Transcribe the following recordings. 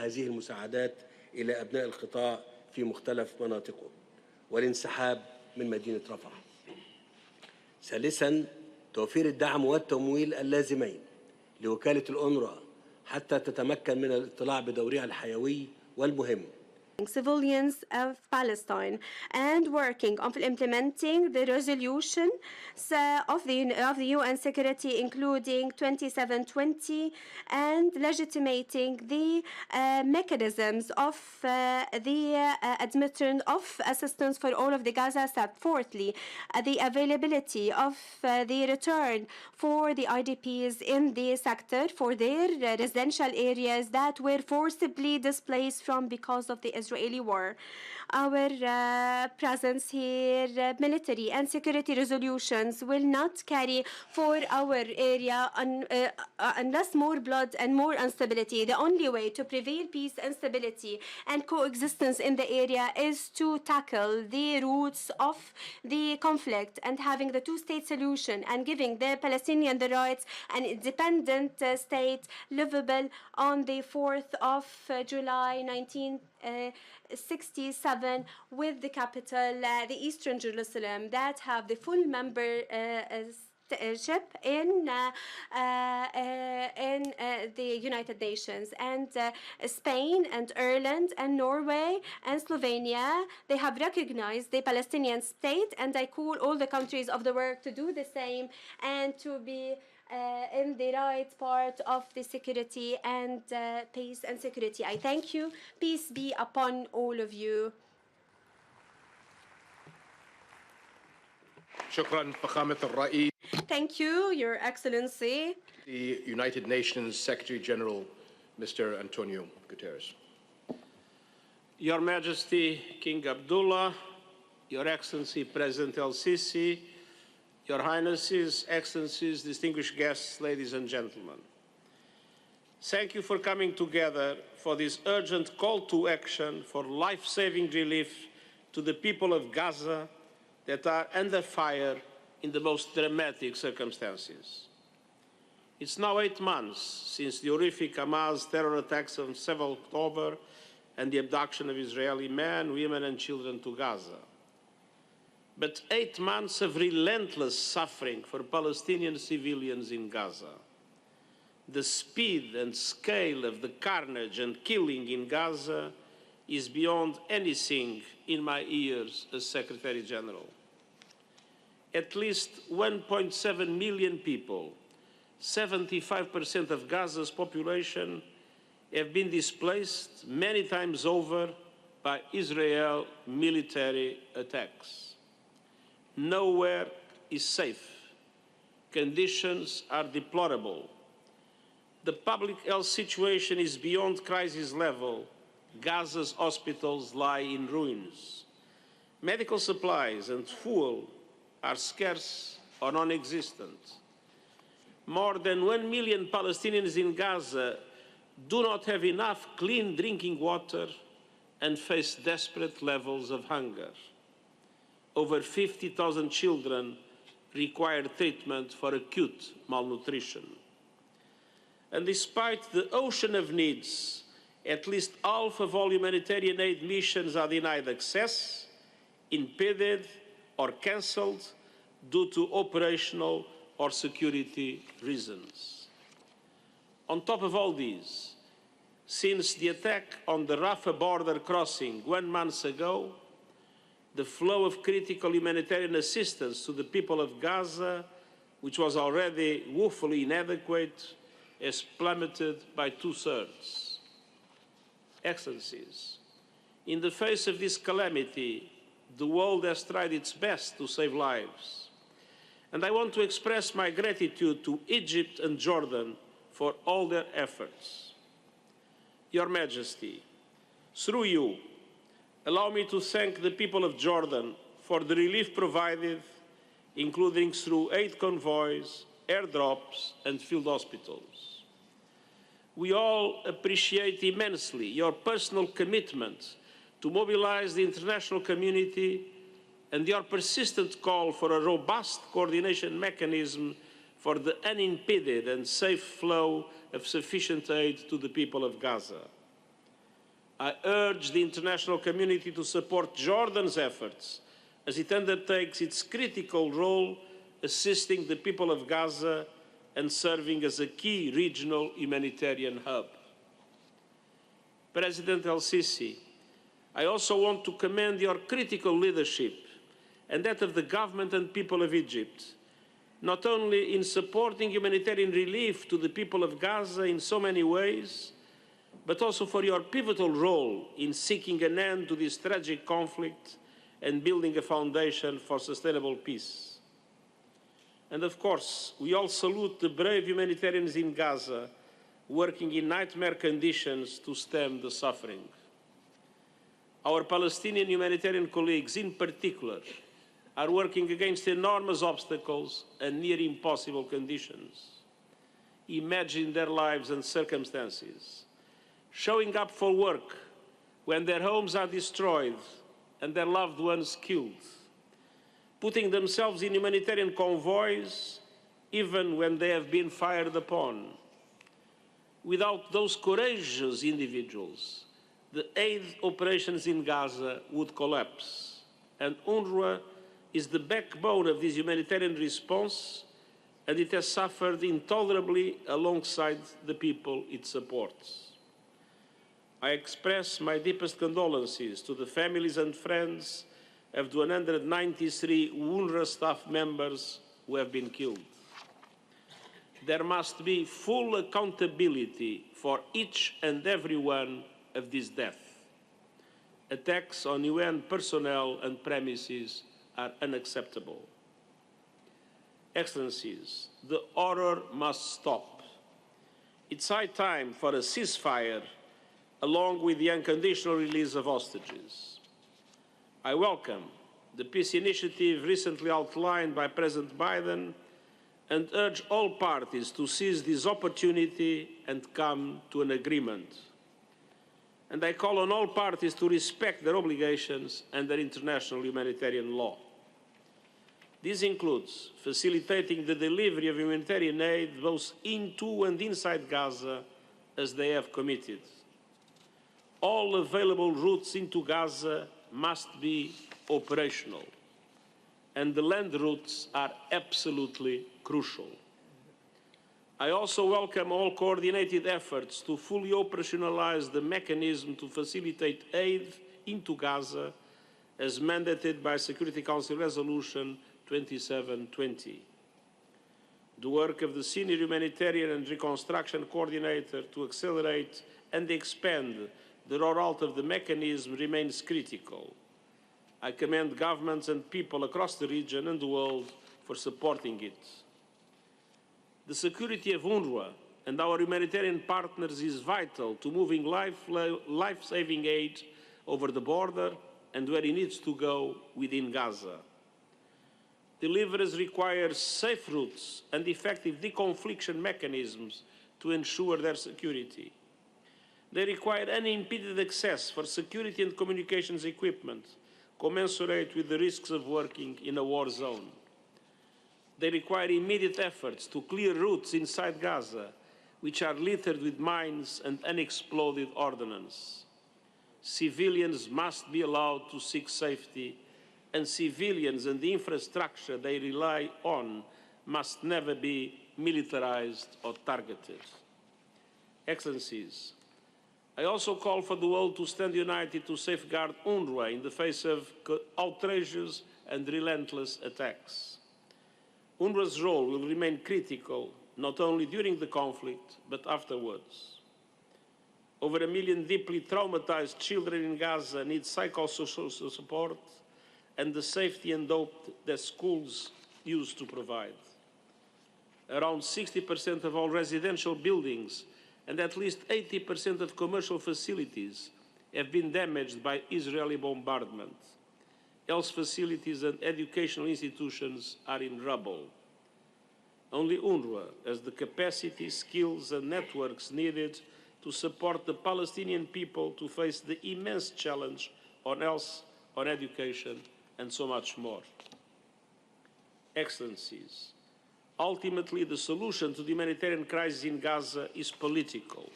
هذه المساعدات إلى أبناء القطاع في مختلف مناطقه والانسحاب من مدينة رفح. ثالثاً، توفير الدعم والتمويل اللازمين لوكالة الأونروا حتى تتمكن من الاطلاع بدورها الحيوي والمهم civilians of Palestine and working on implementing the resolutions of the UN Security, including 2720, and legitimating the mechanisms of the admission of assistance for all of the Gaza Strip. Fourthly, the availability of the return for the IDPs in the sector for their residential areas that were forcibly displaced from because of the Israeli war. Our presence here, military and security resolutions will not carry for our area unless more blood and more instability. The only way to prevail peace and stability and coexistence in the area is to tackle the roots of the conflict and having the two-state solution and giving the Palestinian the rights an independent state livable on the 4th of July 1967 with the capital, the Eastern Jerusalem, that have the full membership in the United Nations. And Spain and Ireland and Norway and Slovenia, they have recognized the Palestinian state, and I call all the countries of the world to do the same and to be in the right part of the security and peace and security. I thank you. Peace be upon all of you. شكرا فخامة الرئيس. Thank you, Your Excellency. The United Nations Secretary General, Mr. António Guterres. Your Majesty, King Abdallah, Your Excellency President al-SIsi, Your Highnesses, Excellencies, distinguished guests, ladies and gentlemen. Thank you for coming together for this urgent call to action for life-saving relief to the people of Gaza that are under fire in the most dramatic circumstances. It's now 8 months since the horrific Hamas terror attacks on 7 October and the abduction of Israeli men, women and children to Gaza. But 8 months of relentless suffering for Palestinian civilians in Gaza. The speed and scale of the carnage and killing in Gaza is beyond anything in my ears as Secretary General. At least 1.7 million people, 75% of Gaza's population, have been displaced many times over by Israel military attacks. Nowhere is safe. Conditions are deplorable. The public health situation is beyond crisis level. Gaza's hospitals lie in ruins. Medical supplies and fuel are scarce or non-existent. More than 1 million Palestinians in Gaza do not have enough clean drinking water and face desperate levels of hunger. Over 50,000 children require treatment for acute malnutrition. And despite the ocean of needs, at least half of all humanitarian aid missions are denied access, impeded, or cancelled due to operational or security reasons. On top of all these, since the attack on the Rafah border crossing 1 month ago, the flow of critical humanitarian assistance to the people of Gaza, which was already woefully inadequate, has plummeted by 2/3. Excellencies, in the face of this calamity, the world has tried its best to save lives. And I want to express my gratitude to Egypt and Jordan for all their efforts. Your Majesty, through you, allow me to thank the people of Jordan for the relief provided, including through aid convoys, airdrops, and field hospitals. We all appreciate immensely your personal commitment to mobilize the international community and your persistent call for a robust coordination mechanism for the unimpeded and safe flow of sufficient aid to the people of Gaza. I urge the international community to support Jordan's efforts as it undertakes its critical role assisting the people of Gaza and serving as a key regional humanitarian hub. President al-SIsi, I also want to commend your critical leadership and that of the government and people of Egypt, not only in supporting humanitarian relief to the people of Gaza in so many ways, but also for your pivotal role in seeking an end to this tragic conflict and building a foundation for sustainable peace. And of course, we all salute the brave humanitarians in Gaza working in nightmare conditions to stem the suffering. Our Palestinian humanitarian colleagues in particular are working against enormous obstacles and near impossible conditions. Imagine their lives and circumstances, showing up for work when their homes are destroyed and their loved ones killed, putting themselves in humanitarian convoys even when they have been fired upon. Without those courageous individuals, the aid operations in Gaza would collapse, and UNRWA is the backbone of this humanitarian response, and it has suffered intolerably alongside the people it supports. I express my deepest condolences to the families and friends of the 193 UNRWA staff members who have been killed. There must be full accountability for each and every one of these deaths. Attacks on UN personnel and premises are unacceptable. Excellencies, the horror must stop. It's high time for a ceasefire along with the unconditional release of hostages. I welcome the peace initiative recently outlined by President Biden and urge all parties to seize this opportunity and come to an agreement. And I call on all parties to respect their obligations under international humanitarian law. This includes facilitating the delivery of humanitarian aid both into and inside Gaza, as they have committed. All available routes into Gaza must be operational, and the land routes are absolutely crucial. I also welcome all coordinated efforts to fully operationalize the mechanism to facilitate aid into Gaza as mandated by Security Council Resolution 2720. The work of the Senior Humanitarian and Reconstruction Coordinator to accelerate and expand the rollout of the mechanism remains critical. I commend governments and people across the region and the world for supporting it. The security of UNRWA and our humanitarian partners is vital to moving life-saving aid over the border and where it needs to go within Gaza. Deliverers require safe routes and effective deconfliction mechanisms to ensure their security. They require unimpeded access for security and communications equipment, commensurate with the risks of working in a war zone. They require immediate efforts to clear routes inside Gaza, which are littered with mines and unexploded ordnance. Civilians must be allowed to seek safety, and civilians and the infrastructure they rely on must never be militarized or targeted. Excellencies, I also call for the world to stand united to safeguard UNRWA in the face of outrageous and relentless attacks. UNRWA's role will remain critical, not only during the conflict, but afterwards. Over 1 million deeply traumatized children in Gaza need psychosocial support and the safety and hope that schools used to provide. Around 60% of all residential buildings and at least 80% of commercial facilities have been damaged by Israeli bombardment. Health facilities and educational institutions are in rubble. Only UNRWA has the capacity, skills and networks needed to support the Palestinian people to face the immense challenge on health, on education, and so much more. Excellencies, ultimately the solution to the humanitarian crisis in Gaza is political.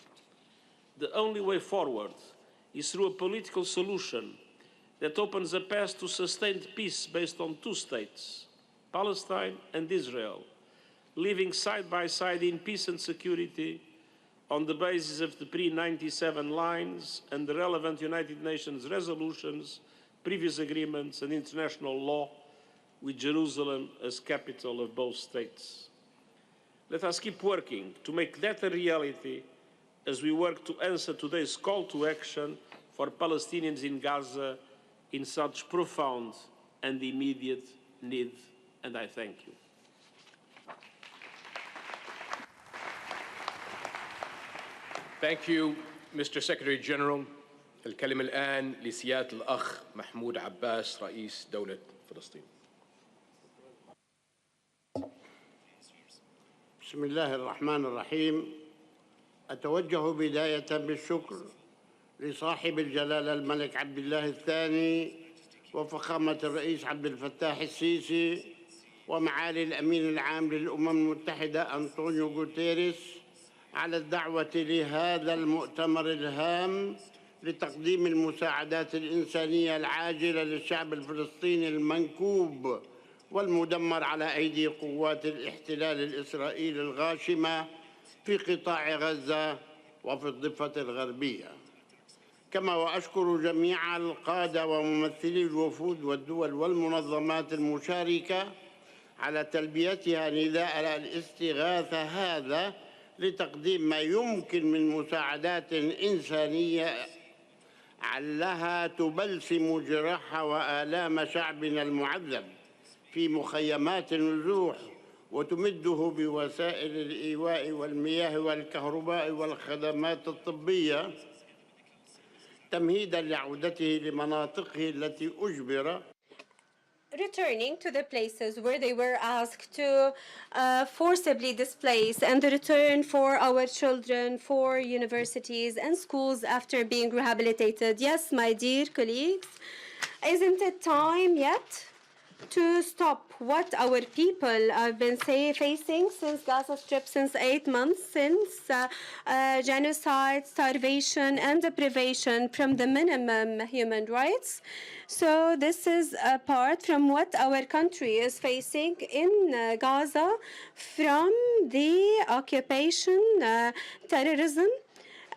The only way forward is through a political solution that opens a path to sustained peace based on two states, Palestine and Israel, living side by side in peace and security on the basis of the pre-97 lines and the relevant United Nations resolutions, previous agreements and international law, with Jerusalem as capital of both states. Let us keep working to make that a reality as we work to answer today's call to action for Palestinians in Gaza in such profound and immediate need, and I thank you. Thank you, Mr. Secretary General. الكلمة الآن لسيادة الأخ محمود عباس رئيس دولة فلسطين. بسم الله الرحمن الرحيم. أتوجه بداية بالشكر لصاحب الجلالة الملك عبد الله الثاني وفخامة الرئيس عبد الفتاح السيسي ومعالي الأمين العام للأمم المتحدة أنطونيو غوتيريس على الدعوة لهذا المؤتمر الهام لتقديم المساعدات الإنسانية العاجلة للشعب الفلسطيني المنكوب والمدمر على أيدي قوات الاحتلال الإسرائيلي الغاشمة في قطاع غزة وفي الضفة الغربية. كما وأشكر جميع القادة وممثلي الوفود والدول والمنظمات المشاركة على تلبيتها نداء الاستغاثة هذا لتقديم ما يمكن من مساعدات إنسانية علها تبلسم جراح وآلام شعبنا المعذب في مخيمات النزوح وتمده بوسائل الإيواء والمياه والكهرباء والخدمات الطبية تمهيداً لعودته لمناطقه التي أجبر returning to the places where they were asked to forcibly displace, and the return for our children, for universities and schools after being rehabilitated. Yes, my dear colleagues, isn't it time yet to stop what our people have been facing since Gaza Strip, since 8 months, since genocide, starvation, and deprivation from the minimum human rights? So this is apart from what our country is facing in Gaza from the occupation, terrorism,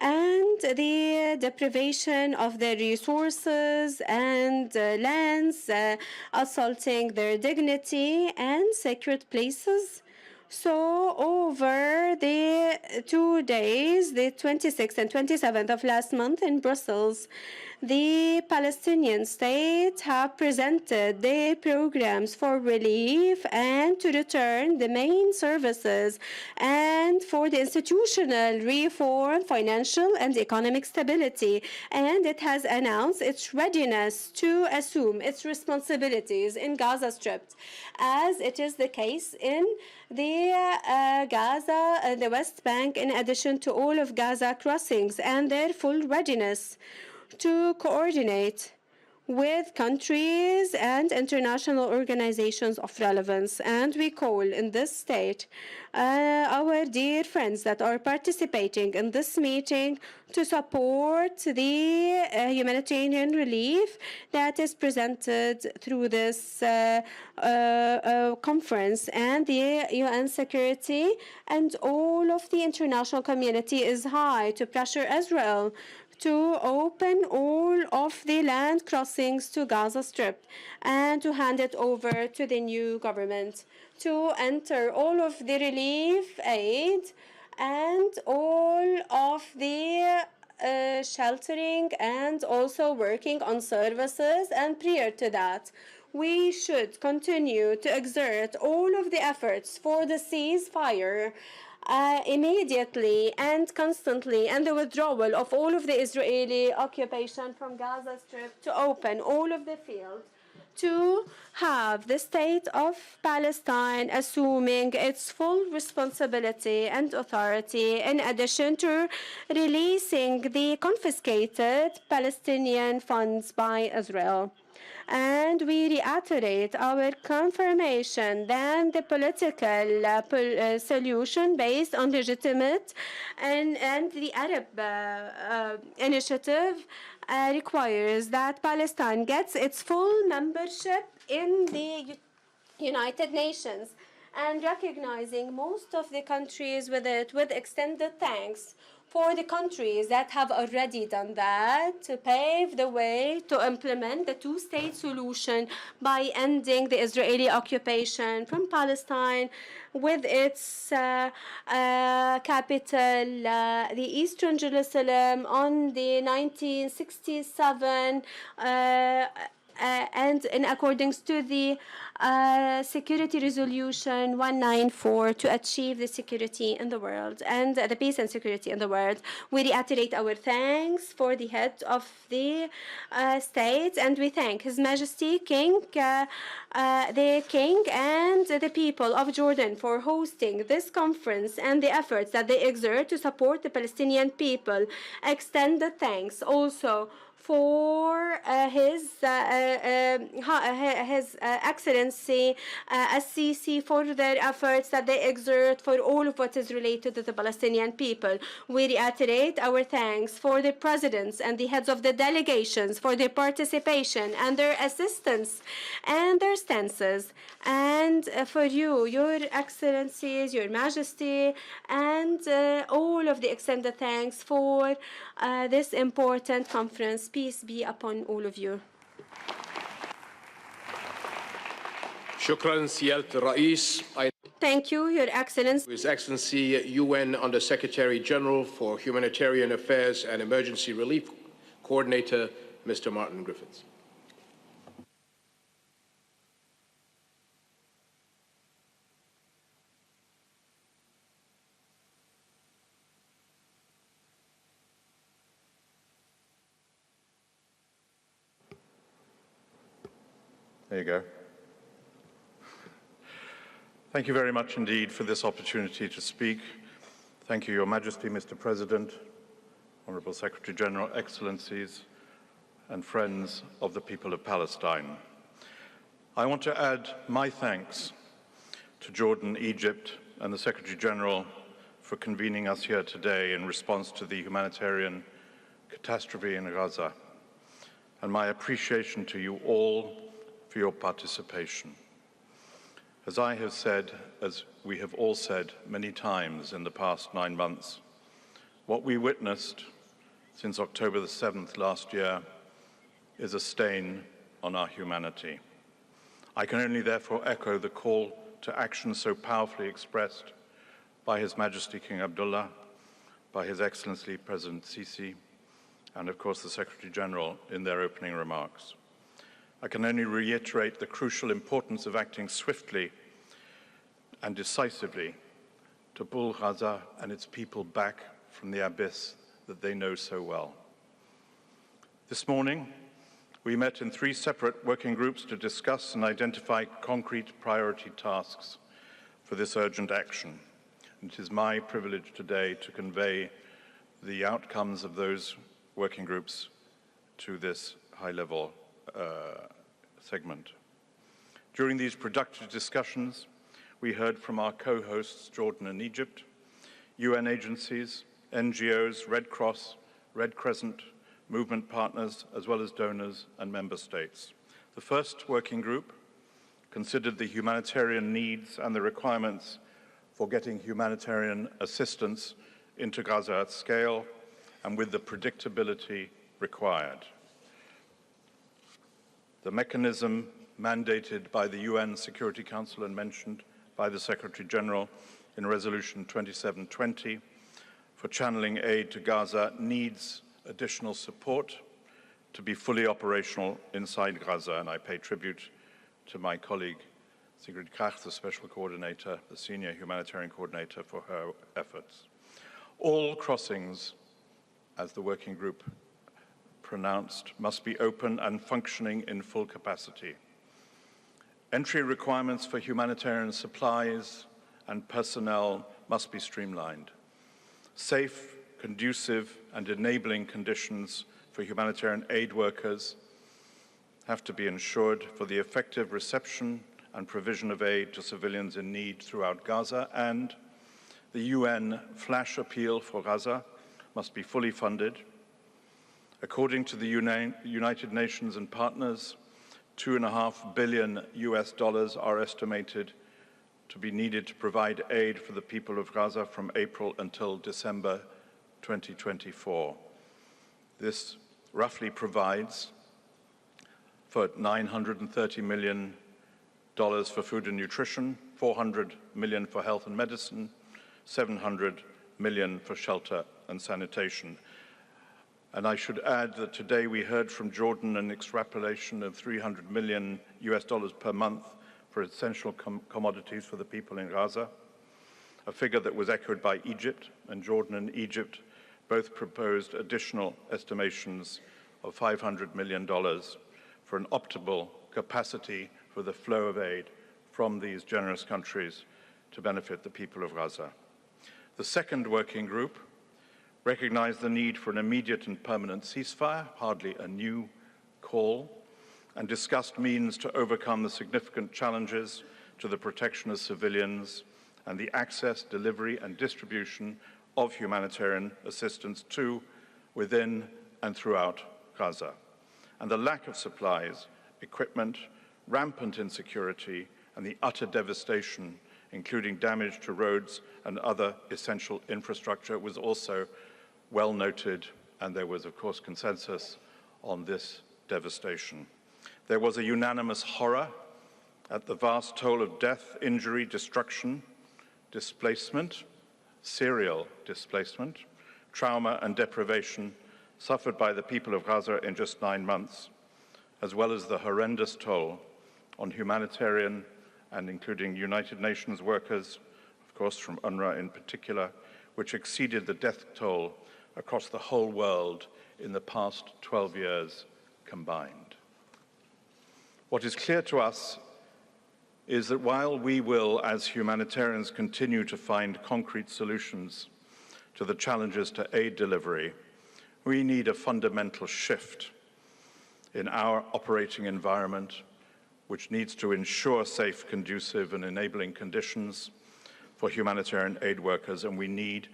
and the deprivation of their resources and lands, assaulting their dignity and sacred places. So over the 2 days, the 26th and 27th of last month in Brussels, the Palestinian state have presented their programs for relief and to return the main services and for the institutional reform, financial and economic stability. And it has announced its readiness to assume its responsibilities in Gaza Strip, as it is the case in the Gaza, the West Bank, in addition to all of Gaza crossings, and their full readiness to coordinate with countries and international organizations of relevance. And we call in this state our dear friends that are participating in this meeting to support the humanitarian relief that is presented through this conference. And the UN security and all of the international community is high to pressure Israel to open all of the land crossings to Gaza Strip and to hand it over to the new government, to enter all of the relief aid and all of the sheltering and also working on services. And prior to that, we should continue to exert all of the efforts for the ceasefire immediately and constantly, and the withdrawal of all of the Israeli occupation from Gaza Strip, to open all of the fields, to have the state of Palestine assuming its full responsibility and authority, in addition to releasing the confiscated Palestinian funds by Israel. And we reiterate our confirmation that the political solution based on legitimate and the Arab initiative requires that Palestine gets its full membership in the United Nations, and recognizing most of the countries with it, with extended thanks for the countries that have already done that to pave the way to implement the two-state solution by ending the Israeli occupation from Palestine with its capital, the Eastern Jerusalem, on the 1967 and in accordance to the Security Resolution 194 to achieve the security in the world and the peace and security in the world. We reiterate our thanks for the head of the state, and we thank His Majesty King, the King and the people of Jordan for hosting this conference and the efforts that they exert to support the Palestinian people. Extended thanks also for His Excellency al-SIsi for their efforts that they exert for all of what is related to the Palestinian people. We reiterate our thanks for the presidents and the heads of the delegations for their participation and their assistance and their stances, and for you, Your Excellencies, Your Majesty, and all of the extended thanks for this important conference. Peace be upon all of you. شكرا سيادة الرئيس. Thank you, Your Excellency. His Excellency UN Under Secretary General for Humanitarian Affairs and Emergency Relief Coordinator, Mr. Martin Griffiths. There you go. Thank you very much indeed for this opportunity to speak. Thank you, Your Majesty, Mr. President, Honorable Secretary General, Excellencies, and friends of the people of Palestine. I want to add my thanks to Jordan, Egypt, and the Secretary General for convening us here today in response to the humanitarian catastrophe in Gaza, and my appreciation to you all for your participation. As I have said, as we have all said many times in the past 9 months, what we witnessed since October the 7th last year is a stain on our humanity. I can only therefore echo the call to action so powerfully expressed by His Majesty King Abdallah, by His Excellency President al-SIsi, and of course the Secretary General in their opening remarks. I can only reiterate the crucial importance of acting swiftly and decisively to pull Gaza and its people back from the abyss that they know so well. This morning, we met in 3 separate working groups to discuss and identify concrete priority tasks for this urgent action. And it is my privilege today to convey the outcomes of those working groups to this high-level segment. During these productive discussions, we heard from our co-hosts, Jordan and Egypt, UN agencies, NGOs, Red Cross, Red Crescent, movement partners, as well as donors and member states. The first working group considered the humanitarian needs and the requirements for getting humanitarian assistance into Gaza at scale and with the predictability required. The mechanism mandated by the UN Security Council and mentioned by the Secretary General in Resolution 2720 for channeling aid to Gaza needs additional support to be fully operational inside Gaza, and I pay tribute to my colleague Sigrid Kaag, the Special Coordinator, the Senior Humanitarian Coordinator, for her efforts. All crossings, as the working group pronounced, must be open and functioning in full capacity. Entry requirements for humanitarian supplies and personnel must be streamlined. Safe, conducive, and enabling conditions for humanitarian aid workers have to be ensured for the effective reception and provision of aid to civilians in need throughout Gaza, and the UN flash appeal for Gaza must be fully funded. According to the United Nations and partners, $2.5 billion are estimated to be needed to provide aid for the people of Gaza from April until December 2024. This roughly provides for $930 million for food and nutrition, $400 million for health and medicine, $700 million for shelter and sanitation. And I should add that today we heard from Jordan an extrapolation of $300 million per month for essential commodities for the people in Gaza, a figure that was echoed by Egypt, and Jordan and Egypt both proposed additional estimations of $500 million for an optimal capacity for the flow of aid from these generous countries to benefit the people of Gaza. The second working group recognized the need for an immediate and permanent ceasefire, hardly a new call, and discussed means to overcome the significant challenges to the protection of civilians and the access, delivery, and distribution of humanitarian assistance to, within, and throughout Gaza. And the lack of supplies, equipment, rampant insecurity, and the utter devastation, including damage to roads and other essential infrastructure, was also well noted, and there was, of course, consensus on this devastation. There was a unanimous horror at the vast toll of death, injury, destruction, displacement, serial displacement, trauma and deprivation suffered by the people of Gaza in just 9 months, as well as the horrendous toll on humanitarian and including United Nations workers, of course from UNRWA in particular, which exceeded the death toll across the whole world in the past 12 years combined. What is clear to us is that while we will, as humanitarians, continue to find concrete solutions to the challenges to aid delivery, we need a fundamental shift in our operating environment, which needs to ensure safe, conducive, and enabling conditions for humanitarian aid workers, and we need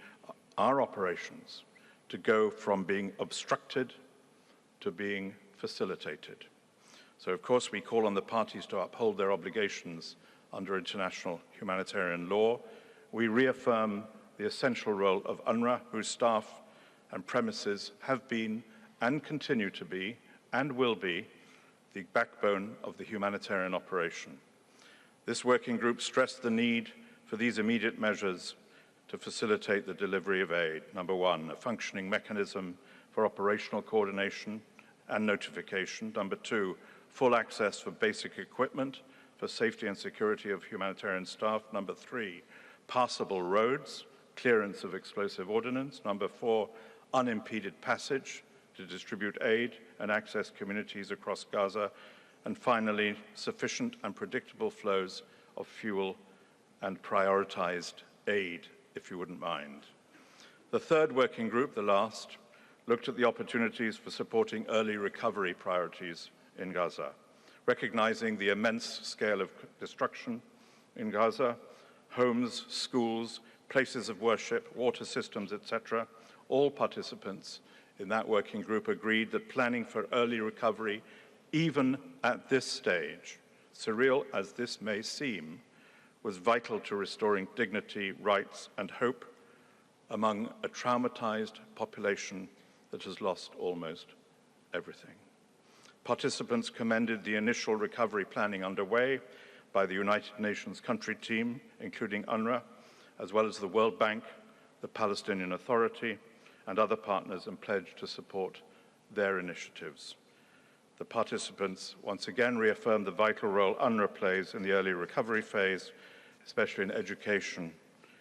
our operations to go from being obstructed to being facilitated. So, of course, we call on the parties to uphold their obligations under international humanitarian law. We reaffirm the essential role of UNRWA, whose staff and premises have been and continue to be and will be the backbone of the humanitarian operation. This working group stressed the need for these immediate measures to facilitate the delivery of aid. Number one, a functioning mechanism for operational coordination and notification. Number two, full access for basic equipment for safety and security of humanitarian staff. Number three, passable roads, clearance of explosive ordnance. Number four, unimpeded passage to distribute aid and access communities across Gaza. And finally, sufficient and predictable flows of fuel and prioritized aid, if you wouldn't mind. The third working group, the last, looked at the opportunities for supporting early recovery priorities in Gaza, recognizing the immense scale of destruction in Gaza, homes, schools, places of worship, water systems, etc. All participants in that working group agreed that planning for early recovery, even at this stage, surreal as this may seem, was vital to restoring dignity, rights, and hope among a traumatized population that has lost almost everything. Participants commended the initial recovery planning underway by the United Nations country team, including UNRWA, as well as the World Bank, the Palestinian Authority, and other partners, and pledged to support their initiatives. The participants once again reaffirmed the vital role UNRWA plays in the early recovery phase, especially in education,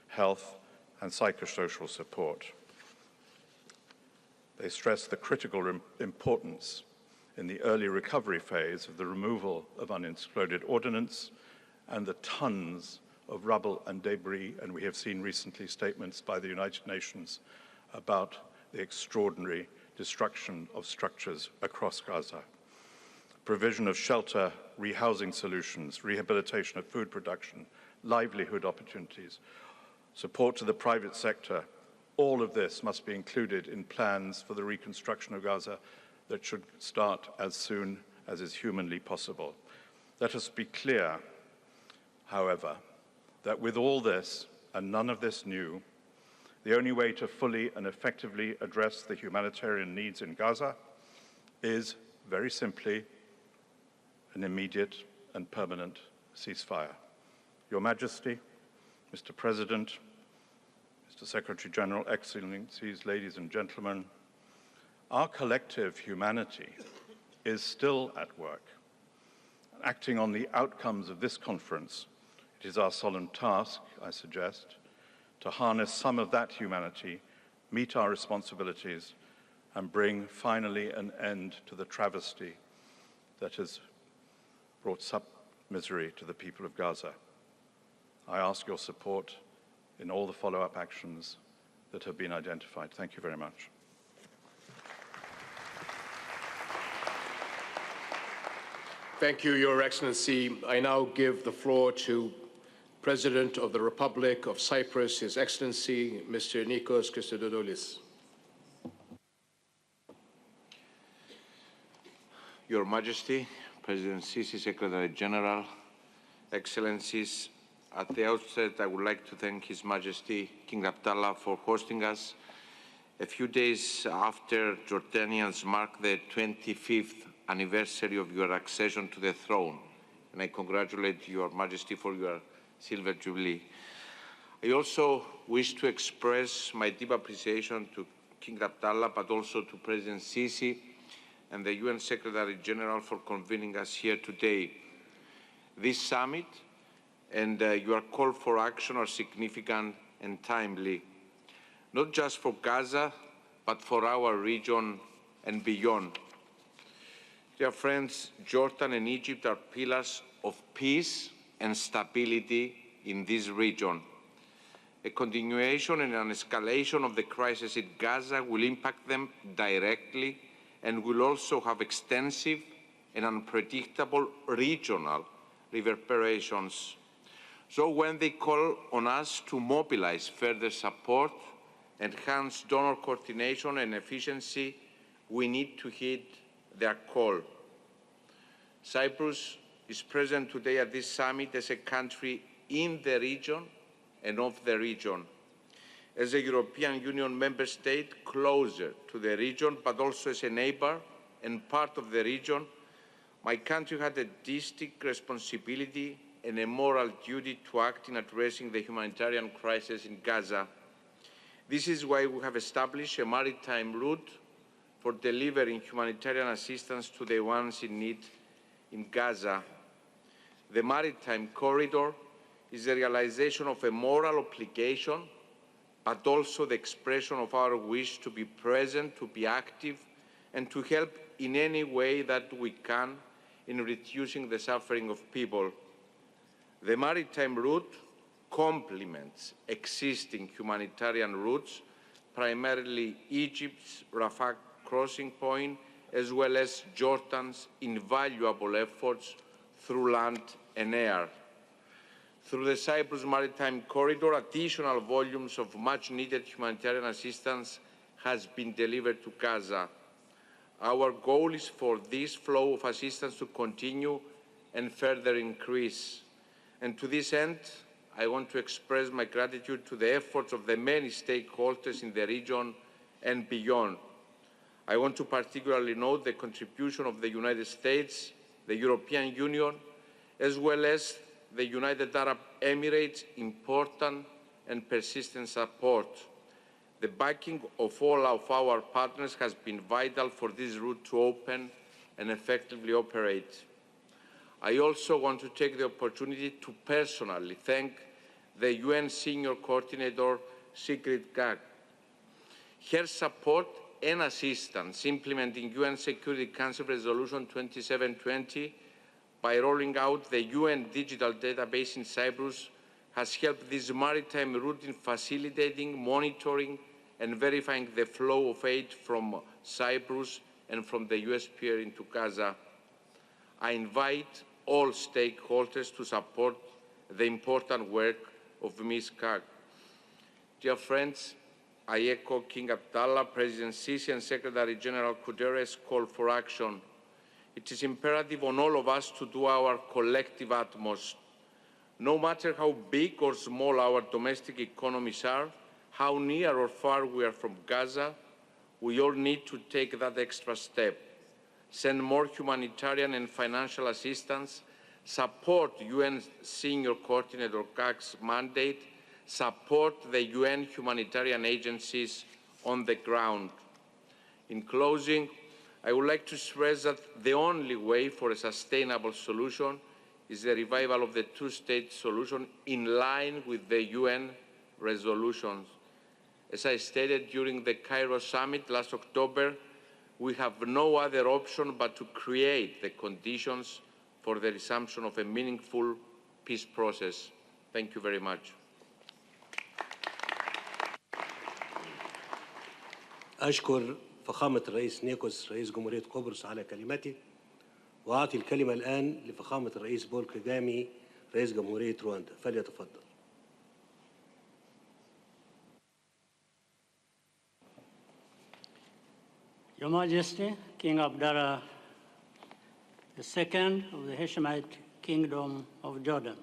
health, and psychosocial support. They stressed the critical importance in the early recovery phase of the removal of unexploded ordnance and the tons of rubble and debris, and we have seen recently statements by the United Nations about the extraordinary destruction of structures across Gaza. provision of shelter, rehousing solutions, rehabilitation of food production, livelihood opportunities, support to the private sector, all of this must be included in plans for the reconstruction of Gaza that should start as soon as is humanly possible. Let us be clear, however, that with all this and none of this new, the only way to fully and effectively address the humanitarian needs in Gaza is, very simply, an immediate and permanent ceasefire. Your Majesty, Mr. President, Mr. Secretary-General, Excellencies, ladies and gentlemen, our collective humanity is still at work. Acting on the outcomes of this conference, it is our solemn task, I suggest, to harness some of that humanity, meet our responsibilities, and bring finally an end to the travesty that has brought such misery to the people of Gaza. I ask your support in all the follow-up actions that have been identified. Thank you very much. Thank you, Your Excellency. I now give the floor to President of the Republic of Cyprus, His Excellency, Mr. Nikos Christodoulis. Your Majesty, President al-SIsi, Secretary General, Excellencies, at the outset, I would like to thank His Majesty King Abdallah for hosting us a few days after Jordanians mark the 25th anniversary of your accession to the throne, and I congratulate Your Majesty for your Silver Jubilee. I also wish to express my deep appreciation to King Abdallah, but also to President al-SIsi and the UN Secretary General for convening us here today. This summit and your call for action are significant and timely, not just for Gaza, but for our region and beyond. Dear friends, Jordan and Egypt are pillars of peace and stability in this region. A continuation and an escalation of the crisis in Gaza will impact them directly and will also have extensive and unpredictable regional reverberations. So when they call on us to mobilize further support, enhance donor coordination and efficiency, we need to heed their call. Cyprus is present today at this summit as a country in the region and of the region, as a European Union member state closer to the region, but also as a neighbor and part of the region. My country had a distinct responsibility and a moral duty to act in addressing the humanitarian crisis in Gaza. This is why we have established a maritime route for delivering humanitarian assistance to the ones in need in Gaza. The maritime corridor is the realization of a moral obligation, but also the expression of our wish to be present, to be active, and to help in any way that we can in reducing the suffering of people. The maritime route complements existing humanitarian routes, primarily Egypt's Rafah crossing point, as well as Jordan's invaluable efforts through land and air. Through the Cyprus Maritime Corridor, additional volumes of much-needed humanitarian assistance has been delivered to Gaza. Our goal is for this flow of assistance to continue and further increase. And to this end, I want to express my gratitude to the efforts of the many stakeholders in the region and beyond. I want to particularly note the contribution of the United States, the European Union, as well as the United Arab Emirates' important and persistent support. The backing of all of our partners has been vital for this route to open and effectively operate. I also want to take the opportunity to personally thank the UN Senior Coordinator, Sigrid Kaag. Her support and assistance implementing UN Security Council Resolution 2720 by rolling out the UN digital database in Cyprus has helped this maritime route in facilitating, monitoring, and verifying the flow of aid from Cyprus and from the US pier into Gaza. I invite all stakeholders to support the important work of Ms. Kag. Dear friends, I echo King Abdallah, President Sisi and Secretary General Guterres' call for action. It is imperative on all of us to do our collective utmost. No matter how big or small our domestic economies are, how near or far we are from Gaza, we all need to take that extra step. Send more humanitarian and financial assistance, support UN Senior Coordinator Kag's mandate, support the UN humanitarian agencies on the ground. In closing, I would like to stress that the only way for a sustainable solution is the revival of the two-state solution in line with the UN resolutions. As I stated during the Cairo summit last October, we have no other option but to create the conditions for the resumption of a meaningful peace process. Thank you very much. أشكر فخامة الرئيس نيكوس رئيس جمهورية قبرص على كلمته، وأعطي الكلمة الآن لفخامة الرئيس بول كاجامي رئيس جمهورية رواندا، فليتفضل. Your Majesty, King Abdallah II of the Hashemite Kingdom of Jordan,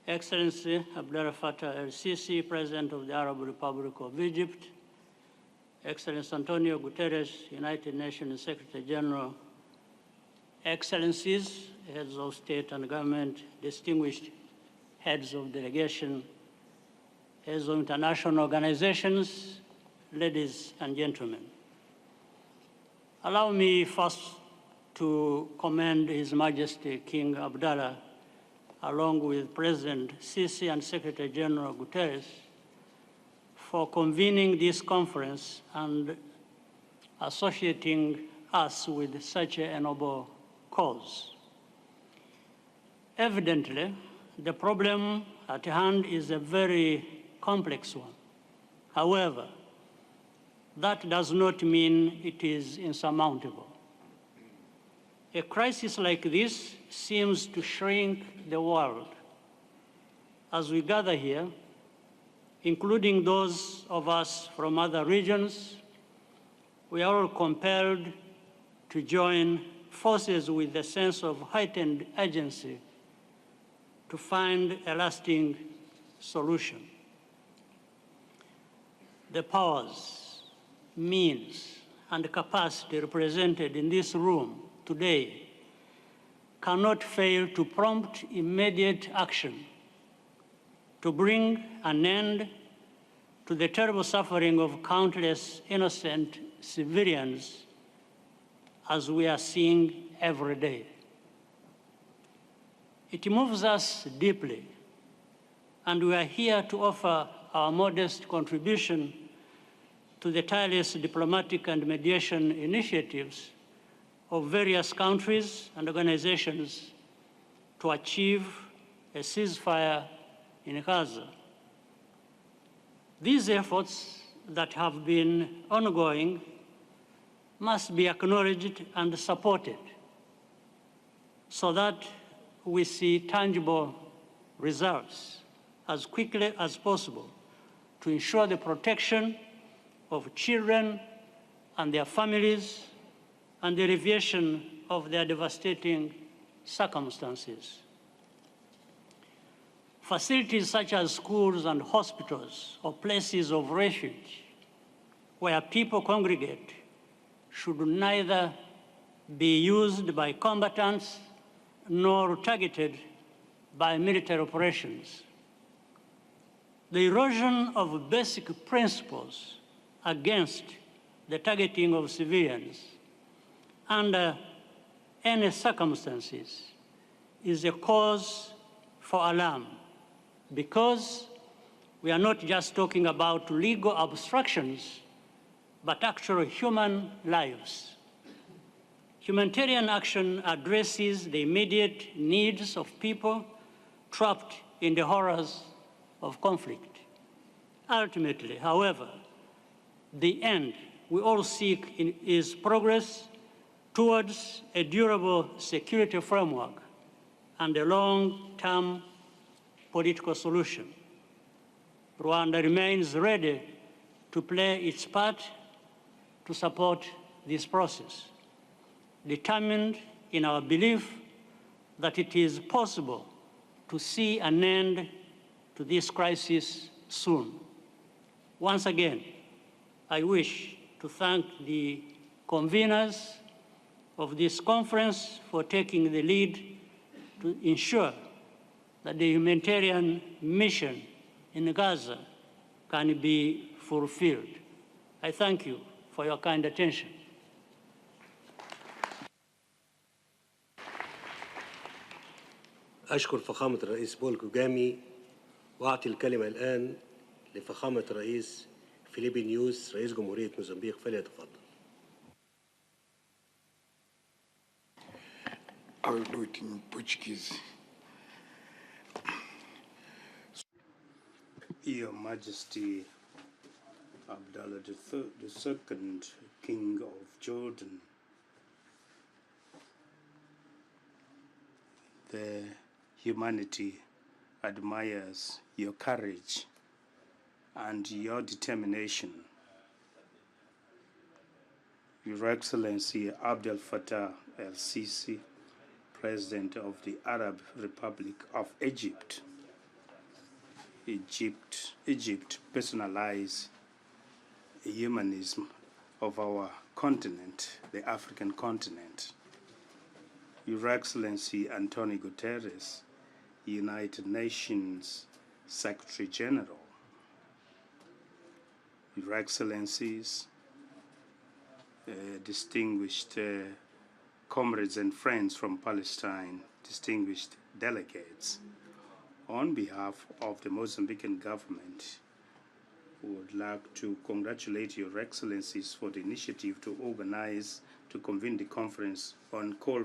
Excellency Abdel Fattah al-SIsi, President of the Arab Republic of Egypt, Excellency António Guterres, United Nations Secretary General, Excellencies, heads of state and government, distinguished heads of delegation, heads of international organizations, ladies and gentlemen. Allow me first to commend His Majesty King Abdallah, along with President Sisi and Secretary General Guterres, for convening this conference and associating us with such a noble cause. Evidently, the problem at hand is a very complex one. However, that does not mean it is insurmountable. A crisis like this seems to shrink the world. As we gather here, including those of us from other regions, we are all compelled to join forces with a sense of heightened urgency to find a lasting solution. The powers, means, and capacity represented in this room today cannot fail to prompt immediate action to bring an end to the terrible suffering of countless innocent civilians as we are seeing every day. It moves us deeply, and we are here to offer our modest contribution to the tireless diplomatic and mediation initiatives of various countries and organizations to achieve a ceasefire in Gaza. These efforts that have been ongoing must be acknowledged and supported so that we see tangible results as quickly as possible to ensure the protection of children and their families and the alleviation of their devastating circumstances. Facilities such as schools and hospitals or places of refuge where people congregate should neither be used by combatants nor targeted by military operations. The erosion of basic principles against the targeting of civilians under any circumstances is a cause for alarm, because we are not just talking about legal obstructions, but actual human lives. Humanitarian action addresses the immediate needs of people trapped in the horrors of conflict. Ultimately, however, the end we all seek is progress towards a durable security framework and a long-term political solution. Rwanda remains ready to play its part to support this process, determined in our belief that it is possible to see an end to this crisis soon. Once again, I wish to thank the conveners of this conference for taking the lead to ensure that the humanitarian mission in Gaza can be fulfilled. I thank you for your kind attention. أشكر فخامة الرئيس بول كوجامي وأعطي الكلمة الآن لفخامة الرئيس فيليبي نيوس رئيس جمهورية موزمبيق فليتفضل. I will do it in Portuguese. Your Majesty Abdallah II, King of Jordan, the humanity admires your courage and your determination. Your Excellency Abdel Fattah al-SIsi, President of the Arab Republic of Egypt. Egypt personalizes humanism of our continent, the African continent. Your Excellency António Guterres, United Nations Secretary General. Your Excellencies, distinguished comrades and friends from Palestine, distinguished delegates, on behalf of the Mozambican government, we would like to congratulate Your Excellencies for the initiative to convene the conference on call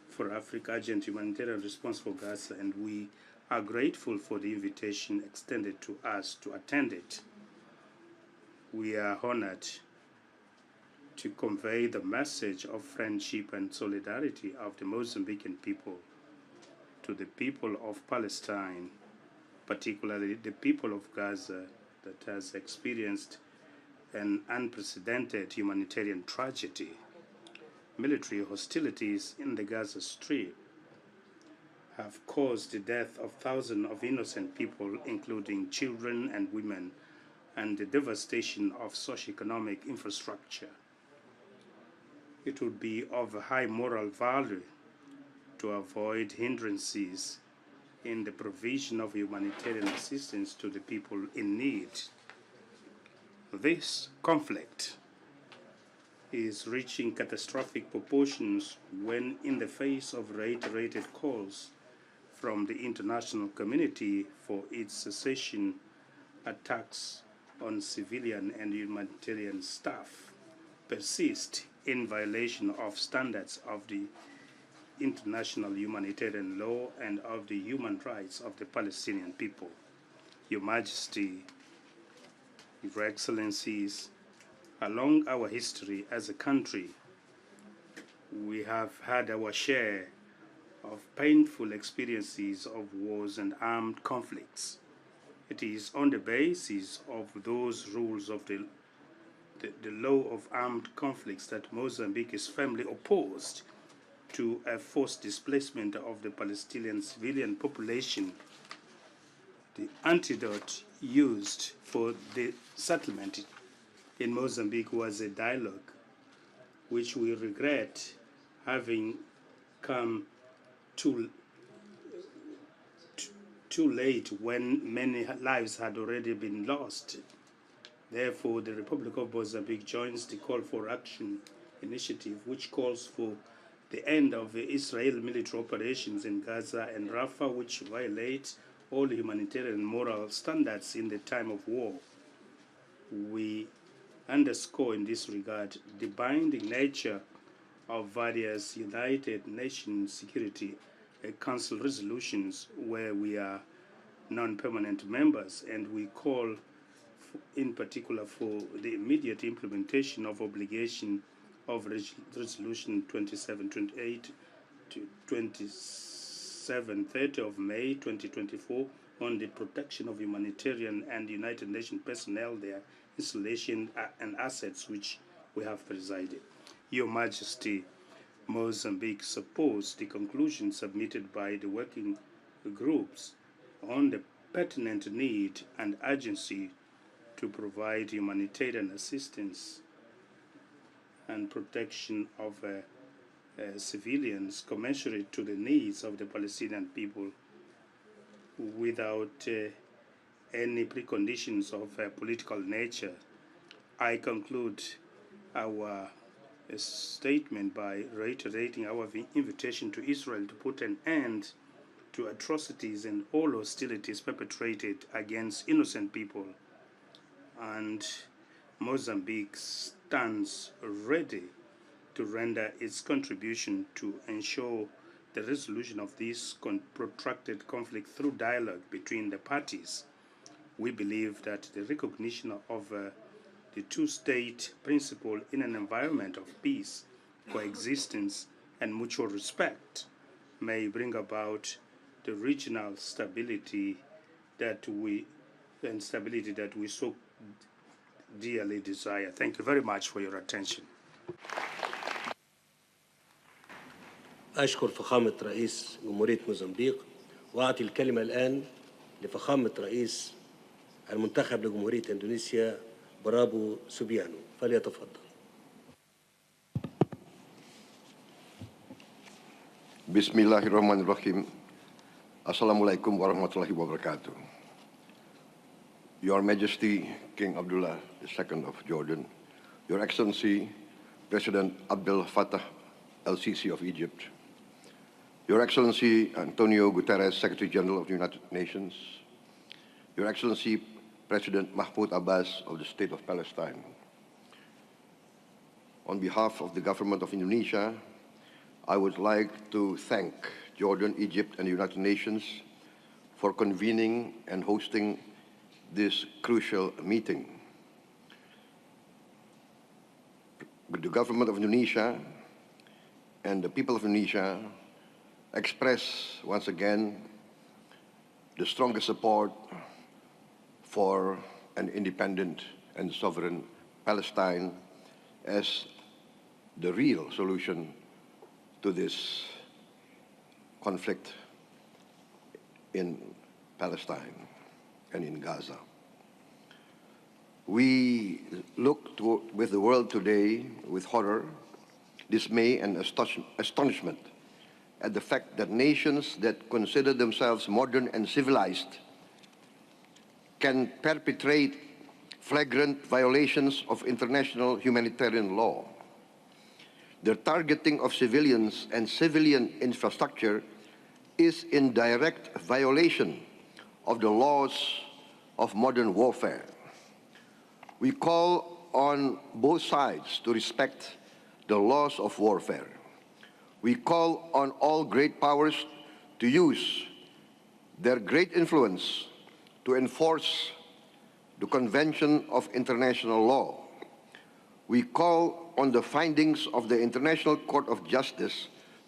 for Africa Urgent Humanitarian Response for Gaza, and we are grateful for the invitation extended to us to attend it. We are honored to convey the message of friendship and solidarity of the Mozambican people to the people of Palestine, particularly the people of Gaza that has experienced an unprecedented humanitarian tragedy. Military hostilities in the Gaza Strip have caused the death of thousands of innocent people, including children and women, and the devastation of socioeconomic infrastructure. It would be of a high moral value to avoid hindrances in the provision of humanitarian assistance to the people in need. This conflict is reaching catastrophic proportions when, in the face of reiterated calls from the international community for its cessation, attacks on civilian and humanitarian staff persist in violation of standards of the international humanitarian law and of the human rights of the Palestinian people. Your Majesty, Your Excellencies, along our history as a country, we have had our share of painful experiences of wars and armed conflicts. It is on the basis of those rules of the law of armed conflicts that Mozambique is firmly opposed to a forced displacement of the Palestinian civilian population. The antidote used for the settlement in Mozambique was a dialogue, which we regret having come too late when many lives had already been lost. Therefore, the Republic of Mozambique joins the Call for Action initiative, which calls for the end of the Israel military operations in Gaza and Rafah, which violate all humanitarian and moral standards in the time of war. We underscore in this regard the binding nature of various United Nations Security Council resolutions where we are non-permanent members, and we call in particular for the immediate implementation of obligation of Resolution 2728 to 2730 of May 2024 on the protection of humanitarian and United Nations personnel, their installation and assets, which we have presided. Your Majesty, Mozambique supports the conclusion submitted by the working groups on the pertinent need and urgency to provide humanitarian assistance and protection of civilians commensurate to the needs of the Palestinian people without any preconditions of political nature. I conclude our statement by reiterating our invitation to Israel to put an end to atrocities and all hostilities perpetrated against innocent people, and Mozambique stands ready to render its contribution to ensure the resolution of this protracted conflict through dialogue between the parties. We believe that the recognition of the two-state principle in an environment of peace, coexistence, and mutual respect may bring about the regional stability that we so dearly desire. Thank you very much for your attention. أشكر فخامة رئيس جمهورية موزمبيق وأعطي الكلمة الآن لفخامة رئيس المنتخب لجمهورية إندونيسيا برابو سوبيانو، فليتفضل. Bismillahirrahmanirrahim. Assalamualaikum warahmatullahi wabarakatuh. Your Majesty, King Abdallah II of Jordan, Your Excellency, President Abdel Fattah, al-SIsi of Egypt, Your Excellency António Guterres, Secretary General of the United Nations, Your Excellency President Mahmoud Abbas of the State of Palestine. On behalf of the government of Indonesia, I would like to thank Jordan, Egypt, and the United Nations for convening and hosting this crucial meeting. The government of Indonesia and the people of Indonesia express once again the strongest support for an independent and sovereign Palestine as the real solution to this conflict in Palestine and in Gaza. We look with the world today with horror, dismay, and astonishment at the fact that nations that consider themselves modern and civilized can perpetrate flagrant violations of international humanitarian law. The targeting of civilians and civilian infrastructure is in direct violation of the laws of modern warfare. We call on both sides to respect the laws of warfare. We call on all great powers to use their great influence to enforce the Convention of International Law. We call on the findings of the International Court of Justice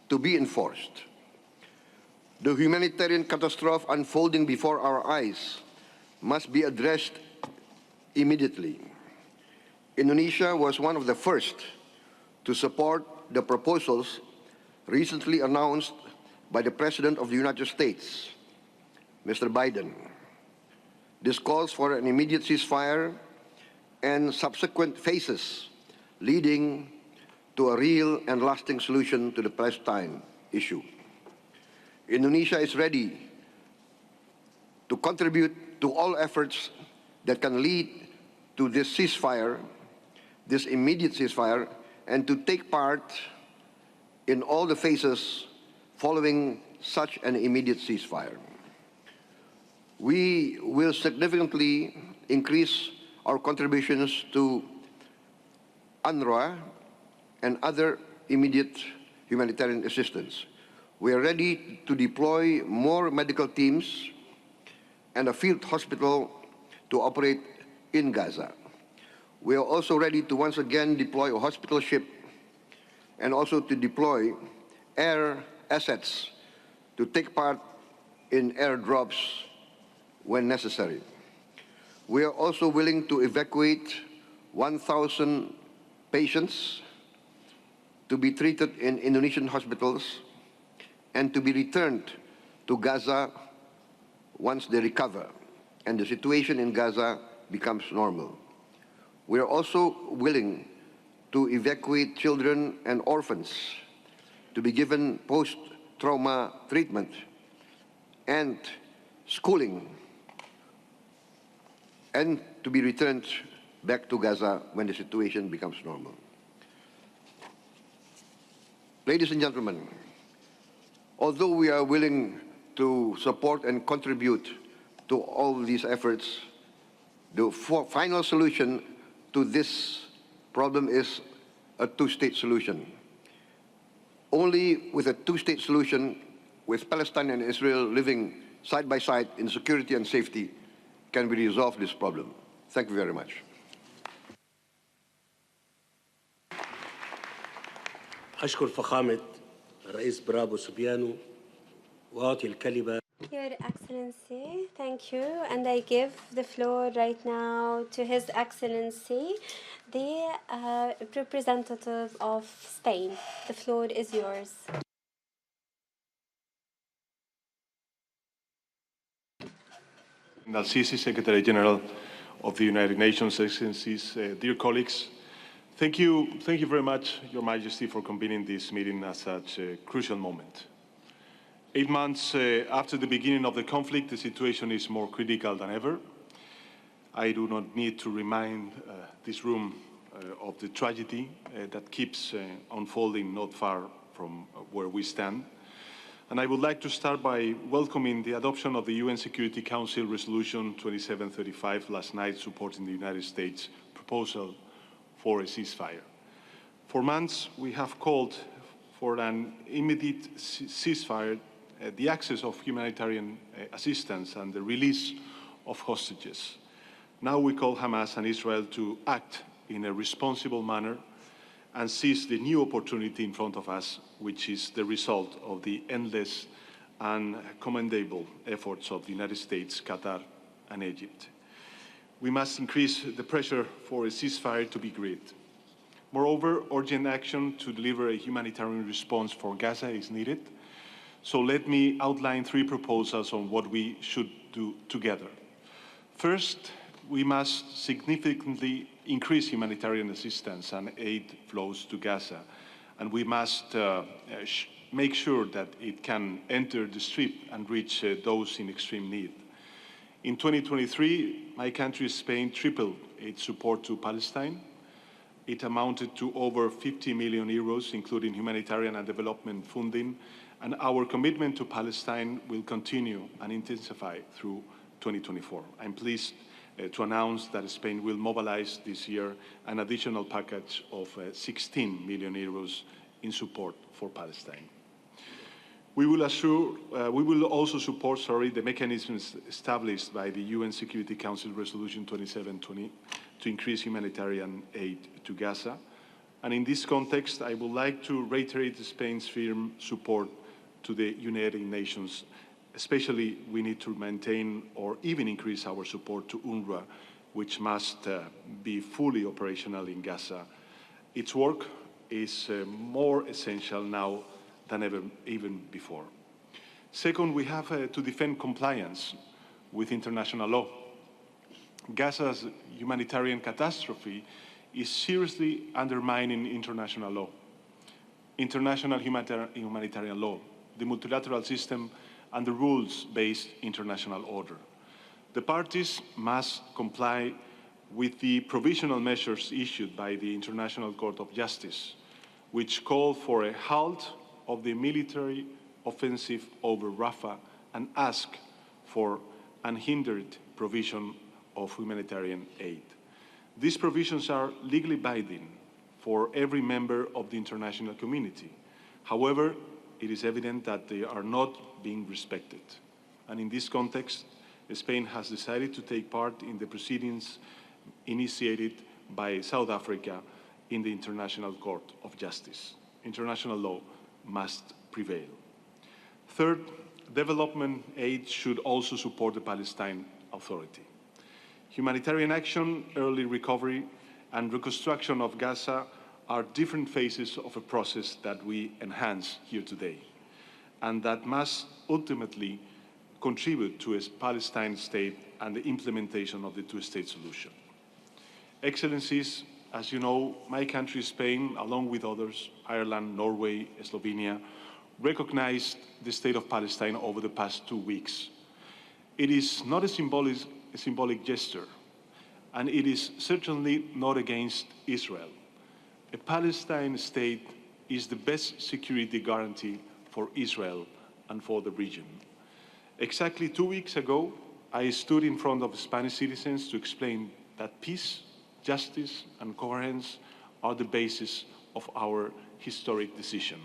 to be enforced. The humanitarian catastrophe unfolding before our eyes must be addressed immediately. Indonesia was one of the first to support the proposals recently announced by the President of the United States, Mr. Biden. This calls for an immediate ceasefire and subsequent phases leading to a real and lasting solution to the Palestine issue. Indonesia is ready to contribute to all efforts that can lead to this ceasefire, this immediate ceasefire, and to take part in all the phases following such an immediate ceasefire. We will significantly increase our contributions to UNRWA and other immediate humanitarian assistance. We are ready to deploy more medical teams and a field hospital to operate in Gaza. We are also ready to once again deploy a hospital ship and also to deploy air assets to take part in airdrops when necessary. We are also willing to evacuate 1,000 patients to be treated in Indonesian hospitals and to be returned to Gaza once they recover and the situation in Gaza becomes normal. We are also willing to evacuate children and orphans to be given post-trauma treatment and schooling and to be returned back to Gaza when the situation becomes normal. Ladies and gentlemen, although we are willing to support and contribute to all these efforts, the final solution to this problem is a two-state solution. Only with a two-state solution, with Palestine and Israel living side by side in security and safety, can we resolve this problem. Thank you very much. أشكر فخامة الرئيس برابو سوبيانو وأعطي الكلمة. Your Excellency, thank you. And I give the floor right now to His Excellency, the representative of Spain. The floor is yours. Al-SIsi, Secretary General of the United Nations, Excellencies, dear colleagues, thank you very much, Your Majesty, for convening this meeting at such a crucial moment. 8 months after the beginning of the conflict, the situation is more critical than ever. I do not need to remind this room of the tragedy that keeps unfolding not far from where we stand. And I would like to start by welcoming the adoption of the UN Security Council Resolution 2735 last night, supporting the United States proposal for a ceasefire. For months, we have called for an immediate ceasefire, the access of humanitarian assistance and the release of hostages. Now we call Hamas and Israel to act in a responsible manner and seize the new opportunity in front of us, which is the result of the endless and commendable efforts of the United States, Qatar, and Egypt. We must increase the pressure for a ceasefire to be agreed. Moreover, urgent action to deliver a humanitarian response for Gaza is needed. So let me outline 3 proposals on what we should do together. First, we must significantly increase humanitarian assistance and aid flows to Gaza, and we must make sure that it can enter the Strip and reach those in extreme need. In 2023, my country, Spain, tripled its support to Palestine. It amounted to over 50 million euros, including humanitarian and development funding, and our commitment to Palestine will continue and intensify through 2024. I'm pleased to announce that Spain will mobilize this year an additional package of 16 million euros in support for Palestine. We will also support the mechanisms established by the UN Security Council Resolution 2720 to increase humanitarian aid to Gaza. And in this context, I would like to reiterate Spain's firm support to the United Nations. Especially, we need to maintain or even increase our support to UNRWA, which must be fully operational in Gaza. Its work is more essential now than ever, even before. Second, we have to defend compliance with international law. Gaza's humanitarian catastrophe is seriously undermining international law, international humanitarian law, the multilateral system, and the rules-based international order. The parties must comply with the provisional measures issued by the International Court of Justice, which call for a halt of the military offensive over Rafah and ask for unhindered provision of humanitarian aid. These provisions are legally binding for every member of the international community. However, it is evident that they are not being respected. And in this context, Spain has decided to take part in the proceedings initiated by South Africa in the International Court of Justice. international law must prevail. Third, development aid should also support the Palestine Authority. Humanitarian action, early recovery, and reconstruction of Gaza are different phases of a process that we enhance here today, and that must ultimately contribute to a Palestine state and the implementation of the two-state solution. Excellencies, as you know, my country, Spain, along with others, Ireland, Norway, Slovenia, recognized the state of Palestine over the past 2 weeks. It is not a symbolic gesture, and it is certainly not against Israel. A Palestine state is the best security guarantee for Israel and for the region. Exactly 2 weeks ago, I stood in front of Spanish citizens to explain that peace, justice, and coherence are the basis of our historic decision.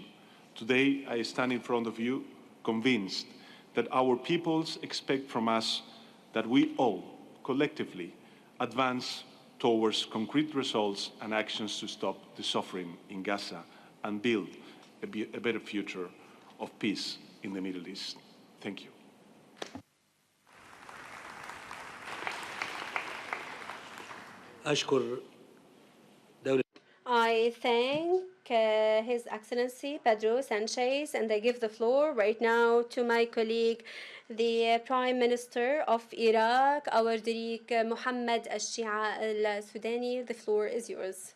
Today, I stand in front of you convinced that our peoples expect from us that we all, collectively, advance towards concrete results and actions to stop the suffering in Gaza and build a better future of peace in the Middle East. Thank you. أشكر دولة I thank His Excellency Pedro Sanchez, and I give the floor right now to my colleague, the Prime Minister of Iraq, our Direk Mohammed al-Shia al-Sudani. The floor is yours.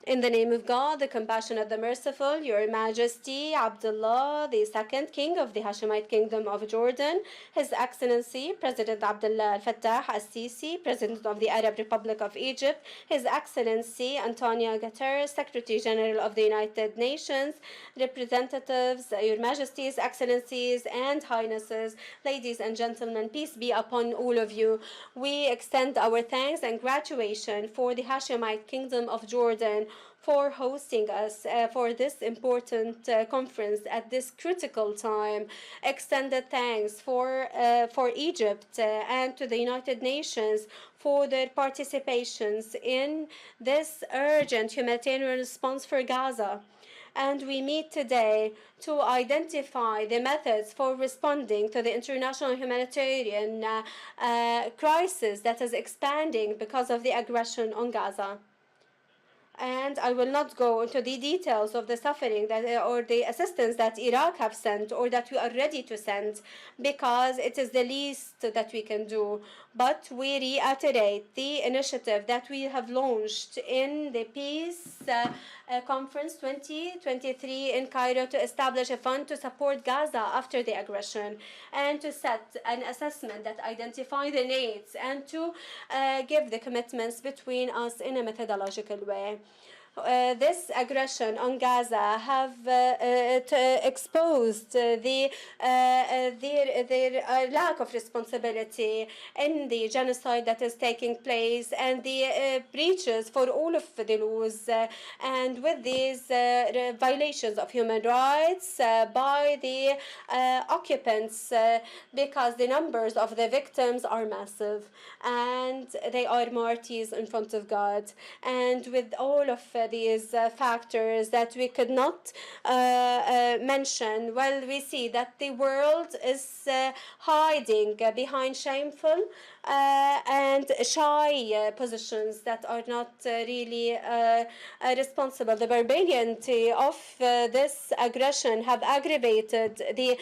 In the name of God, the compassionate, the merciful, Your Majesty Abdullah II, King of the Hashemite Kingdom of Jordan, His Excellency President Abdel Fattah al-SIsi, President of the Arab Republic of Egypt, His Excellency António Guterres, Secretary General of the United Nations, representatives, Your Majesties, Excellencies, and Highnesses, ladies and gentlemen, peace be upon all of you. We extend our thanks and gratulation for the Hashemite Kingdom of Jordan for hosting us for this important conference at this critical time. Extended thanks for Egypt and to the United Nations for their participations in this urgent humanitarian response for Gaza. And we meet today to identify the methods for responding to the international humanitarian crisis that is expanding because of the aggression on Gaza. And I will not go into the details of the suffering or the assistance that Iraq have sent or that we are ready to send, because it is the least that we can do. But we reiterate the initiative that we have launched in the Peace Conference 2023 in Cairo to establish a fund to support Gaza after the aggression, and to set an assessment that identify the needs and to give the commitments between us in a methodological way. This aggression on Gaza have exposed their lack of responsibility in the genocide that is taking place and the breaches for all of the laws, and with these violations of human rights by the occupants, because the numbers of the victims are massive and they are martyrs in front of God. And with all of these factors that we could not mention, well, we see that the world is hiding behind shameful and shy positions that are not really responsible. The barbarianity of this aggression have aggravated the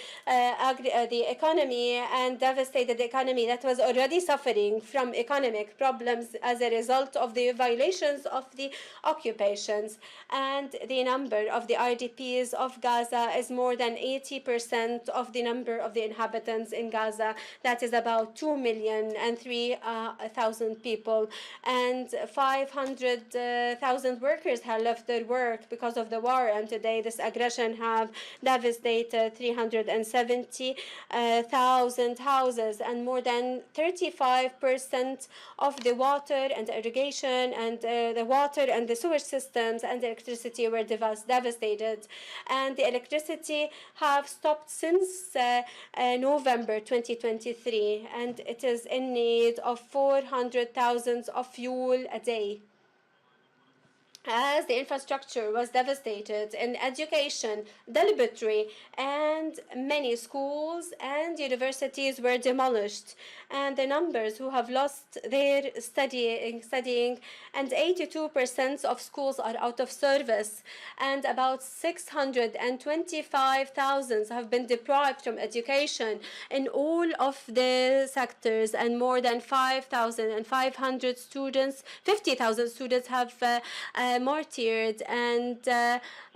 economy and devastated the economy that was already suffering from economic problems as a result of the violations of the occupations. And the number of the IDPs of Gaza is more than 80% of the number of the inhabitants in Gaza. That is about 2,003,000 people, and 500,000 workers have left their work because of the war. And today, this aggression have devastated 370,000 houses, and more than 35% of the water and irrigation and the water and the sewage systems and the electricity were devastated. And the electricity have stopped since November 2023, and it is in need of 400,000 of fuel a day. as the infrastructure was devastated in education, the laboratory, and many schools and universities were demolished, and the numbers who have lost their studying, and 82% of schools are out of service, and about 625,000 have been deprived from education in all of the sectors, and more than 5,500 students, 50,000 students have martyred, and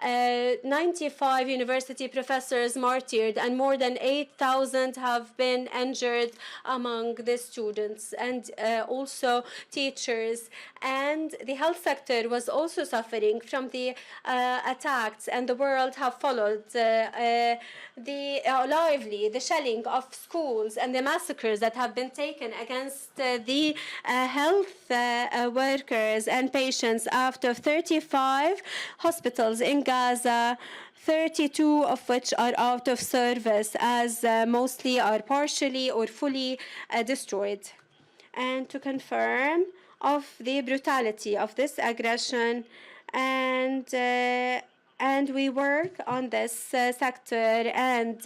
95 university professors martyred, and more than 8,000 have been injured among the students, and also teachers. And the health sector was also suffering from the attacks, and the world have followed lively the shelling of schools and the massacres that have been taken against the health workers and patients. After 35 hospitals in Gaza, 32 of which are out of service, as mostly are partially or fully destroyed. And to confirm of the brutality of this aggression, and we work on this sector, and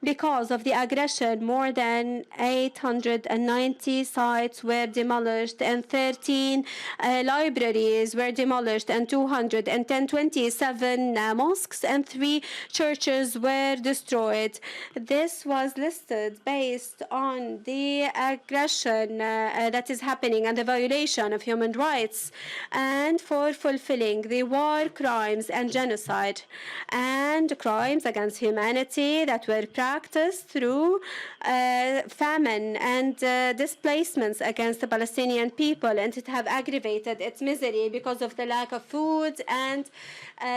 because of the aggression, more than 890 sites were demolished, and 13 libraries were demolished, and 227 mosques and 3 churches were destroyed. This was listed based on the aggression that is happening and the violation of human rights, and for fulfilling the war crimes and genocide and crimes against humanity that were practiced through famine and displacements against the Palestinian people, and it have aggravated its misery because of the lack of food and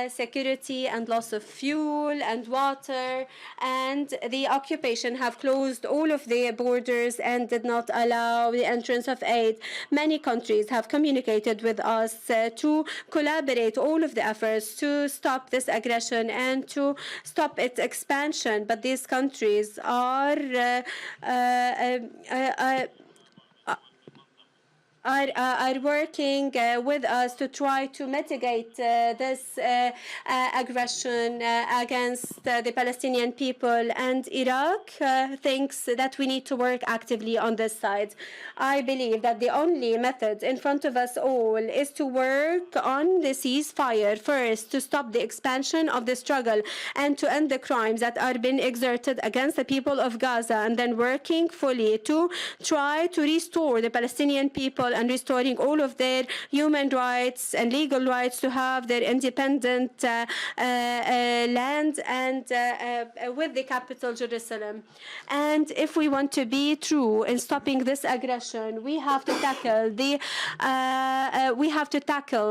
security and loss of fuel and water, and the occupation have closed all of the borders and did not allow the entrance of aid. Many countries have communicated with us to collaborate all of the efforts to stop this aggression and to stop its expansion, but these countries are working with us to try to mitigate this aggression against the Palestinian people, and Iraq thinks that we need to work actively on this side. I believe that the only method in front of us all is to work on the ceasefire first, to stop the expansion of the struggle and to end the crimes that are being exerted against the people of Gaza, and then working fully to try to restore the Palestinian people and restoring all of their human rights and legal rights to have their independent land, and with the capital Jerusalem. And if we want to be true in stopping this aggression, we have to tackle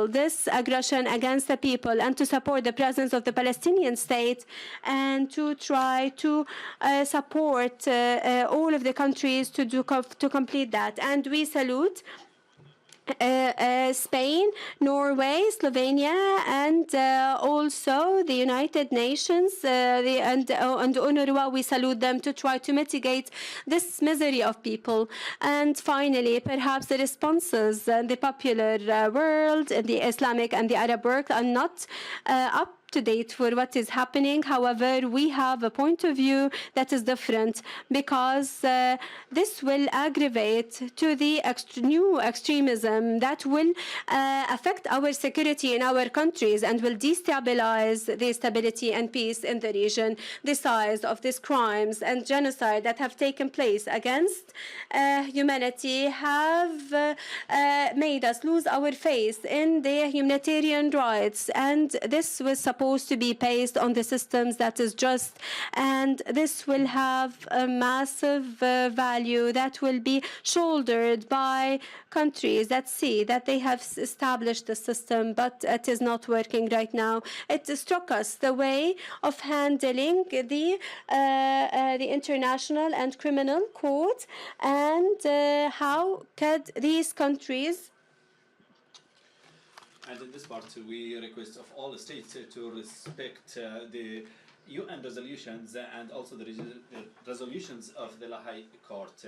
this aggression against the people, and to support the presence of the Palestinian state, and to try to support all of the countries to complete that. And we salute Spain, Norway, Slovenia, and also the United Nations and UNRWA. We salute them to try to mitigate this misery of people. And finally, perhaps the responses in the popular world, in the Islamic and the Arab world, are not up to date for what is happening. However, we have a point of view that is different, because this will aggravate to the new extremism that will affect our security in our countries and will destabilize the stability and peace in the region. The size of these crimes and genocide that have taken place against humanity have made us lose our faith in the humanitarian rights, and this was supposed to be based on the systems that is just, and this will have a massive value that will be shouldered by countries that see that they have established the system, but it is not working right now. It struck us the way of handling the international and criminal court, and how could these countries. And in this part, we request of all states to respect the UN resolutions and also the resolutions of the Lahey Court.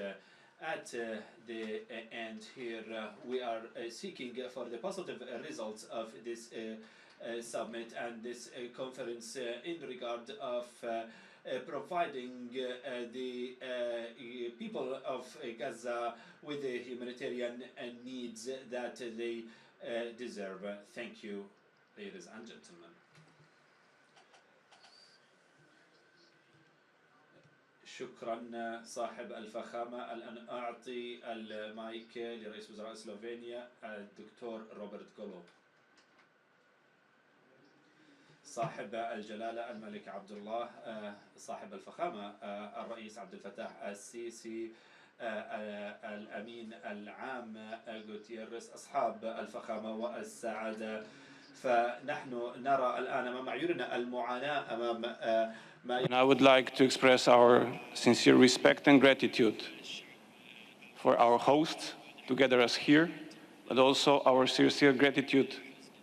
At the end here, we are seeking for the positive results of this summit and this conference in regard of providing the people of Gaza with the humanitarian needs that they deserve. Thank you, ladies and gentlemen. شكرا صاحب الفخامة. الآن أعطي المايك لرئيس وزراء سلوفينيا الدكتور روبرت كولو. صاحب الجلالة الملك عبد الله، صاحب الفخامة الرئيس عبد الفتاح السيسي، الأمين العام غوتيريس، أصحاب الفخامة والسعادة، فنحن نرى الآن أمام عيوننا المعاناة أمام And I would like to express our sincere respect and gratitude for our hosts to gather us here, but also our sincere gratitude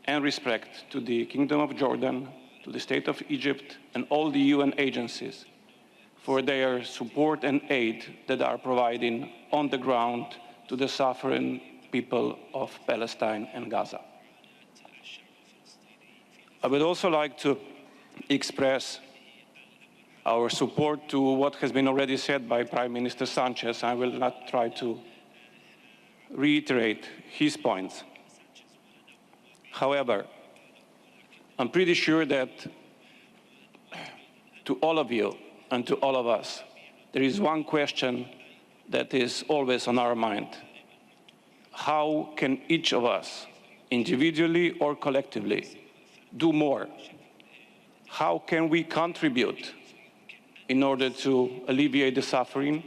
and respect to the Kingdom of Jordan, to the State of Egypt, and all the UN agencies for their support and aid that are providing on the ground to the suffering people of Palestine and Gaza. I would also like to express our support to what has been already said by Prime Minister Sanchez. I will not try to reiterate his points. However, I'm pretty sure that to all of you and to all of us, there is one question that is always on our mind. How can each of us, individually or collectively, do more? How can we contribute in order to alleviate the suffering?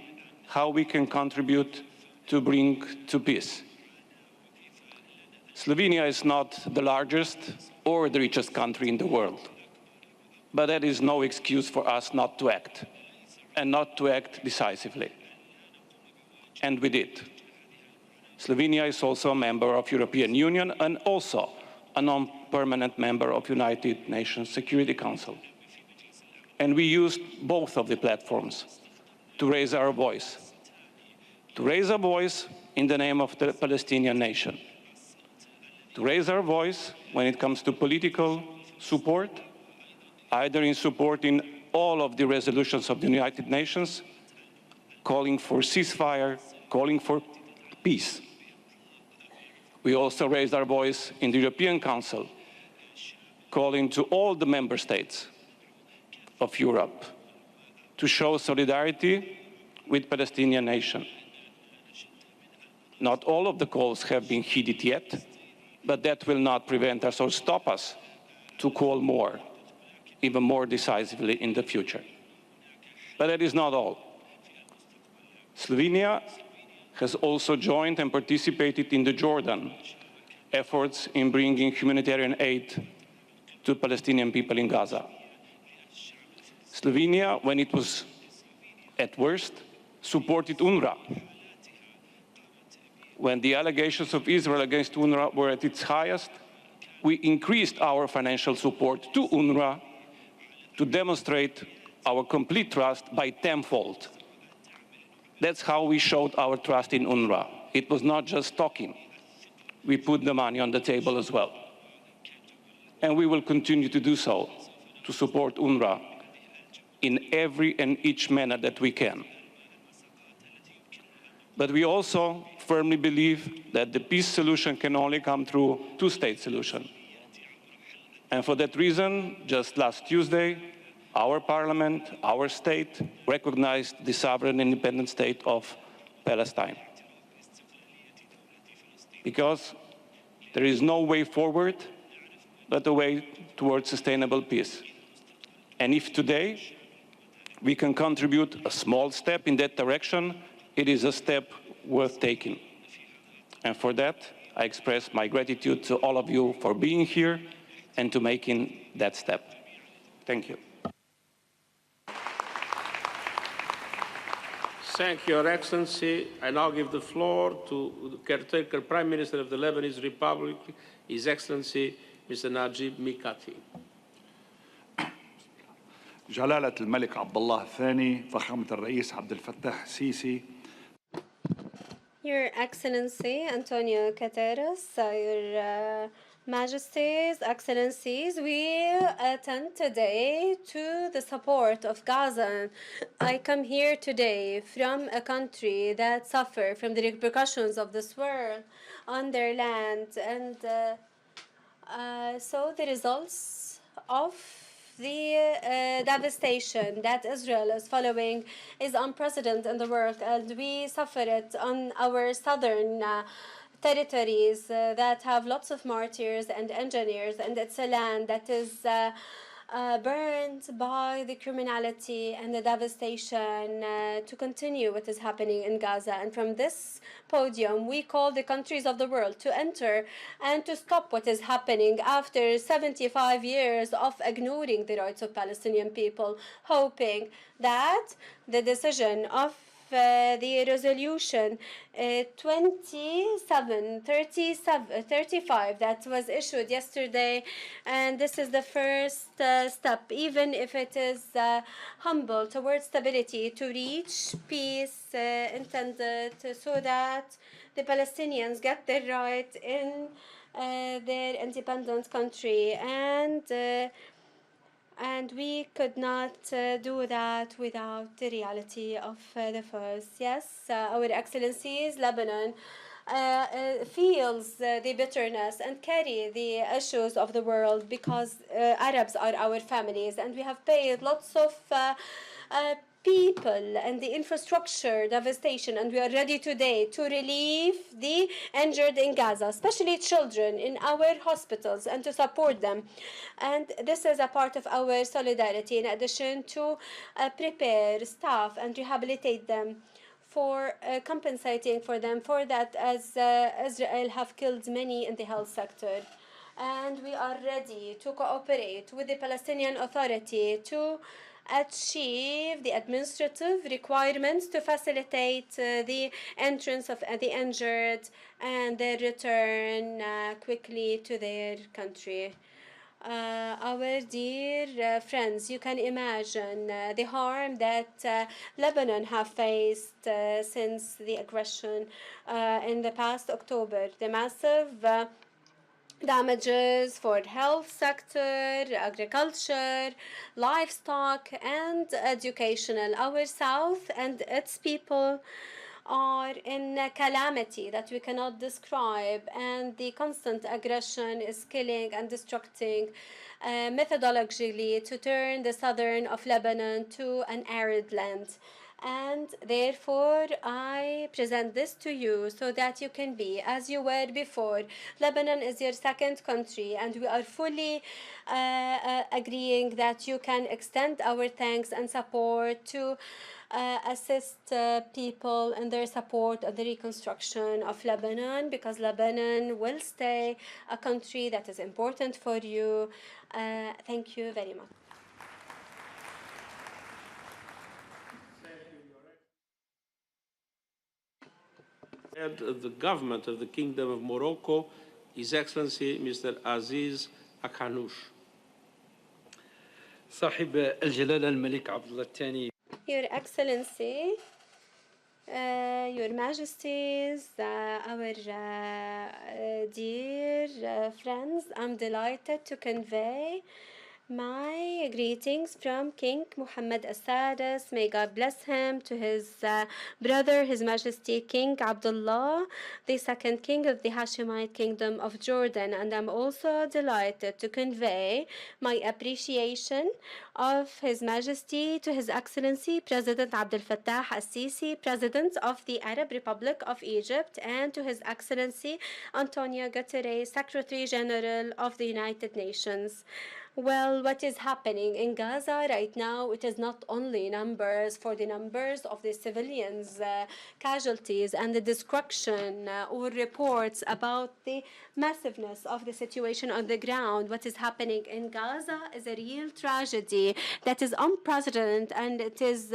How we can contribute to bring to peace? Slovenia is not the largest or the richest country in the world, but that is no excuse for us not to act, and not to act decisively. And we did. Slovenia is also a member of European Union and also a non-permanent member of United Nations Security Council. And we used both of the platforms to raise our voice in the name of the Palestinian nation, to raise our voice when it comes to political support, either in supporting all of the resolutions of the United Nations, calling for ceasefire, calling for peace. We also raised our voice in the European Council, calling to all the member states of Europe to show solidarity with the Palestinian nation. Not all of the calls have been heeded yet, but that will not prevent us or stop us to call more, even more decisively in the future. But that is not all. Slovenia has also joined and participated in the Jordan efforts in bringing humanitarian aid to Palestinian people in Gaza. Slovenia, when it was at worst, supported UNRWA. When the allegations of Israel against UNRWA were at its highest, we increased our financial support to UNRWA to demonstrate our complete trust by tenfold. That's how we showed our trust in UNRWA. It was not just talking. We put the money on the table as well. And we will continue to do so, to support UNRWA in every and each manner that we can. But we also firmly believe that the peace solution can only come through two-state solution. And for that reason, just last Tuesday, our parliament, our state, recognized the sovereign independent state of Palestine. Because there is no way forward but a way towards sustainable peace. And if today we can contribute a small step in that direction, it is a step worth taking. And for that, I express my gratitude to all of you for being here and to making that step. Thank you. Thank you, Your Excellency. I now give the floor to the caretaker Prime Minister of the Lebanese Republic, His Excellency Mr. Najib Mikati. جلالة الملك عبد الله الثاني، فخامة الرئيس عبد الفتاح السيسي. Your Excellency António Guterres, Your Majesties, Excellencies, we attend today to the support of Gaza. I come here today from a country that suffer from the repercussions of this war on their land, and so the results of the devastation that Israel is following is unprecedented in the world, and we suffer it on our southern territories that have lots of martyrs and engineers, and it's a land that is burned by the criminality and the devastation to continue what is happening in Gaza. And from this podium, we call the countries of the world to enter and to stop what is happening after 75 years of ignoring the rights of Palestinian people, hoping that the decision of the resolution 2735 that was issued yesterday, and this is the first step, even if it is humble, towards stability, to reach peace intended so that the Palestinians get their right in their independent country, and we could not do that without the reality of the first. Yes, Our Excellencies, Lebanon feels the bitterness and carry the issues of the world because Arabs are our families, and we have paid lots of people and the infrastructure devastation, and we are ready today to relieve the injured in Gaza, especially children in our hospitals, and to support them. And this is a part of our solidarity, in addition to prepare staff and rehabilitate them, for compensating for them for that, as Israel have killed many in the health sector. And we are ready to cooperate with the Palestinian Authority to achieve the administrative requirements to facilitate the entrance of the injured and their return quickly to their country. Our dear friends, you can imagine the harm that Lebanon have faced since the aggression in the past October. The massive damages for health sector, agriculture, livestock, and educational. Our South and its people are in a calamity that we cannot describe, and the constant aggression is killing and destructing methodologically to turn the southern of Lebanon to an arid land. And therefore, I present this to you so that you can be as you were before. Lebanon is your second country, and we are fully agreeing that you can extend our thanks and support to assist people in their support of the reconstruction of Lebanon, because Lebanon will stay a country that is important for you. Thank you very much. Head of the government of the Kingdom of Morocco, His Excellency Mr. Aziz Akhanouch. صاحب الجلالة الملك عبد الله الثاني. Your Excellency, Your Majesties, our dear friends, I'm delighted to convey my greetings from King Mohammed As-Sadis. May God bless him, to his brother, His Majesty King Abdallah, the second king of the Hashemite Kingdom of Jordan. And I'm also delighted to convey my appreciation of His Majesty to His Excellency President Abdel Fattah al-SIsi, President of the Arab Republic of Egypt, and to His Excellency António Guterres, Secretary General of the United Nations. Well, what is happening in Gaza right now, it is not only numbers for the numbers of the civilians, casualties, and the destruction, or reports about the massiveness of the situation on the ground. What is happening in Gaza is a real tragedy that is unprecedented, and it is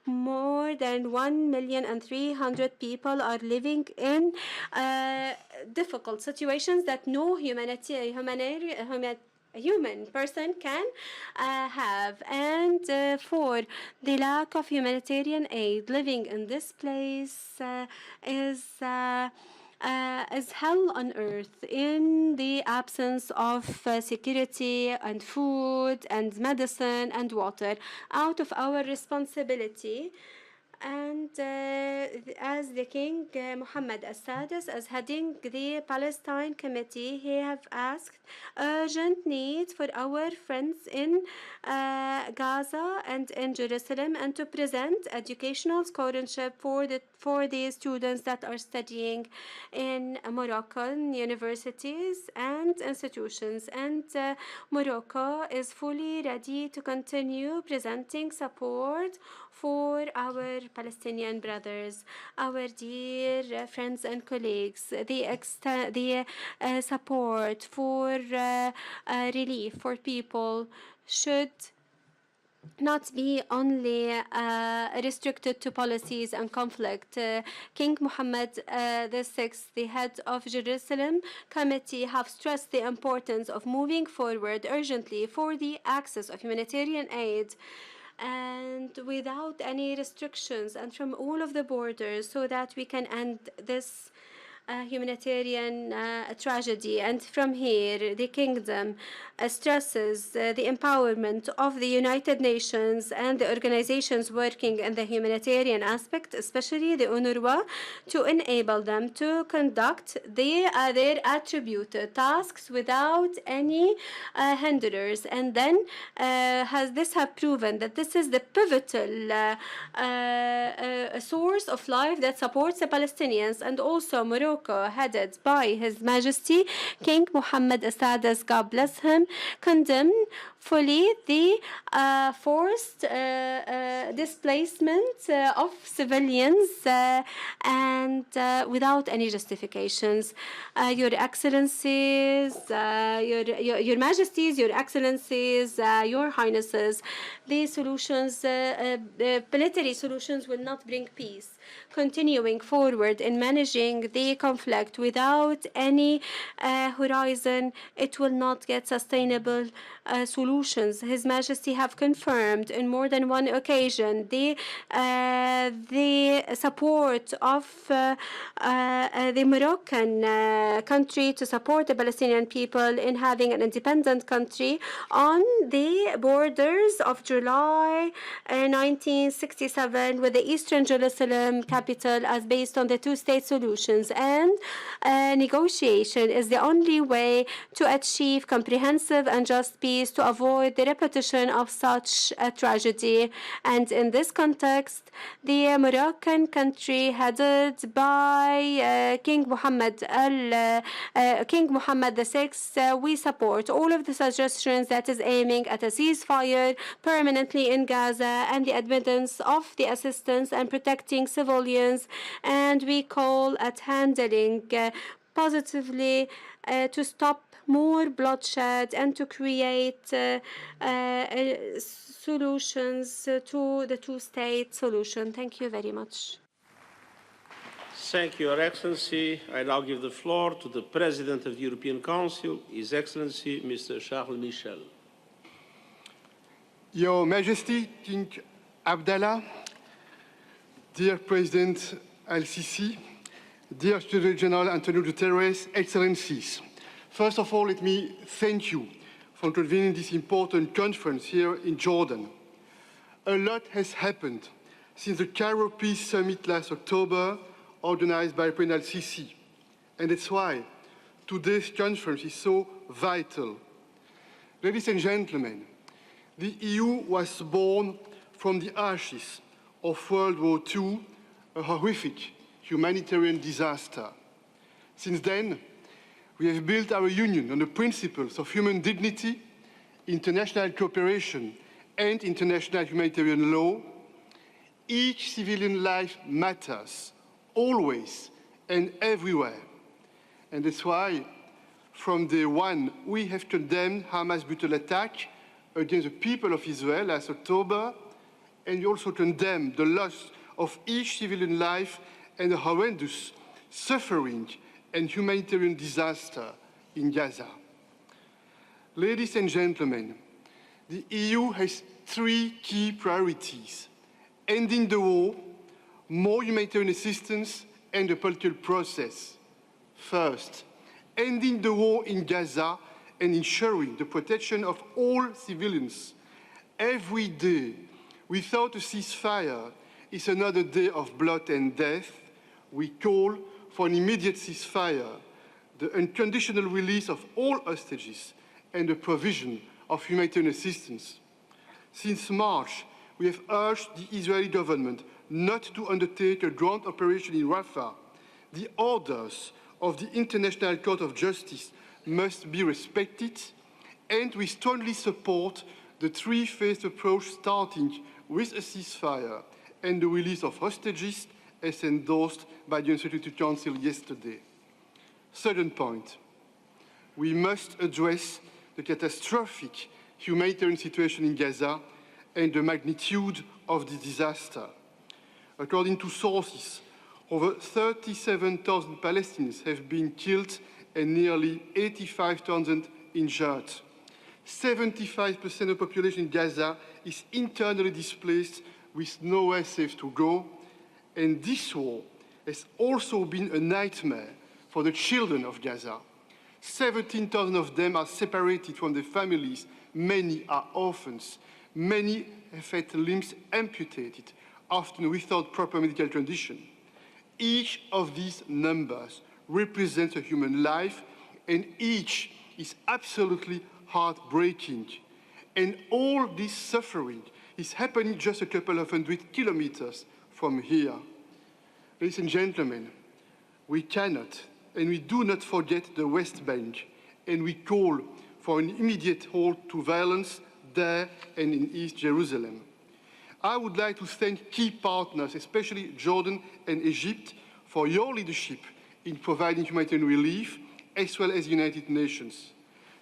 more than 1,300,000 people are living in a human person can have. And for the lack of humanitarian aid, living in this place is hell on earth in the absence of security and food and medicine and water. Out of our responsibility, and as the King Mohammed al-SIsi, as heading the Palestine Committee, he have asked urgent needs for our friends in Gaza and in Jerusalem, and to present educational scholarship for the students that are studying in Moroccan universities and institutions. And Morocco is fully ready to continue presenting support for our Palestinian brothers, our dear friends and colleagues. The support for relief for people should not be only restricted to policies and conflict. King Mohammed VI, the head of Jerusalem Committee, have stressed the importance of moving forward urgently for the access of humanitarian aid and without any restrictions and from all of the borders, so that we can end this humanitarian tragedy. And from here, the kingdom stresses the empowerment of the United Nations and the organizations working in the humanitarian aspect, especially the UNRWA, to enable them to conduct their attributed tasks without any hindrance. And then this have proven that this is the pivotal source of life that supports the Palestinians. And also Morocco, headed by His Majesty King Mohammed al-SIsi, God bless him, condemned fully the forced displacement of civilians and without any justifications. Your Excellencies, your Majesties, Your Excellencies, Your Highnesses, the solutions, plenary solutions will not bring peace. Continuing forward in managing the conflict without any horizon, it will not get sustainable solutions. His Majesty have confirmed in more than one occasion the support of the Moroccan country to support the Palestinian people in having an independent country on the borders of July 1967 with the Eastern Jerusalem capital as based on the two-state solutions. And negotiation is the only way to achieve comprehensive and just peace, to avoid the repetition of such a tragedy. And in this context, the Moroccan country headed by King Mohammed VI, we support all of the suggestions that is aiming at a ceasefire permanently in Gaza and the admittance of the assistance and protecting civilians. And we call at handling positively to stop more bloodshed and to create solutions to the two-state solution. Thank you very much. Thank you, Your Excellency. I now give the floor to the President of the European Council, His Excellency, Mr. Charles Michel. Your Majesty, King Abdallah, dear President al-SIsi, dear Secretary General António Guterres, Excellencies. First of all, let me thank you for convening this important conference here in Jordan. A lot has happened since the Cairo Peace Summit last October, organized by President al-SIsi. And that's why today's conference is so vital. Ladies and gentlemen, the EU was born from the ashes of World War II, a horrific humanitarian disaster. Since then, we have built our union on the principles of human dignity, international cooperation, and international humanitarian law. Each civilian life matters, always and everywhere. And that's why, from day one, we have condemned Hamas' brutal attack against the people of Israel last October, and we also condemn the loss of each civilian life and the horrendous suffering and humanitarian disaster in Gaza. Ladies and gentlemen, the EU has three key priorities: ending the war, more humanitarian assistance, and a political process. First, ending the war in Gaza and ensuring the protection of all civilians. Every day without a ceasefire is another day of blood and death. We call for an immediate ceasefire, the unconditional release of all hostages, and the provision of humanitarian assistance. Since March, we have urged the Israeli government not to undertake a ground operation in Rafah. The orders of the International Court of Justice must be respected, and we strongly support the three-phase approach starting with a ceasefire and the release of hostages as endorsed by the UN Security Council yesterday. Second point, we must address the catastrophic humanitarian situation in Gaza and the magnitude of the disaster. According to sources, over 37,000 Palestinians have been killed and nearly 85,000 injured. 75% of the population in Gaza is internally displaced with nowhere safe to go, and this war has also been a nightmare for the children of Gaza. 17,000 of them are separated from their families. Many are orphans. Many have had limbs amputated, often without proper medical condition. Each of these numbers represents a human life, and each is absolutely heartbreaking. And all this suffering is happening just a couple of 100 kilometers from here. Ladies and gentlemen, we cannot and we do not forget the West Bank, and we call for an immediate halt to violence there and in East Jerusalem. I would like to thank key partners, especially Jordan and Egypt, for your leadership in providing humanitarian relief, as well as the United Nations.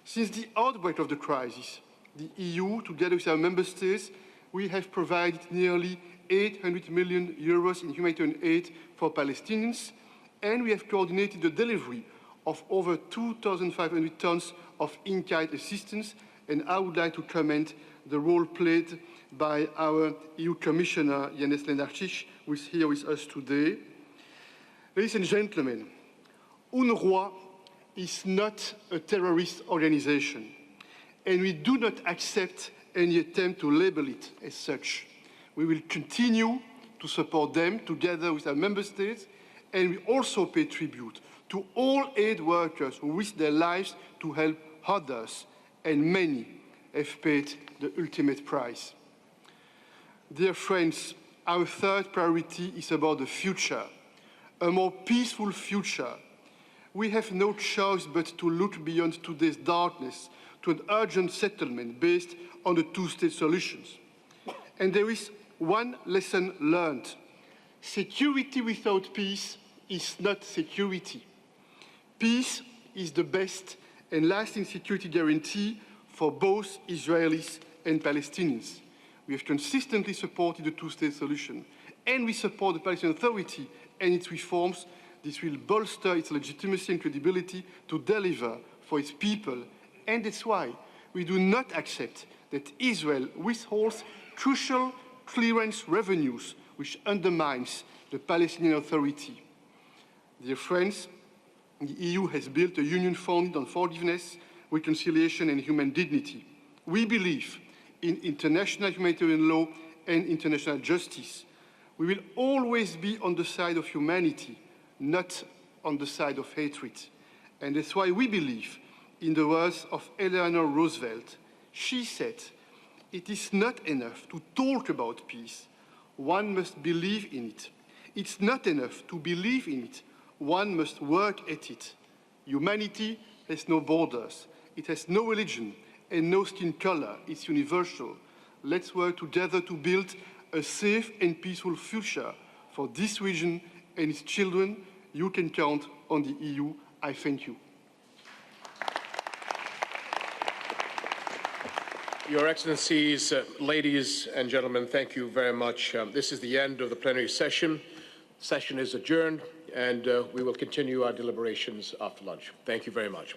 Since the outbreak of the crisis, the EU, together with our member states, we have provided nearly 800 million euros in humanitarian aid for Palestinians, and we have coordinated the delivery of over 2,500 tons of in-kind assistance, and I would like to commend the role played by our EU Commissioner, Janez Lenarčič, who is here with us today. Ladies and gentlemen, UNRWA is not a terrorist organization, and we do not accept any attempt to label it as such. We will continue to support them together with our member states, and we also pay tribute to all aid workers who risk their lives to help others, and many have paid the ultimate price. Dear friends, our third priority is about the future, a more peaceful future. We have no choice but to look beyond today's darkness to an urgent settlement based on the two-state solutions. And there is one lesson learned. Security without peace is not security. Peace is the best and lasting security guarantee for both Israelis and Palestinians. We have consistently supported the two-state solution, and we support the Palestinian Authority and its reforms. This will bolster its legitimacy and credibility to deliver for its people, and that's why we do not accept that Israel withholds crucial clearance revenues, which undermines the Palestinian Authority. Dear friends, the EU has built a union founded on forgiveness, reconciliation, and human dignity. We believe in international humanitarian law and international justice. We will always be on the side of humanity, not on the side of hatred. And that's why we believe in the words of Eleanor Roosevelt. She said, "It is not enough to talk about peace. One must believe in it. It's not enough to believe in it. One must work at it." Humanity has no borders. It has no religion and no skin color. It's universal. Let's work together to build a safe and peaceful future for this region and its children. You can count on the EU. I thank you. Your Excellencies, ladies and gentlemen, thank you very much. This is the end of the plenary session. Session is adjourned, and we will continue our deliberations after lunch. Thank you very much.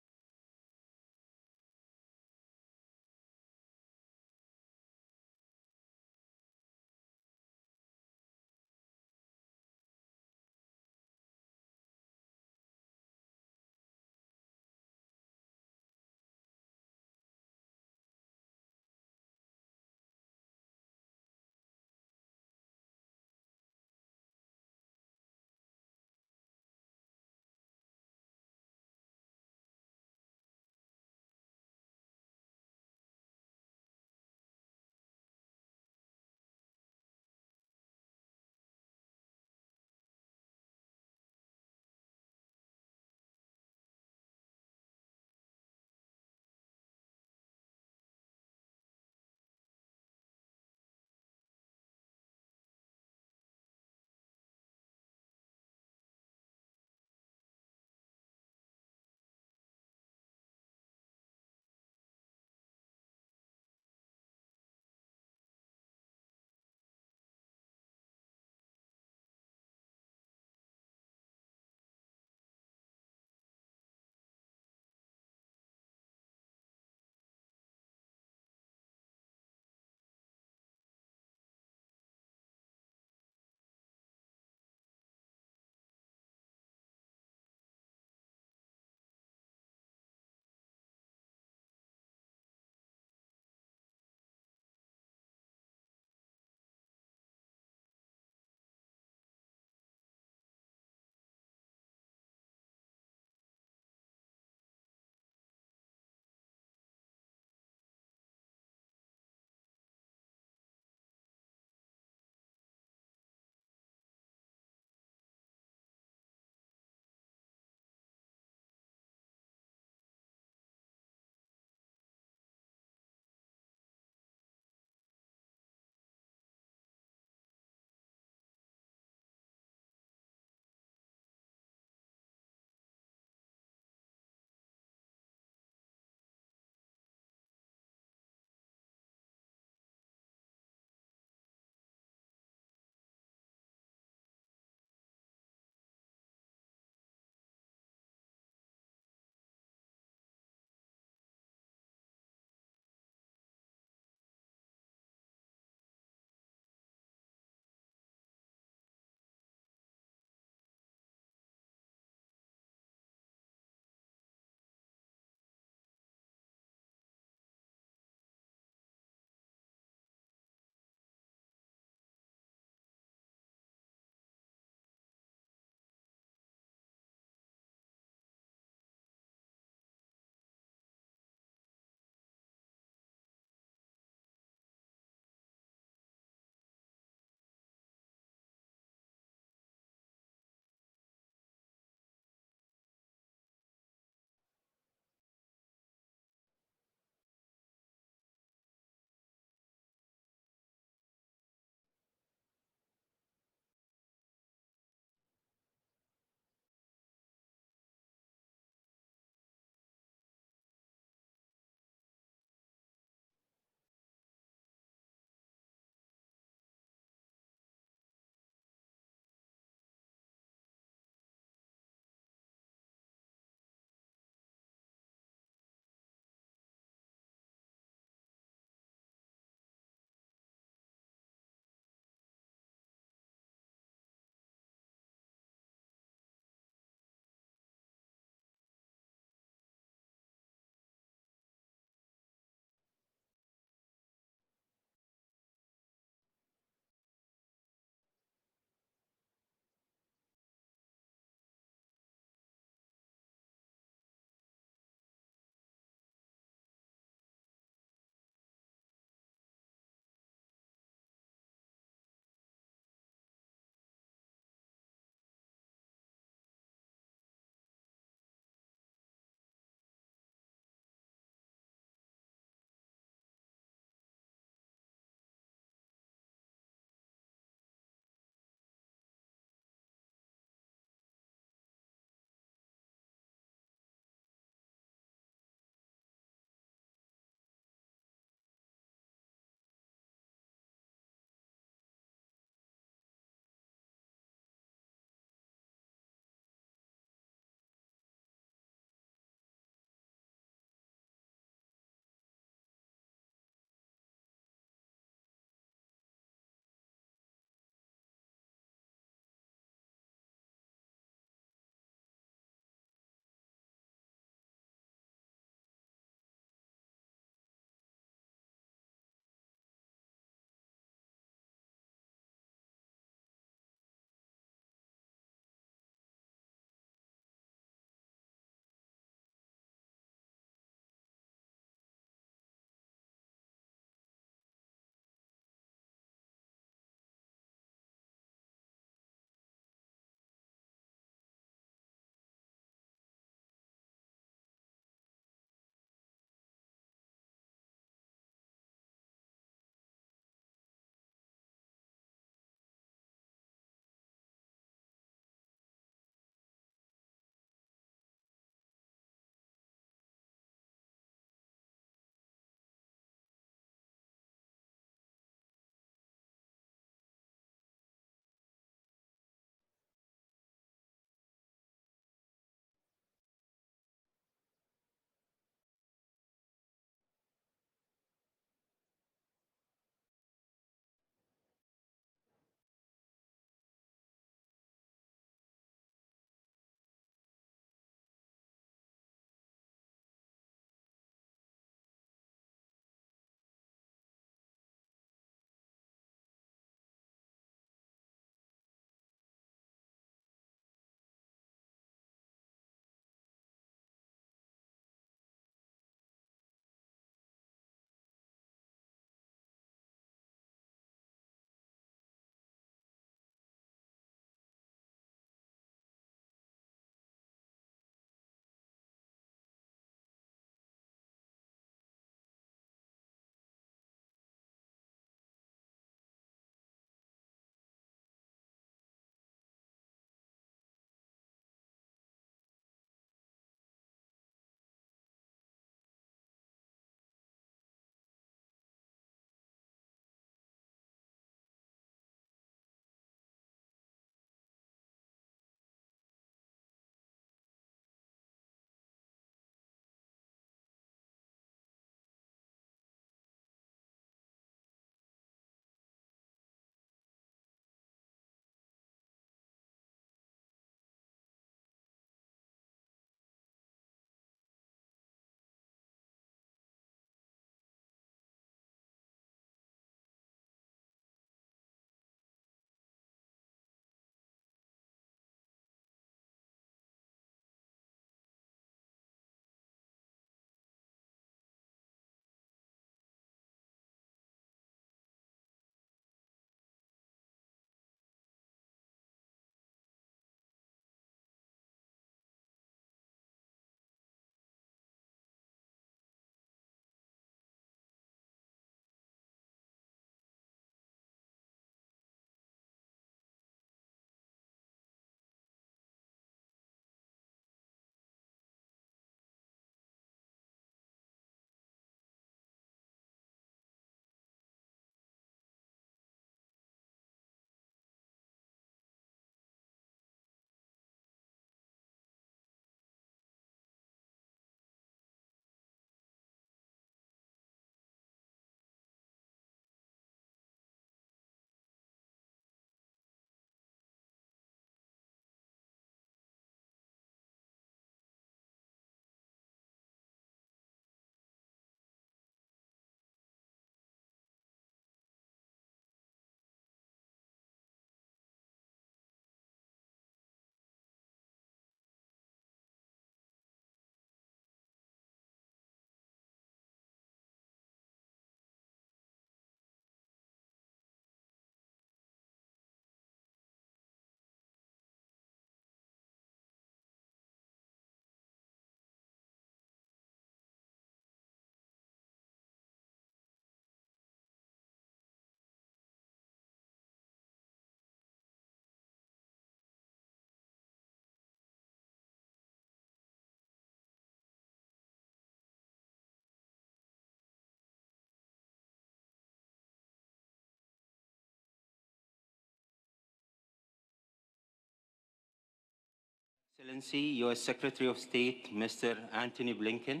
Excellency, U.S. Secretary of State, Mr. Antony Blinken.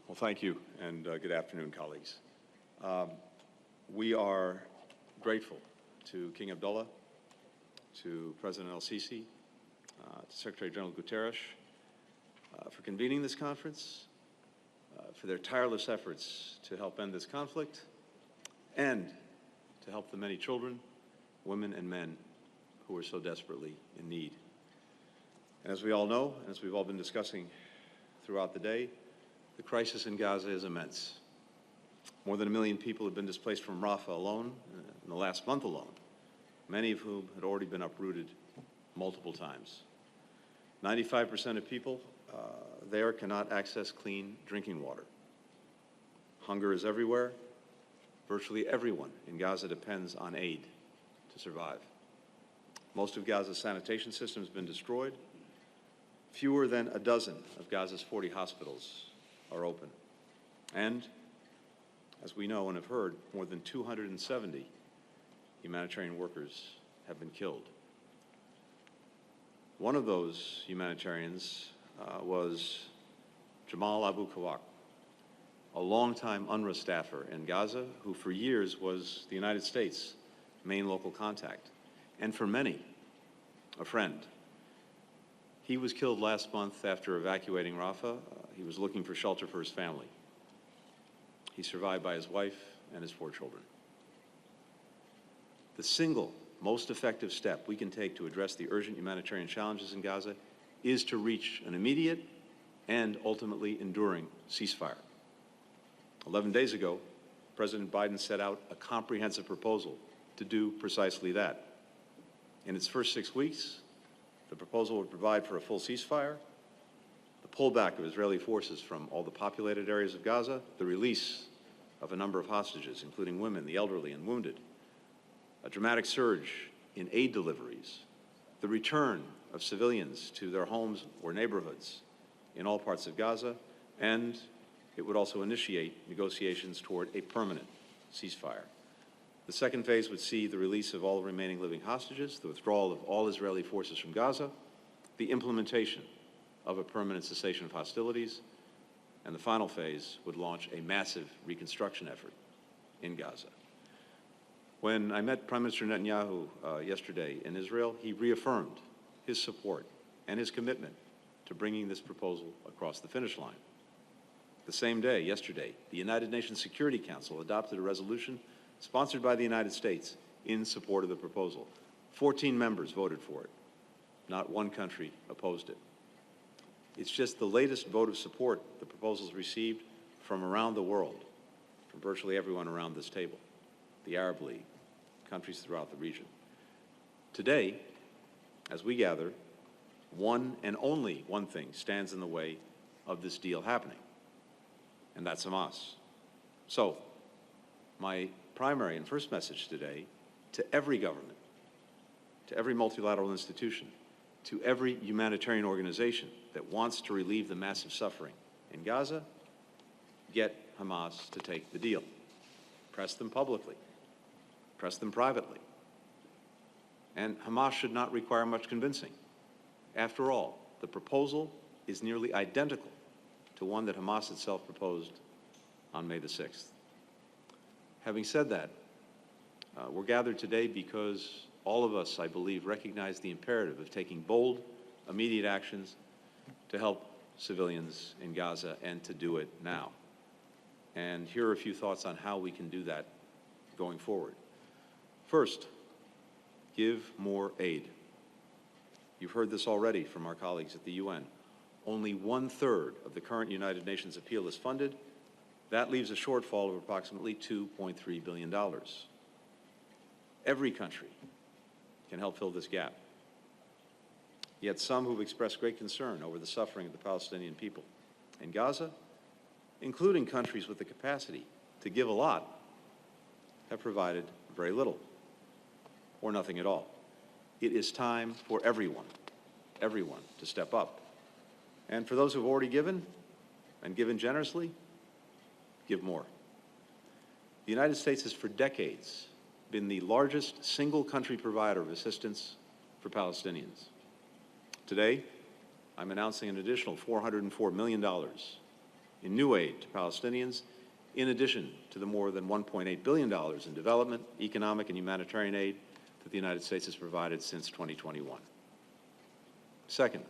Well, thank you, and good afternoon, colleagues. We are grateful to King Abdallah, to President al-SIsi, to Secretary General Guterres for convening this conference, for their tireless efforts to help end this conflict, and to help the many children, women, and men who are so desperately in need. And as we all know, and as we've all been discussing throughout the day, the crisis in Gaza is immense. More than 1 million people have been displaced from Rafah alone in the last month alone, many of whom had already been uprooted multiple times. 95% of people there cannot access clean drinking water. Hunger is everywhere. Virtually everyone in Gaza depends on aid to survive. Most of Gaza's sanitation system has been destroyed. Fewer than a dozen of Gaza's 40 hospitals are open. And, as we know and have heard, more than 270 humanitarian workers have been killed. One of those humanitarians was Jamal Abu Kawak, a longtime UNRWA staffer in Gaza who for years was the United States' main local contact, and for many, a friend. He was killed last month after evacuating Rafah. He was looking for shelter for his family. He's survived by his wife and his 4 children. The single most effective step we can take to address the urgent humanitarian challenges in Gaza is to reach an immediate and ultimately enduring ceasefire. 11 days ago, President Biden set out a comprehensive proposal to do precisely that. In its first 6 weeks, the proposal would provide for a full ceasefire, the pullback of Israeli forces from all the populated areas of Gaza, the release of a number of hostages, including women, the elderly, and wounded, a dramatic surge in aid deliveries, the return of civilians to their homes or neighborhoods in all parts of Gaza, and it would also initiate negotiations toward a permanent ceasefire. The second phase would see the release of all the remaining living hostages, the withdrawal of all Israeli forces from Gaza, the implementation of a permanent cessation of hostilities, and the final phase would launch a massive reconstruction effort in Gaza. When I met Prime Minister Netanyahu yesterday in Israel, he reaffirmed his support and his commitment to bringing this proposal across the finish line. The same day, yesterday, the United Nations Security Council adopted a resolution sponsored by the United States in support of the proposal. 14 members voted for it. Not one country opposed it. It's just the latest vote of support the proposal's received from around the world, from virtually everyone around this table, the Arab League, countries throughout the region. Today, as we gather, one and only one thing stands in the way of this deal happening, and that's Hamas. So, my primary and first message today to every government, to every multilateral institution, to every humanitarian organization that wants to relieve the massive suffering in Gaza, get Hamas to take the deal. Press them publicly. Press them privately. And Hamas should not require much convincing. After all, the proposal is nearly identical to one that Hamas itself proposed on May the 6th. Having said that, we're gathered today because all of us, I believe, recognize the imperative of taking bold, immediate actions to help civilians in Gaza and to do it now. And here are a few thoughts on how we can do that going forward. First, give more aid. You've heard this already from our colleagues at the UN. Only 1/3 of the current United Nations appeal is funded. That leaves a shortfall of approximately $2.3 billion. Every country can help fill this gap. Yet some who've expressed great concern over the suffering of the Palestinian people in Gaza, including countries with the capacity to give a lot, have provided very little or nothing at all. It is time for everyone to step up. And for those who've already given, and given generously, give more. The United States has for decades been the largest single country provider of assistance for Palestinians. Today, I'm announcing an additional $404 million in new aid to Palestinians, in addition to the more than $1.8 billion in development, economic, and humanitarian aid that the United States has provided since 2021. Second,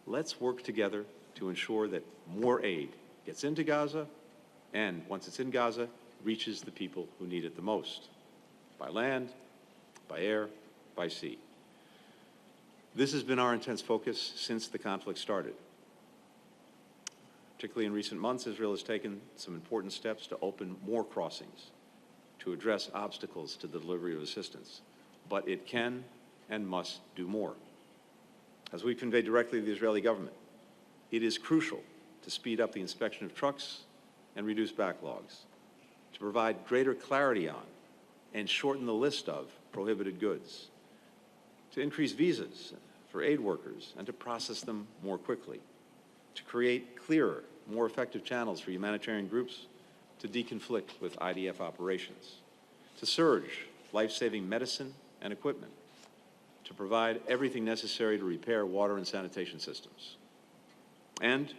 let's work together to ensure that more aid gets into Gaza and, once it's in Gaza, reaches the people who need it the most, by land, by air, by sea. This has been our intense focus since the conflict started. Particularly in recent months, Israel has taken some important steps to open more crossings to address obstacles to the delivery of assistance. But it can and must do more. As we conveyed directly to the Israeli government, it is crucial to speed up the inspection of trucks and reduce backlogs, to provide greater clarity on and shorten the list of prohibited goods, to increase visas for aid workers and to process them more quickly, to create clearer, more effective channels for humanitarian groups to deconflict with IDF operations, to surge life-saving medicine and equipment, to provide everything necessary to repair water and sanitation systems. And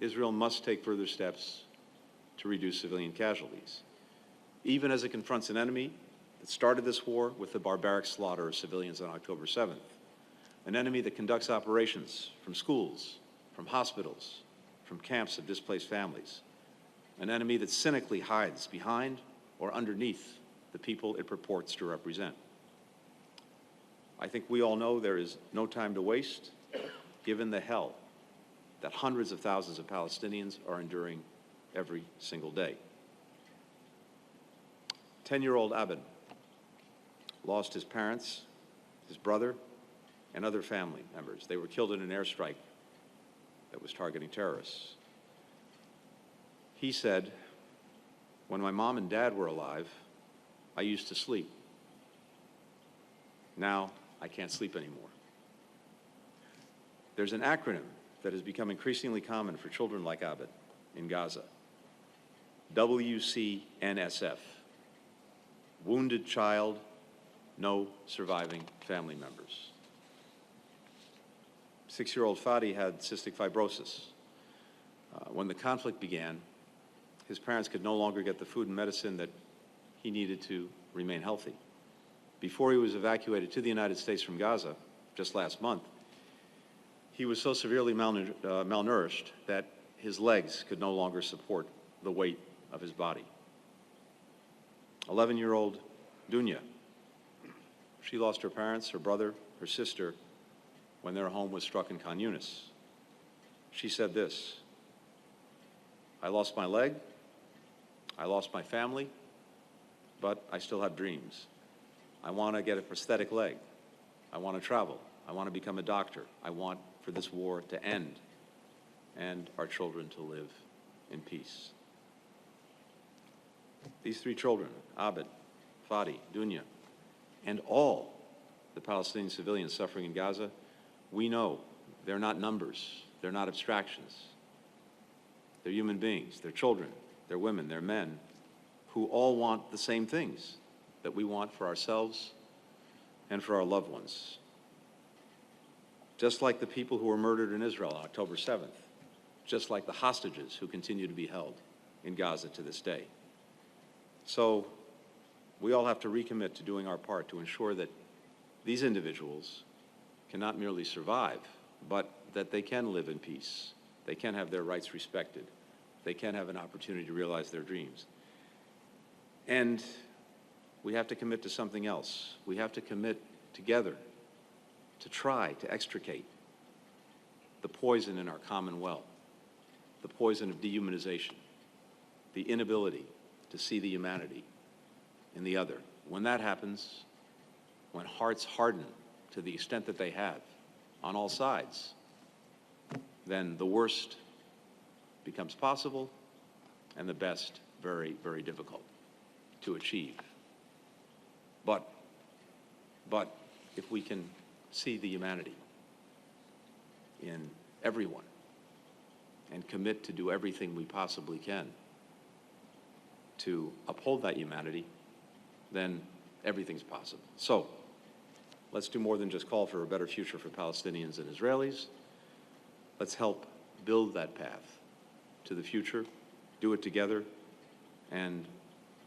Israel must take further steps to reduce civilian casualties, even as it confronts an enemy that started this war with the barbaric slaughter of civilians on October 7th, an enemy that conducts operations from schools, from hospitals, from camps of displaced families, an enemy that cynically hides behind or underneath the people it purports to represent. I think we all know there is no time to waste, given the hell that hundreds of thousands of Palestinians are enduring every single day. 10-year-old Abed lost his parents, his brother, and other family members. They were killed in an airstrike that was targeting terrorists. He said, "When my mom and dad were alive, I used to sleep. Now I can't sleep anymore." There's an acronym that has become increasingly common for children like Abed in Gaza. WCNSF. Wounded child, no surviving family members. 6-year-old Fadi had cystic fibrosis. When the conflict began, his parents could no longer get the food and medicine that he needed to remain healthy. Before he was evacuated to the United States from Gaza, just last month, he was so severely malnourished that his legs could no longer support the weight of his body. 11-year-old Dunya. She lost her parents, her brother, her sister when their home was struck in Khan Yunis. She said this, "I lost my leg, I lost my family, but I still have dreams. I want to get a prosthetic leg. I want to travel. I want to become a doctor. I want for this war to end and our children to live in peace." These three children, Abed, Fadi, Dunya, and all the Palestinian civilians suffering in Gaza, we know they're not numbers, they're not abstractions. They're human beings, they're children, they're women, they're men, who all want the same things that we want for ourselves and for our loved ones. Just like the people who were murdered in Israel on October 7th, just like the hostages who continue to be held in Gaza to this day. So we all have to recommit to doing our part to ensure that these individuals can not merely survive, but that they can live in peace. They can have their rights respected. They can have an opportunity to realize their dreams. And we have to commit to something else. We have to commit together to try to extricate the poison in our common well, the poison of dehumanization, the inability to see the humanity in the other. When that happens, when hearts harden to the extent that they have on all sides, then the worst becomes possible and the best very, very difficult to achieve. But if we can see the humanity in everyone and commit to do everything we possibly can, to uphold that humanity, then everything's possible. So let's do more than just call for a better future for Palestinians and Israelis. Let's help build that path to the future, do it together, and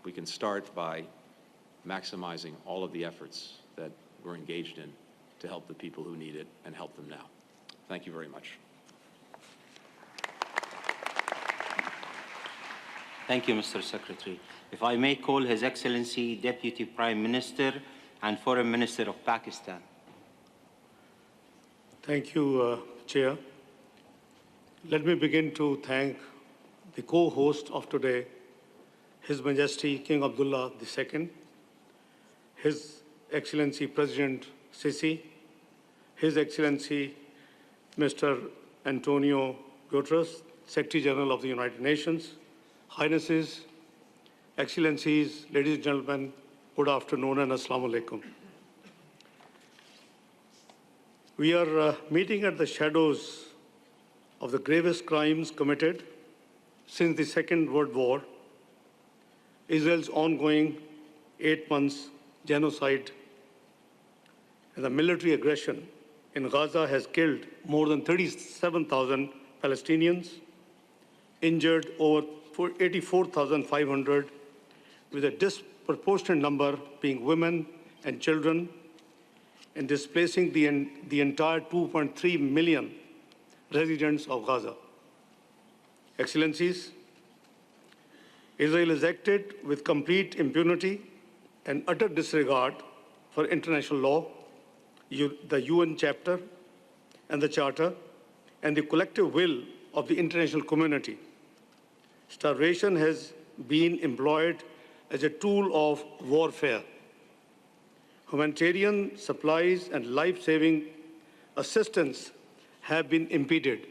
we can start by maximizing all of the efforts that we're engaged in to help the people who need it and help them now. Thank you very much. Thank you, Mr. Secretary. If I may call His Excellency Deputy Prime Minister and Foreign Minister of Pakistan. Thank you, Chair. Let me begin to thank the co-host of today, His Majesty King Abdallah II, His Excellency President Sisi, His Excellency Mr. António Guterres, Secretary General of the United Nations, Highnesses, Excellencies, ladies and gentlemen, good afternoon and Assalamu alaikum. We are meeting at the shadows of the gravest crimes committed since the Second World War, Israel's ongoing 8 months genocide, and the military aggression in Gaza has killed more than 37,000 Palestinians, injured over 84,500, with a disproportionate number being women and children, and displacing the entire 2.3 million residents of Gaza. Excellencies, Israel has acted with complete impunity and utter disregard for international law, the UN chapter and the charter, and the collective will of the international community. Starvation has been employed as a tool of warfare. Humanitarian supplies and life-saving assistance have been impeded.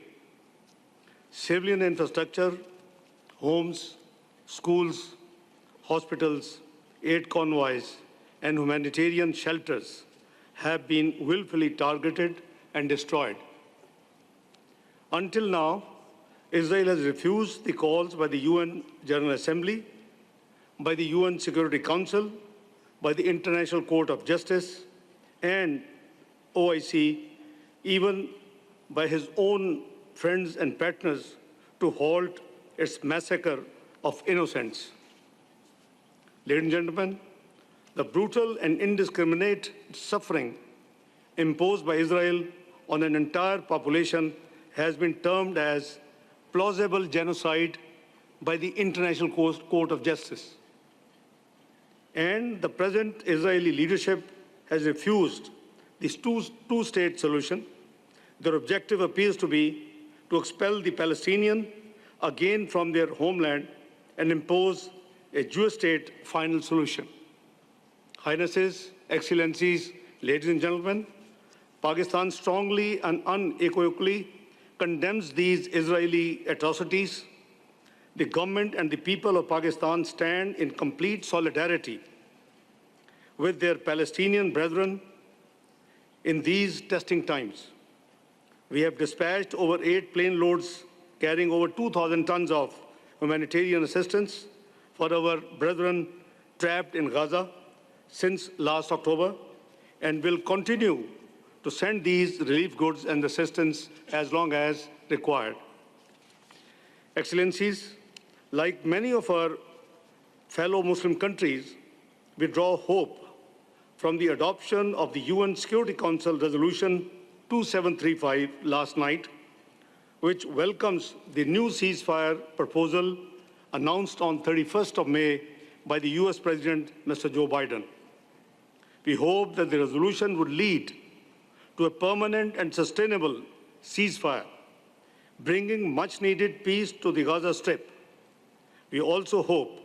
Civilian infrastructure, homes, schools, hospitals, aid convoys, and humanitarian shelters have been willfully targeted and destroyed. Until now, Israel has refused the calls by the UN General Assembly, by the UN Security Council, by the International Court of Justice, and OIC, even by his own friends and partners, to halt its massacre of innocents. Ladies and gentlemen, the brutal and indiscriminate suffering imposed by Israel on an entire population has been termed as plausible genocide by the International Court of Justice. And the present Israeli leadership has refused this two-state solution. Their objective appears to be to expel the Palestinian again from their homeland and impose a Jewish state final solution. Highnesses, Excellencies, ladies and gentlemen, Pakistan strongly and unequivocally condemns these Israeli atrocities. The government and the people of Pakistan stand in complete solidarity with their Palestinian brethren in these testing times. We have dispatched over 8 plane loads carrying over 2,000 tons of humanitarian assistance for our brethren trapped in Gaza since last October, and will continue to send these relief goods and assistance as long as required. Excellencies, like many of our fellow Muslim countries, we draw hope from the adoption of the UN Security Council Resolution 2735 last night, which welcomes the new ceasefire proposal announced on 31st of May by the US President, Mr. Joe Biden. We hope that the resolution would lead to a permanent and sustainable ceasefire, bringing much-needed peace to the Gaza Strip. We also hope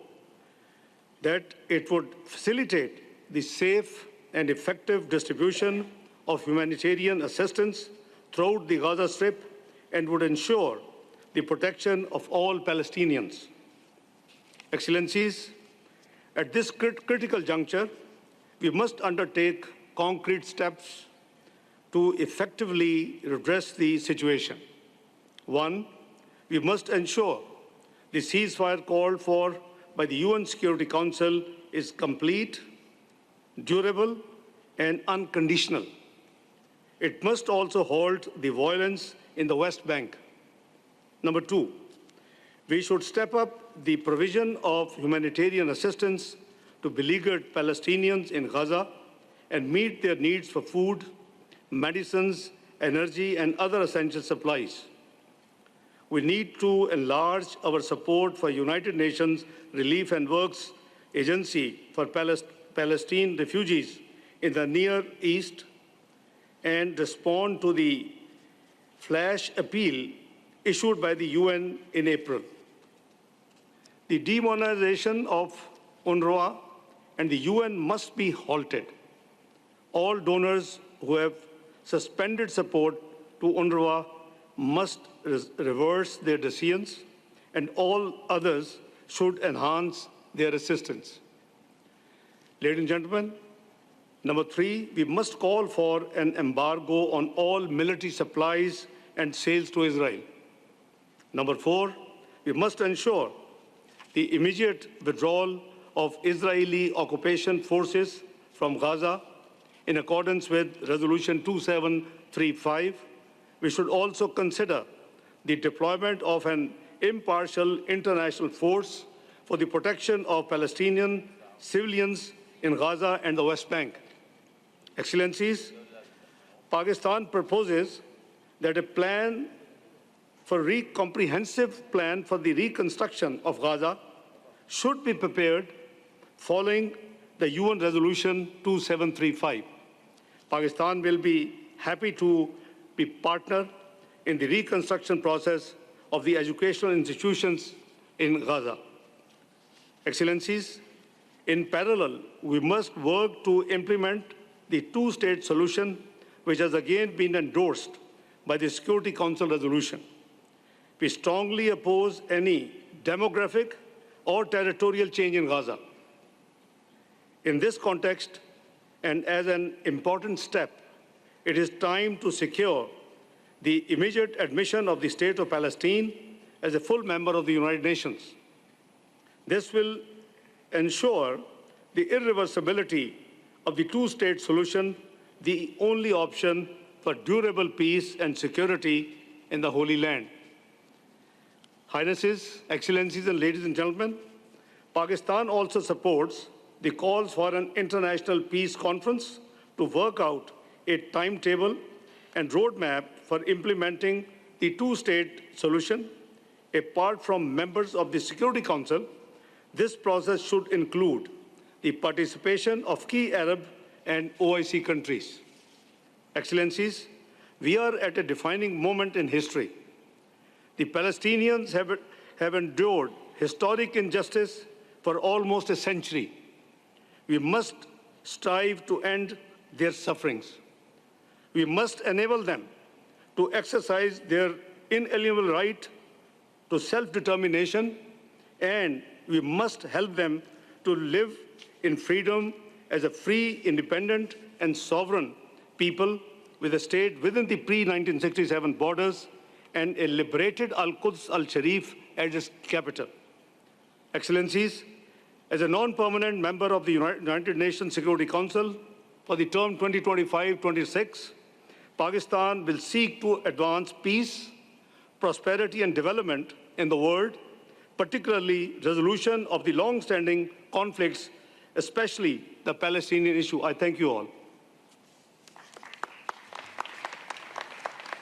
that it would facilitate the safe and effective distribution of humanitarian assistance throughout the Gaza Strip and would ensure the protection of all Palestinians. Excellencies, at this critical juncture, we must undertake concrete steps to effectively redress the situation. One, we must ensure the ceasefire called for by the UN Security Council is complete, durable, and unconditional. It must also halt the violence in the West Bank. Number two, we should step up the provision of humanitarian assistance to beleaguered Palestinians in Gaza and meet their needs for food, medicines, energy, and other essential supplies. We need to enlarge our support for United Nations Relief and Works Agency for Palestine refugees in the Near East and respond to the flash appeal issued by the UN in April. The demonization of UNRWA and the UN must be halted. All donors who have suspended support to UNRWA must reverse their decisions, and all others should enhance their assistance. Ladies and gentlemen, number three, we must call for an embargo on all military supplies and sales to Israel. Number four, we must ensure the immediate withdrawal of Israeli occupation forces from Gaza in accordance with Resolution 2735. We should also consider the deployment of an impartial international force for the protection of Palestinian civilians in Gaza and the West Bank. Excellencies, Pakistan proposes that a comprehensive plan for the reconstruction of Gaza should be prepared following the UN Resolution 2735. Pakistan will be happy to be partner in the reconstruction process of the educational institutions in Gaza. Excellencies, in parallel, we must work to implement the two-state solution, which has again been endorsed by the Security Council resolution. We strongly oppose any demographic or territorial change in Gaza. In this context, and as an important step, it is time to secure the immediate admission of the State of Palestine as a full member of the United Nations. This will ensure the irreversibility of the two-state solution, the only option for durable peace and security in the Holy Land. Highnesses, Excellencies, and ladies and gentlemen, Pakistan also supports the calls for an international peace conference to work out a timetable and roadmap for implementing the two-state solution. Apart from members of the Security Council, this process should include the participation of key Arab and OIC countries. Excellencies, we are at a defining moment in history. The Palestinians have endured historic injustice for almost a century. We must strive to end their sufferings. We must enable them to exercise their inalienable right to self-determination, and we must help them to live in freedom as a free, independent, and sovereign people with a state within the pre-1967 borders and a liberated Al-Quds al-Sharif as its capital. Excellencies, as a non-permanent member of the United Nations Security Council for the term 2025-26, Pakistan will seek to advance peace, prosperity, and development in the world, particularly resolution of the long-standing conflicts, especially the Palestinian issue. I thank you all.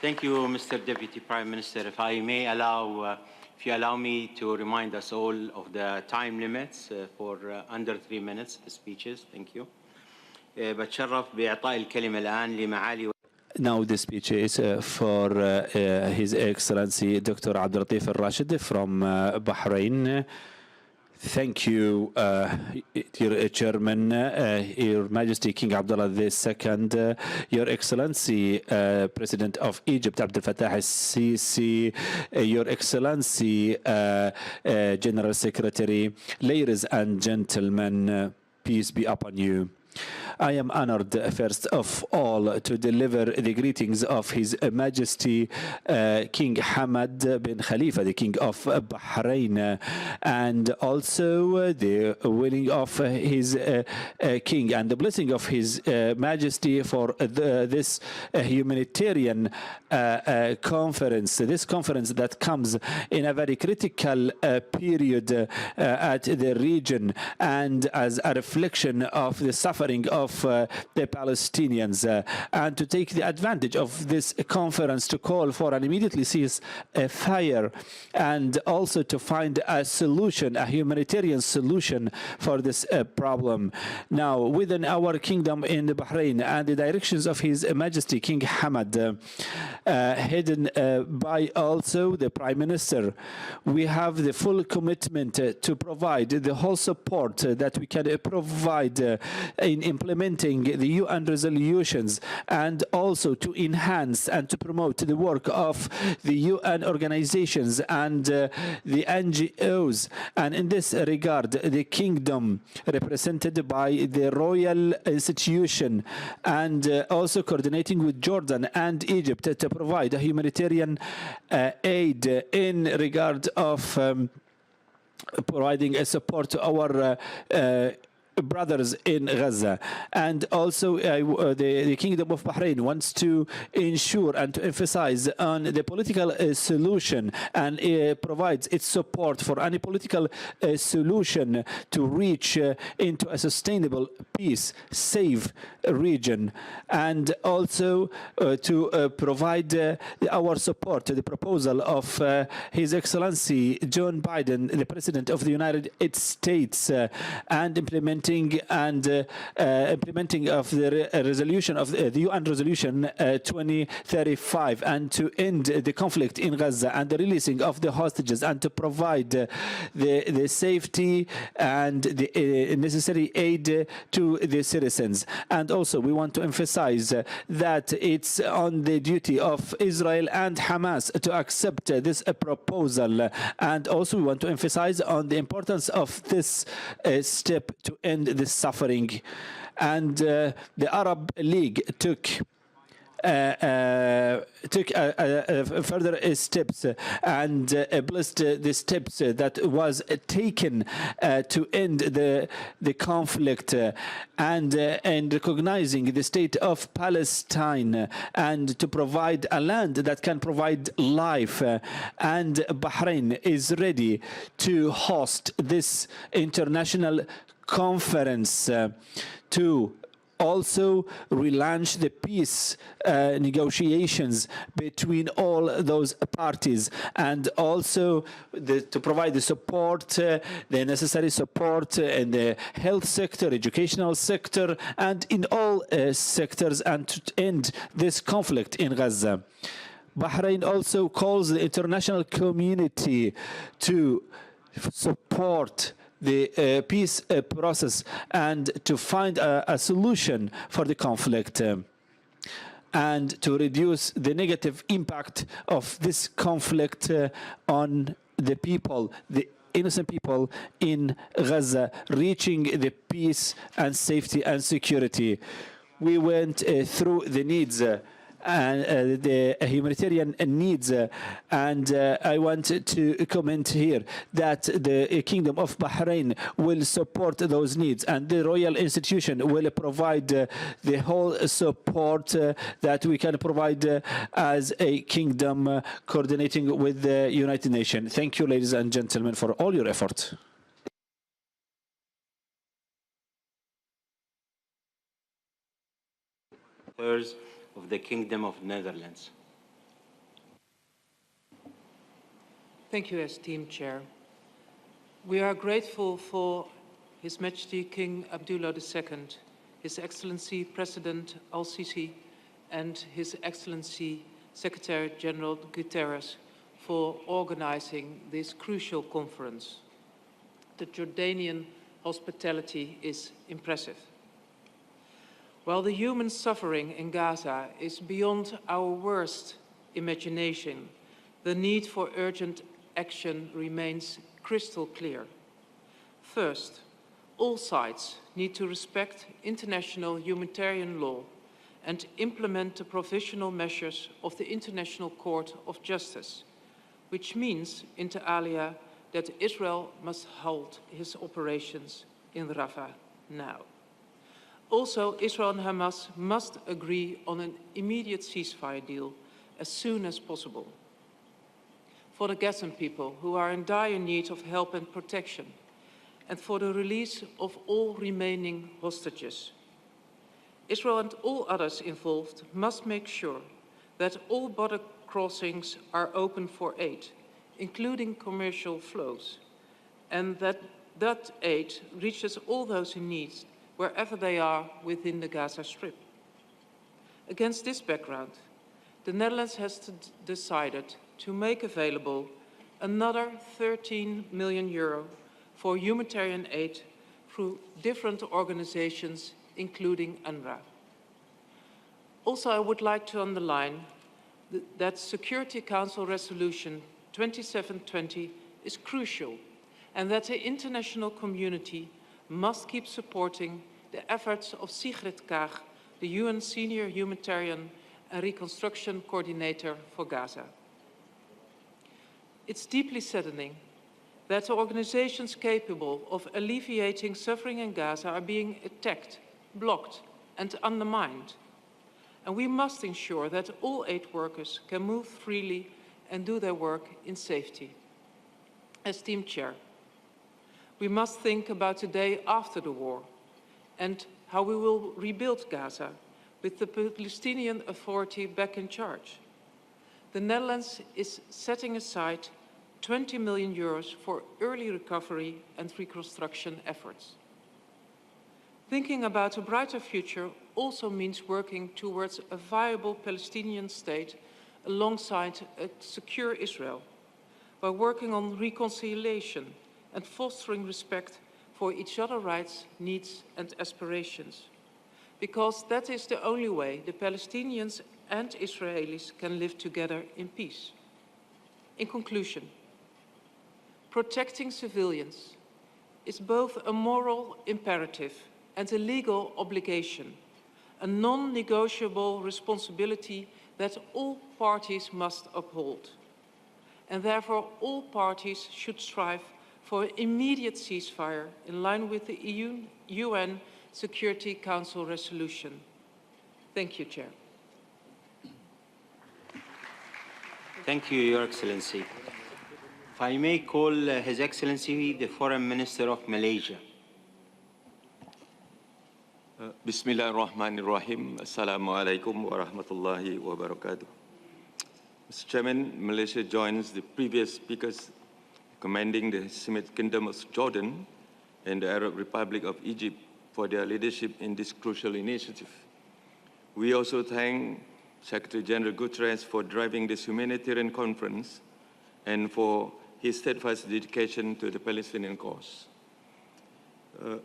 Thank you, Mr. Deputy Prime Minister. If you allow me to remind us all of the time limits for under 3 minutes, the speeches. Thank you. بتشرف بإعطاء الكلمة الآن لمعالي. Now the speech is for His Excellency Dr. Abdel Fattah al-Rashid from Bahrain. Thank you, dear Chairman, Your Majesty King Abdallah II, Your Excellency President of Egypt Abdel Fattah al-SIsi, Your Excellency General Secretary, ladies and gentlemen, peace be upon you. I am honored, first of all, to deliver the greetings of His Majesty King Hamad bin Khalifa, the King of Bahrain, and also the willing of his King and the blessing of His Majesty for this humanitarian conference. This conference that comes in a very critical period at the region and as a reflection of the suffering of the Palestinians, and to take the advantage of this conference to call for an immediately ceasefire and also to find a solution, a humanitarian solution for this problem. Now, within our kingdom in Bahrain and the directions of His Majesty King Hamad, headed by also the Prime Minister, we have the full commitment to provide the whole support that we can provide in implementing the UN resolutions and also to enhance and to promote the work of the UN organizations and the NGOs. And in this regard, the kingdom represented by the royal institution and also coordinating with Jordan and Egypt to provide a humanitarian aid in regard of providing a support to our brothers in Gaza. And also the Kingdom of Bahrain wants to ensure and to emphasize on the political solution and provides its support for any political solution to reach into a sustainable peace, safe region, and also to provide our support to the proposal of His Excellency John Biden, the President of the United States, and implementing of the resolution of the UN resolution 2035, and to end the conflict in Gaza and the releasing of the hostages and to provide the safety and the necessary aid to the citizens. And also we want to emphasize that it's on the duty of Israel and Hamas to accept this proposal, and also we want to emphasize on the importance of this step to end this suffering. And the Arab League took further steps and blessed the steps that was taken to end the conflict and recognizing the state of Palestine and to provide a land that can provide life. And Bahrain is ready to host this international conference to also relaunch the peace negotiations between all those parties, and also to provide the support, the necessary support in the health sector, educational sector, and in all sectors, and to end this conflict in Gaza. Bahrain also calls the international community to support the peace process and to find a solution for the conflict and to reduce the negative impact of this conflict on the people, the innocent people in Gaza, reaching the peace and safety and security. We went through the needs and the humanitarian needs, and I want to comment here that the Kingdom of Bahrain will support those needs, and the Royal Institution will provide the whole support that we can provide as a kingdom coordinating with the United Nations. Thank you, ladies and gentlemen, for all your effort. Of the Kingdom of Netherlands. Thank you, esteemed Chair. We are grateful for His Majesty King Abdallah II, His Excellency President al-SIsi, and His Excellency Secretary General Guterres for organizing this crucial conference. The Jordanian hospitality is impressive. While the human suffering in Gaza is beyond our worst imagination, the need for urgent action remains crystal clear. First, all sides need to respect international humanitarian law and implement the provisional measures of the International Court of Justice, which means, inter alia, that Israel must halt his operations in Rafah now. Also, Israel and Hamas must agree on an immediate ceasefire deal as soon as possible. For the Gazan people who are in dire need of help and protection, and for the release of all remaining hostages. Israel and all others involved must make sure that all border crossings are open for aid, including commercial flows, and that that aid reaches all those in need, wherever they are within the Gaza Strip. Against this background, the Netherlands has decided to make available another 13 million euro for humanitarian aid through different organizations, including UNRWA. Also, I would like to underline that Security Council Resolution 2720 is crucial, and that the international community must keep supporting the efforts of Sigrid Kaag, the UN Senior Humanitarian and Reconstruction Coordinator for Gaza. It's deeply saddening that organizations capable of alleviating suffering in Gaza are being attacked, blocked, and undermined. And we must ensure that all aid workers can move freely and do their work in safety. As team chair, we must think about the day after the war and how we will rebuild Gaza with the Palestinian Authority back in charge. The Netherlands is setting aside 20 million euros for early recovery and reconstruction efforts. Thinking about a brighter future also means working towards a viable Palestinian state alongside a secure Israel, by working on reconciliation and fostering respect for each other's rights, needs and aspirations. Because that is the only way the Palestinians and Israelis can live together in peace. In conclusion, protecting civilians is both a moral imperative and a legal obligation, a non-negotiable responsibility that all parties must uphold. And therefore, all parties should strive for an immediate ceasefire in line with the UN Security Council resolution. Thank you, Chair. Thank you, Your Excellency. If I may call His Excellency the Foreign Minister of Malaysia. Bismillahirrahmanirrahim. Assalamu alaikum wa rahmatullahi wa barakatuh. Mr. Chairman, Malaysia joins the previous speakers commending the Islamic Kingdom of Jordan and the Arab Republic of Egypt for their leadership in this crucial initiative. We also thank Secretary General Guterres for driving this humanitarian conference and for his steadfast dedication to the Palestinian cause.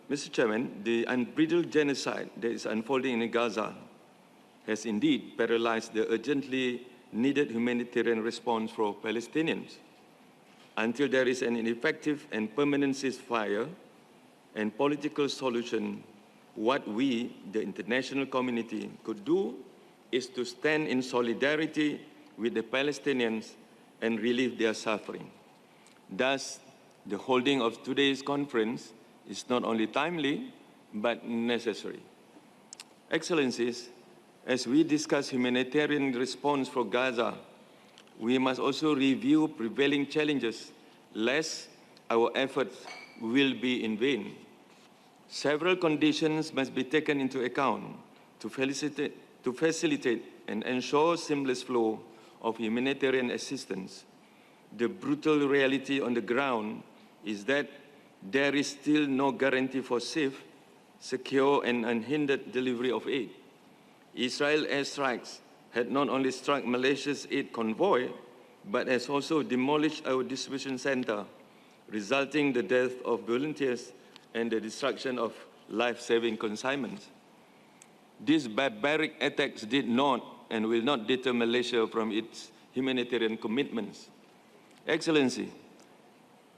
Mr. Chairman, the unbridled genocide that is unfolding in Gaza has indeed paralyzed the urgently needed humanitarian response for Palestinians. Until there is an effective and permanent ceasefire and political solution, what we, the international community, could do is to stand in solidarity with the Palestinians and relieve their suffering. Thus, the holding of today's conference is not only timely, but necessary. Excellencies, as we discuss humanitarian response for Gaza, we must also review prevailing challenges, lest our efforts will be in vain. Several conditions must be taken into account to facilitate and ensure seamless flow of humanitarian assistance. The brutal reality on the ground is that there is still no guarantee for safe, secure, and unhindered delivery of aid. Israel airstrikes had not only struck Malaysia's aid convoy, but has also demolished our distribution center, resulting in the death of volunteers and the destruction of life-saving consignments. These barbaric attacks did not and will not deter Malaysia from its humanitarian commitments. Excellency,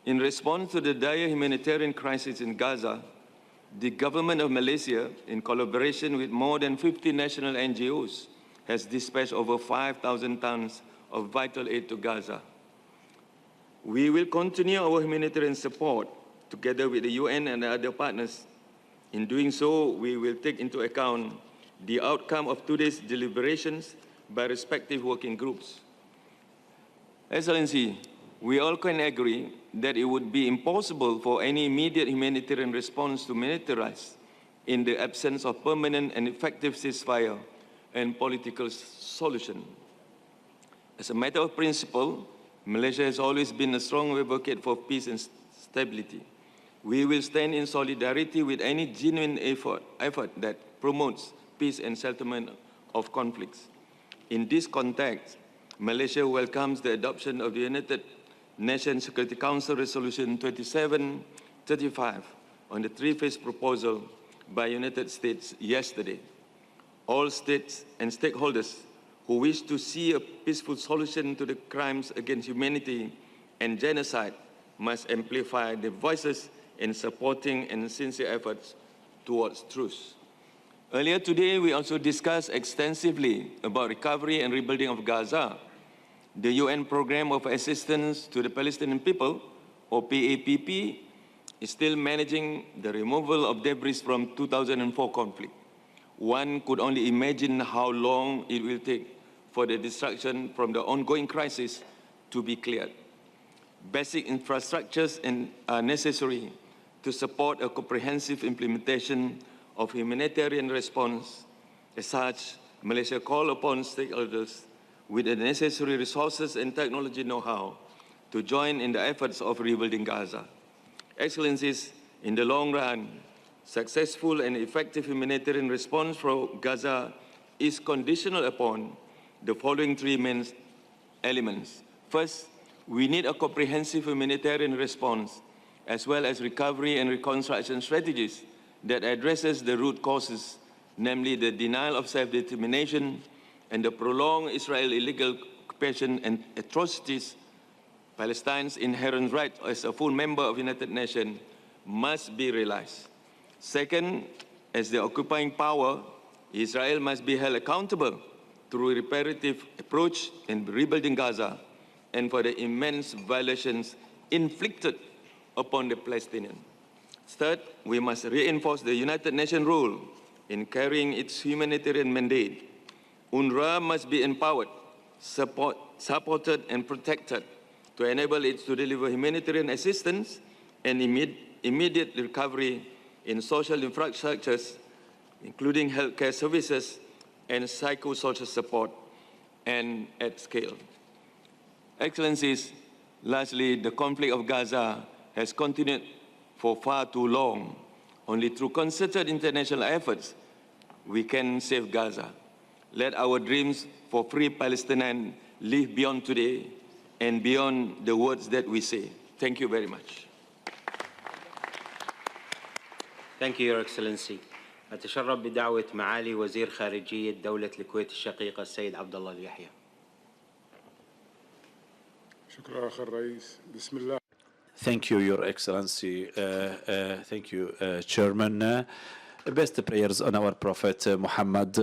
in response to the dire humanitarian crisis in Gaza, The government of Malaysia, in collaboration with more than 50 national NGOs, has dispatched over 5,000 tons of vital aid to Gaza. We will continue our humanitarian support together with the UN and other partners. In doing so, we will take into account the outcome of today's deliberations by respective working groups. Excellency, we all can agree that it would be impossible for any immediate humanitarian response to materialize in the absence of permanent and effective ceasefire and political solution. As a matter of principle, Malaysia has always been a strong advocate for peace and stability. We will stand in solidarity with any genuine effort that promotes peace and settlement of conflicts. In this context, Malaysia welcomes the adoption of the United Nations Security Council Resolution 2735 on the three-phase proposal by United States yesterday. All states and stakeholders who wish to see a peaceful solution to the crimes against humanity and genocide must amplify their voices in supporting and sincere efforts towards truth. Earlier today, we also discussed extensively about recovery and rebuilding of Gaza. The UN Programme of Assistance to the Palestinian People, or PAPP, is still managing the removal of debris from 2004 conflict. One could only imagine how long it will take for the destruction from the ongoing crisis to be cleared. Basic infrastructures are necessary to support a comprehensive implementation of humanitarian response. As such, Malaysia calls upon stakeholders with the necessary resources and technology know-how to join in the efforts of rebuilding Gaza. Excellencies, in the long run, successful and effective humanitarian response for Gaza is conditional upon the following three main elements. First, we need a comprehensive humanitarian response as well as recovery and reconstruction strategies that addresses the root causes, namely the denial of self-determination and the prolonged Israel illegal occupation and atrocities. Palestine's inherent right as a full member of the United Nations must be realized. Second, as the occupying power, Israel must be held accountable through a reparative approach in rebuilding Gaza and for the immense violations inflicted upon the Palestinians. Third, we must reinforce the United Nations role in carrying its humanitarian mandate. UNRWA must be empowered, supported and protected to enable it to deliver humanitarian assistance and immediate recovery in social infrastructures, including healthcare services and psychosocial support, and at scale. Excellencies, lastly, the conflict of Gaza has continued for far too long. Only through concerted international efforts we can save Gaza. Let our dreams for free Palestine live beyond today and beyond the words that we say. Thank you very much. Thank you, Your Excellency. أتشرف بدعوة معالي وزير خارجية دولة الكويت الشقيقة السيد عبد الله اليحيى. شكرا أخ الرئيس. بسم الله. Thank you, Your Excellency. Thank you, Chairman. Best prayers on our Prophet Muhammad,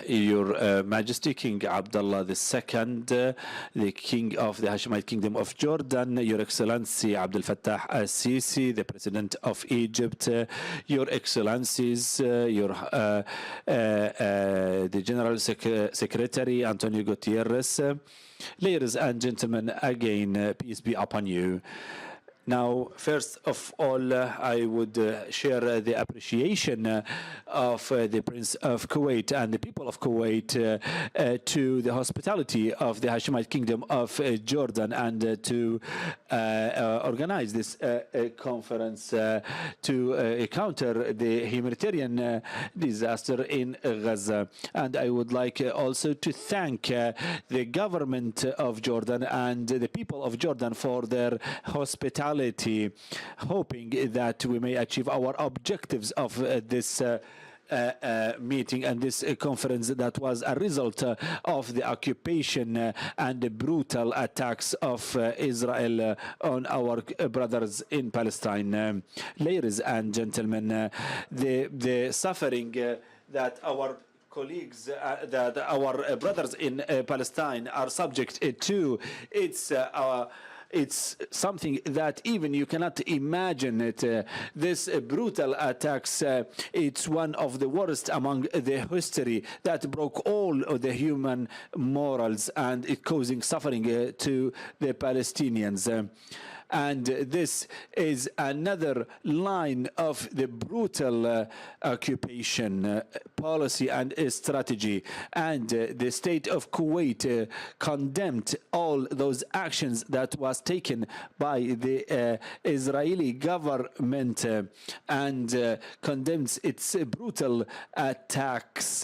Your Majesty, King Abdallah II, the King of the Hashemite Kingdom of Jordan, Your Excellency Abdel Fattah al-SIsi, the President of Egypt, Your Excellencies, the General Secretary António Guterres, ladies and gentlemen, again, peace be upon you. Now, first of all, I would share the appreciation of the Prince of Kuwait and the people of Kuwait to the hospitality of the Hashemite Kingdom of Jordan and to organize this conference to counter the humanitarian disaster in Gaza. And I would like also to thank the government of Jordan and the people of Jordan for their hospitality, hoping that we may achieve our objectives of this meeting and this conference that was a result of the occupation and the brutal attacks of Israel on our brothers in Palestine. Ladies and gentlemen, the suffering that our colleagues, that our brothers in Palestine are subject to, it's something that even you cannot imagine it. This brutal attacks, it's one of the worst among the history that broke all of the human morals and it causing suffering to the Palestinians. And this is another line of the brutal occupation policy and strategy. And the state of Kuwait condemned all those actions that was taken by the Israeli government and condemns its brutal attacks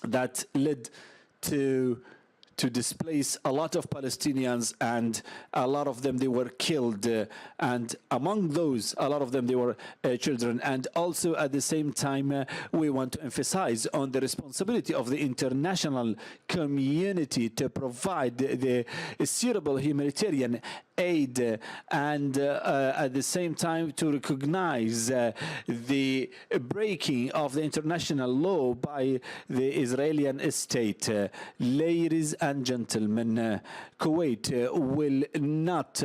that led to displace a lot of Palestinians, and a lot of them, they were killed. And among those, a lot of them, they were children. And also at the same time, we want to emphasize on the responsibility of the international community to provide the suitable humanitarian aid and at the same time to recognize the breaking of the international law by the Israeli state. Ladies and gentlemen, Kuwait will not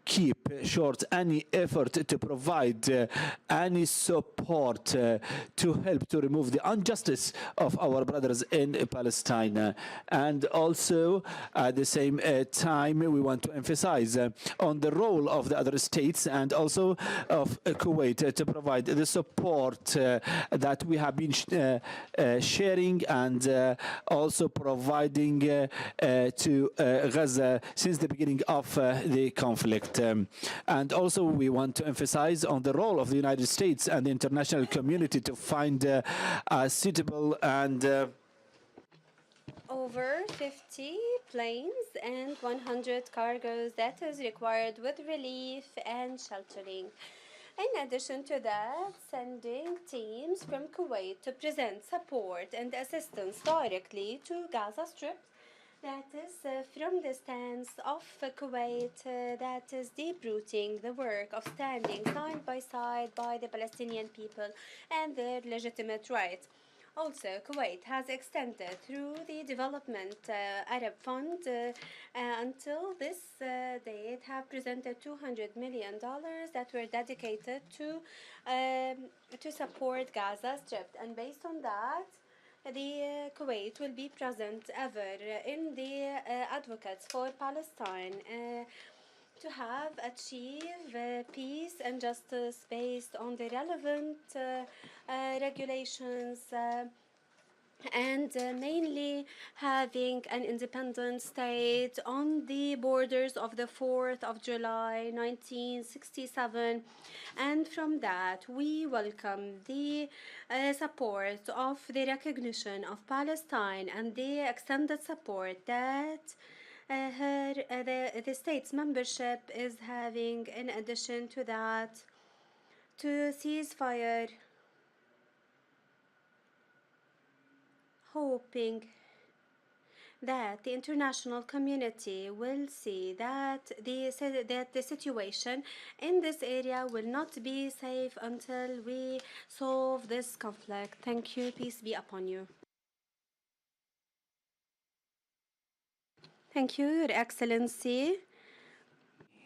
keep short any effort to provide any support to help to remove the injustice of our brothers in Palestine. And also at the same time, we want to emphasize on the role of the other states and also of Kuwait to provide the support that we have been sharing and also providing to Gaza since the beginning of the conflict. And also we want to emphasize on the role of the United States and the international community to find a suitable and over 50 planes and 100 cargoes that is required with relief and sheltering. In addition to that, sending teams from Kuwait to present support and assistance directly to Gaza Strip, that is from the stance of Kuwait that is deep-rooting the work of standing side by side by the Palestinian people and their legitimate rights. Also, Kuwait has extended through the Development Arab Fund until this date have presented $200 million that were dedicated to support Gaza Strip. And based on that, the Kuwait will be present ever in the advocates for Palestine to have achieve peace and justice based on the relevant regulations and mainly having an independent state on the borders of the 4th of July 1967. And from that, we welcome the support of the recognition of Palestine and the extended support that the state's membership is having. In addition to that, to ceasefire, hoping that the international community will see that the situation in this area will not be safe until we solve this conflict. Thank you. Peace be upon you. Thank you, Your Excellency.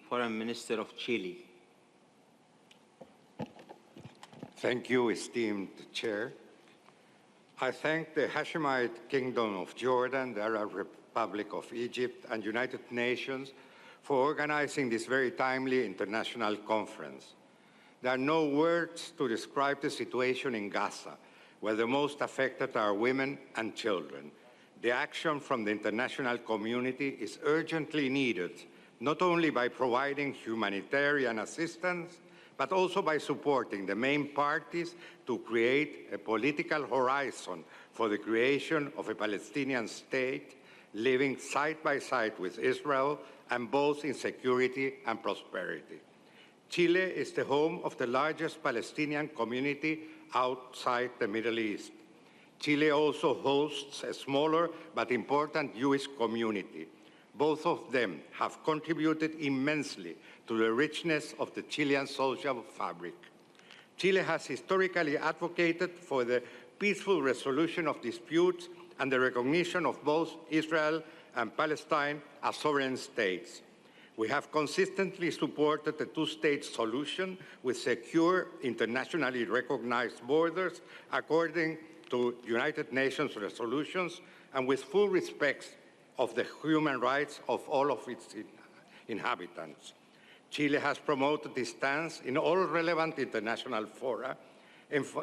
Foreign Minister of Chile. Thank you, esteemed Chair. I thank the Hashemite Kingdom of Jordan, the Arab Republic of Egypt, and United Nations for organizing this very timely international conference. There are no words to describe the situation in Gaza, where the most affected are women and children. The action from the international community is urgently needed, not only by providing humanitarian assistance, but also by supporting the main parties to create a political horizon for the creation of a Palestinian state living side by side with Israel and both in security and prosperity. Chile is the home of the largest Palestinian community outside the Middle East. Chile also hosts a smaller but important Jewish community. Both of them have contributed immensely to the richness of the Chilean social fabric. Chile has historically advocated for the peaceful resolution of disputes and the recognition of both Israel and Palestine as sovereign states. We have consistently supported the two-state solution with secure, internationally recognized borders according to United Nations resolutions and with full respect of the human rights of all of its inhabitants. Chile has promoted this stance in all relevant international fora,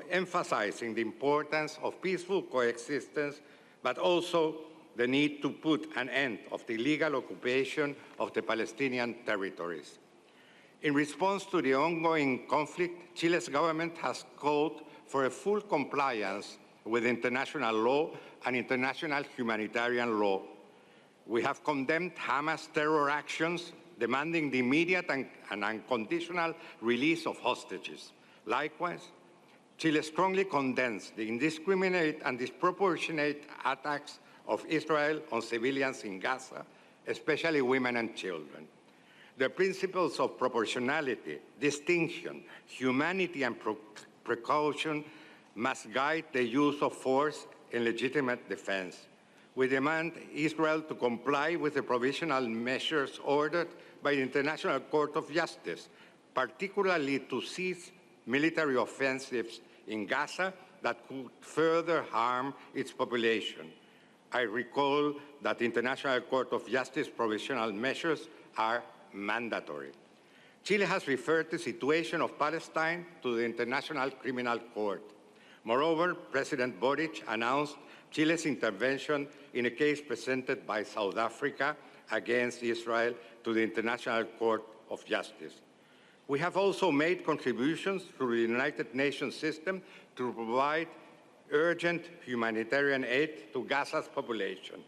emphasizing the importance of peaceful coexistence, but also the need to put an end to the illegal occupation of the Palestinian territories. In response to the ongoing conflict, Chile's government has called for a full compliance with international law and international humanitarian law. We have condemned Hamas terror actions, demanding the immediate and unconditional release of hostages. Likewise, Chile strongly condemns the indiscriminate and disproportionate attacks of Israel on civilians in Gaza, especially women and children. The principles of proportionality, distinction, humanity, and precaution must guide the use of force in legitimate defense. We demand Israel to comply with the provisional measures ordered by the International Court of Justice, particularly to cease military offensives in Gaza that could further harm its population. I recall that the International Court of Justice provisional measures are mandatory. Chile has referred the situation of Palestine to the International Criminal Court. Moreover, President Boric announced Chile's intervention in a case presented by South Africa against Israel to the International Court of Justice. We have also made contributions through the United Nations system to provide urgent humanitarian aid to Gaza's population.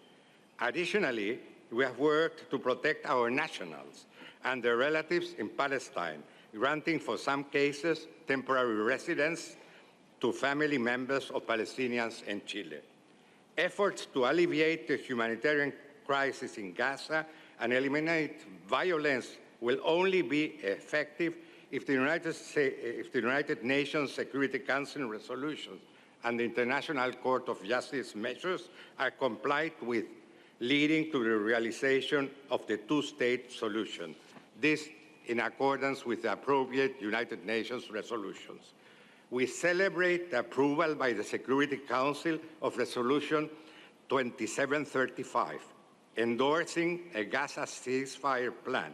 Additionally, we have worked to protect our nationals and their relatives in Palestine, granting, for some cases, temporary residence to family members of Palestinians in Chile. Efforts to alleviate the humanitarian crisis in Gaza and eliminate violence will only be effective if the United Nations Security Council resolutions and the International Court of Justice measures are complied with, leading to the realization of the two-state solution. This in accordance with the appropriate United Nations resolutions. We celebrate the approval by the Security Council of Resolution 2735, endorsing a Gaza ceasefire plan.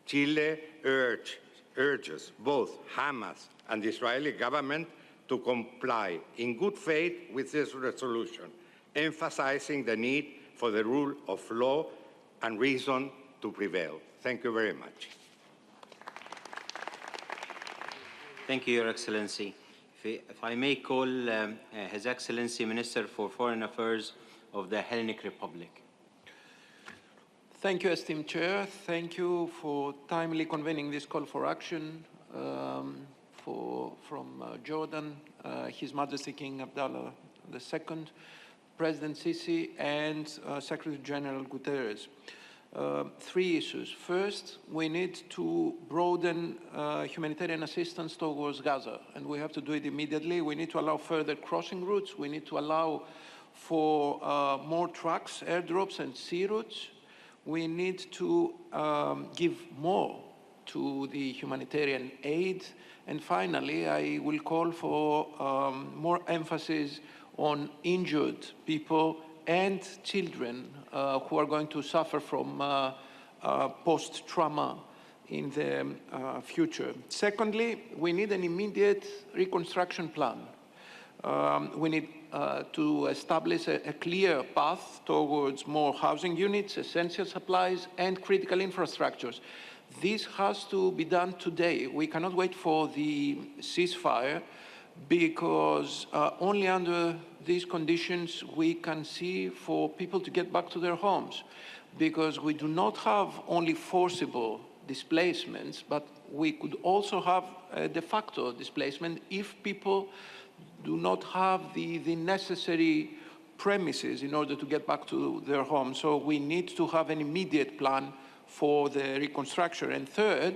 Chile urges both Hamas and the Israeli government to comply in good faith with this resolution, emphasizing the need for the rule of law and reason to prevail. Thank you very much. Thank you, Your Excellency. If I may call His Excellency Minister for Foreign Affairs of the Hellenic Republic. Thank you, esteemed Chair. Thank you for timely convening this call for action from Jordan, His Majesty King Abdallah II, President Sisi, and Secretary General Guterres. Three issues. First, we need to broaden humanitarian assistance towards Gaza, and we have to do it immediately. We need to allow further crossing routes. We need to allow for more trucks, airdrops, and sea routes. We need to give more to the humanitarian aid. And finally, I will call for more emphasis on injured people and children who are going to suffer from post-trauma in the future. Secondly, we need an immediate reconstruction plan. We need to establish a clear path towards more housing units, essential supplies, and critical infrastructures. This has to be done today. We cannot wait for the ceasefire, because only under these conditions we can see for people to get back to their homes, because we do not have only forcible displacements, but we could also have a de facto displacement if people do not have the necessary premises in order to get back to their home. So we need to have an immediate plan for the reconstruction. And third,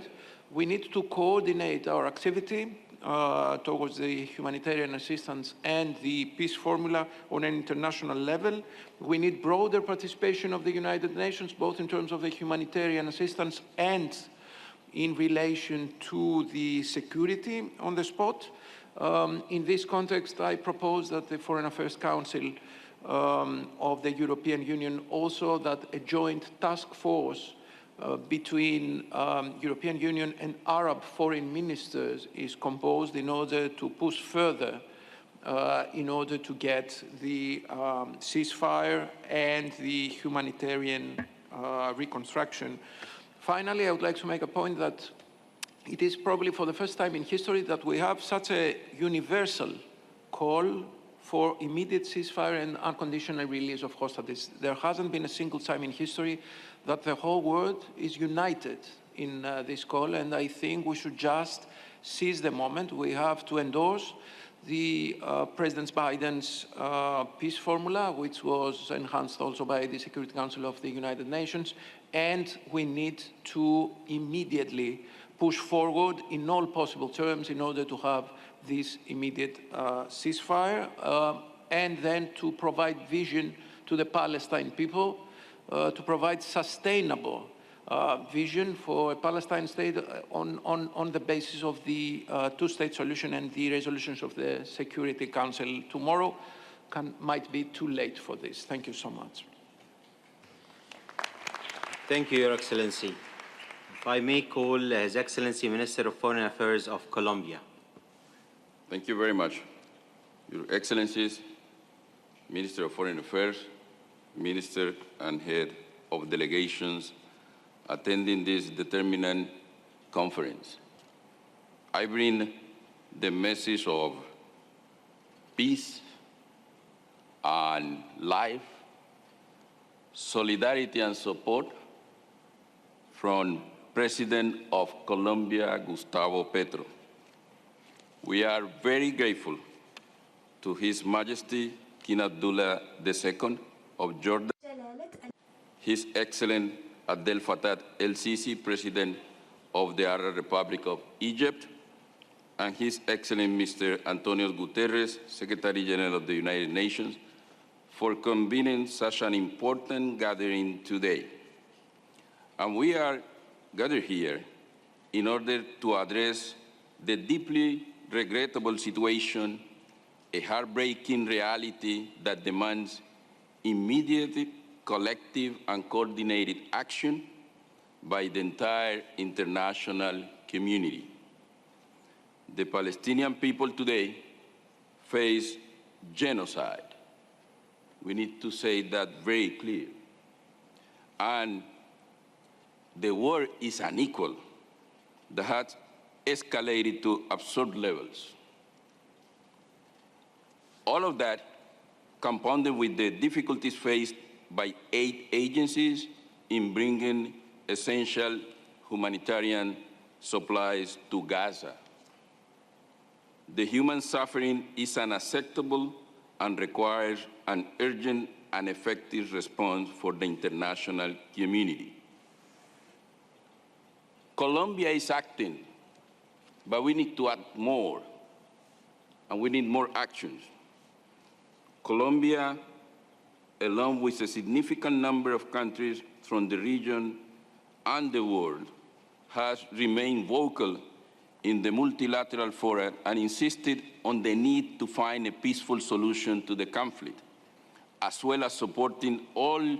we need to coordinate our activity towards the humanitarian assistance and the peace formula on an international level. We need broader participation of the United Nations, both in terms of the humanitarian assistance and in relation to the security on the spot. In this context, I propose that the Foreign Affairs Council of the European Union also that a joint task force between European Union and Arab foreign ministers is composed in order to push further in order to get the ceasefire and the humanitarian reconstruction. Finally, I would like to make a point that it is probably for the first time in history that we have such a universal call for immediate ceasefire and unconditional release of hostages. There hasn't been a single time in history that the whole world is united in this call, and I think we should just seize the moment. We have to endorse the President Biden's peace formula, which was enhanced also by the Security Council of the United Nations, and we need to immediately push forward in all possible terms in order to have this immediate ceasefire, and then to provide vision to the Palestine people, to provide sustainable vision for a Palestine state on the basis of the two-state solution and the resolutions of the Security Council tomorrow. Might be too late for this. Thank you so much. Thank you, Your Excellency. If I may call His Excellency Minister of Foreign Affairs of Colombia. Thank you very much. Your Excellencies, Minister of Foreign Affairs, Minister and Head of Delegations attending this determinant conference. I bring the message of peace and life, solidarity and support from President of Colombia, Gustavo Petro. We are very grateful to His Majesty King Abdallah II of Jordan, His Excellent Abdel Fattah al-SIsi, President of the Arab Republic of Egypt, and His Excellent Mr. António Guterres, Secretary General of the United Nations, for convening such an important gathering today. And we are gathered here in order to address the deeply regrettable situation, a heartbreaking reality that demands immediate, collective, and coordinated action by the entire international community. The Palestinian people today face genocide. We need to say that very clear. And the war is unequal, that has escalated to absurd levels. All of that compounded with the difficulties faced by aid agencies in bringing essential humanitarian supplies to Gaza. The human suffering is unacceptable and requires an urgent and effective response for the international community. Colombia is acting, but we need to act more, and we need more actions. Colombia, along with a significant number of countries from the region and the world, has remained vocal in the multilateral forum and insisted on the need to find a peaceful solution to the conflict, as well as supporting all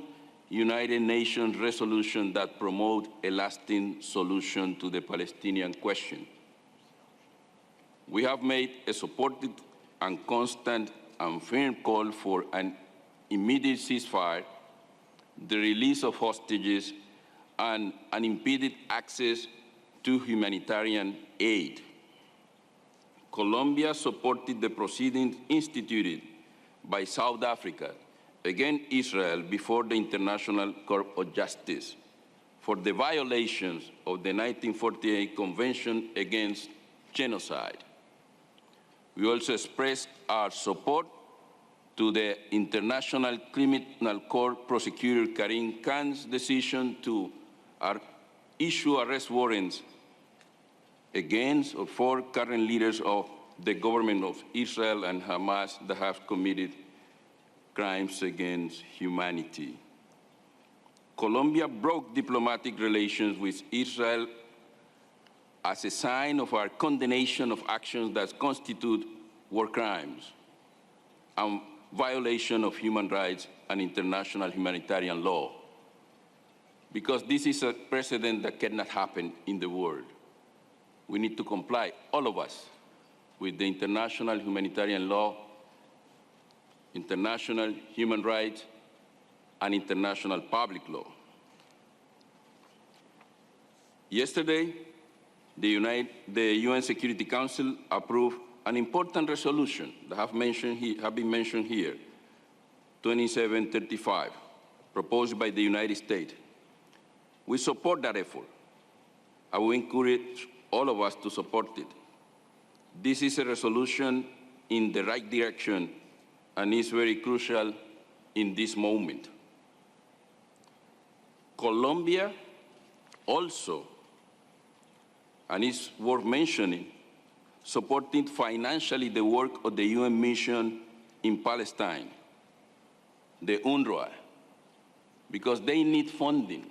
United Nations resolutions that promote a lasting solution to the Palestinian question. We have made a supported and constant and firm call for an immediate ceasefire, the release of hostages, and unimpeded access to humanitarian aid. Colombia supported the proceedings instituted by South Africa against Israel before the International Court of Justice for the violations of the 1948 Convention Against Genocide. We also express our support to the International Criminal Court prosecutor Karim Khan's decision to issue arrest warrants against or for current leaders of the government of Israel and Hamas that have committed crimes against humanity. Colombia broke diplomatic relations with Israel as a sign of our condemnation of actions that constitute war crimes and violation of human rights and international humanitarian law. Because this is a precedent that cannot happen in the world. We need to comply, all of us, with the international humanitarian law, international human rights, and international public law. Yesterday, the UN Security Council approved an important resolution that have been mentioned here, 2735, proposed by the United States. We support that effort. I will encourage all of us to support it. This is a resolution in the right direction and is very crucial in this moment. Colombia also, and it's worth mentioning, supporting financially the work of the UN mission in Palestine, the UNRWA, because they need funding.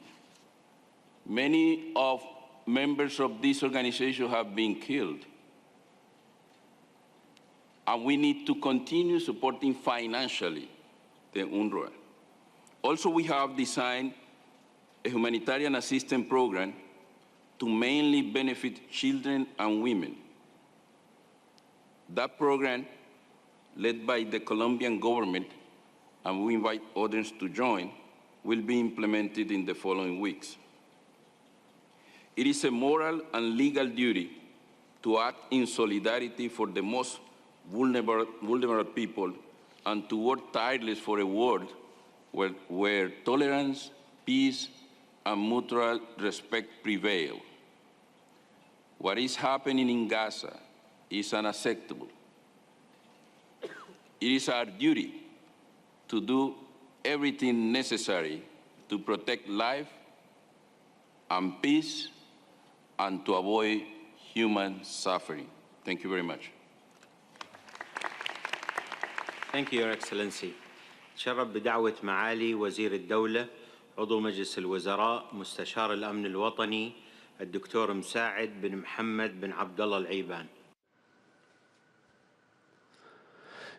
Many of members of this organization have been killed. And we need to continue supporting financially the UNRWA. Also, we have designed a humanitarian assistance program to mainly benefit children and women. That program, led by the Colombian government, and we invite others to join, will be implemented in the following weeks. It is a moral and legal duty to act in solidarity for the most vulnerable people and to work tirelessly for a world where tolerance, peace, and mutual respect prevail. What is happening in Gaza is unacceptable. It is our duty to do everything necessary to protect life and peace and to avoid human suffering. Thank you very much. Thank you, Your Excellency. تشرف بدعوة معالي وزير الدولة عضو مجلس الوزراء مستشار الأمن الوطني الدكتور مساعد بن محمد بن عبد الله العيبان.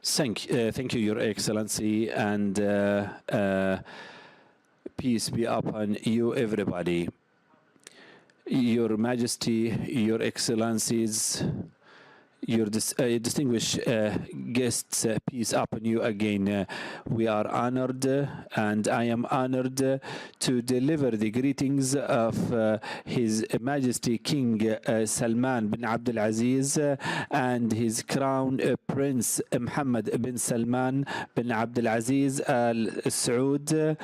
Thank you, Your Excellency, and peace be upon you, everybody. Your Majesty, Your Excellencies, your distinguished guests, peace upon you again. We are honored, and I am honored to deliver the greetings of His Majesty King Salman bin Abdul Aziz and his Crown Prince Mohammed bin Salman bin Abdul Aziz Al Saud,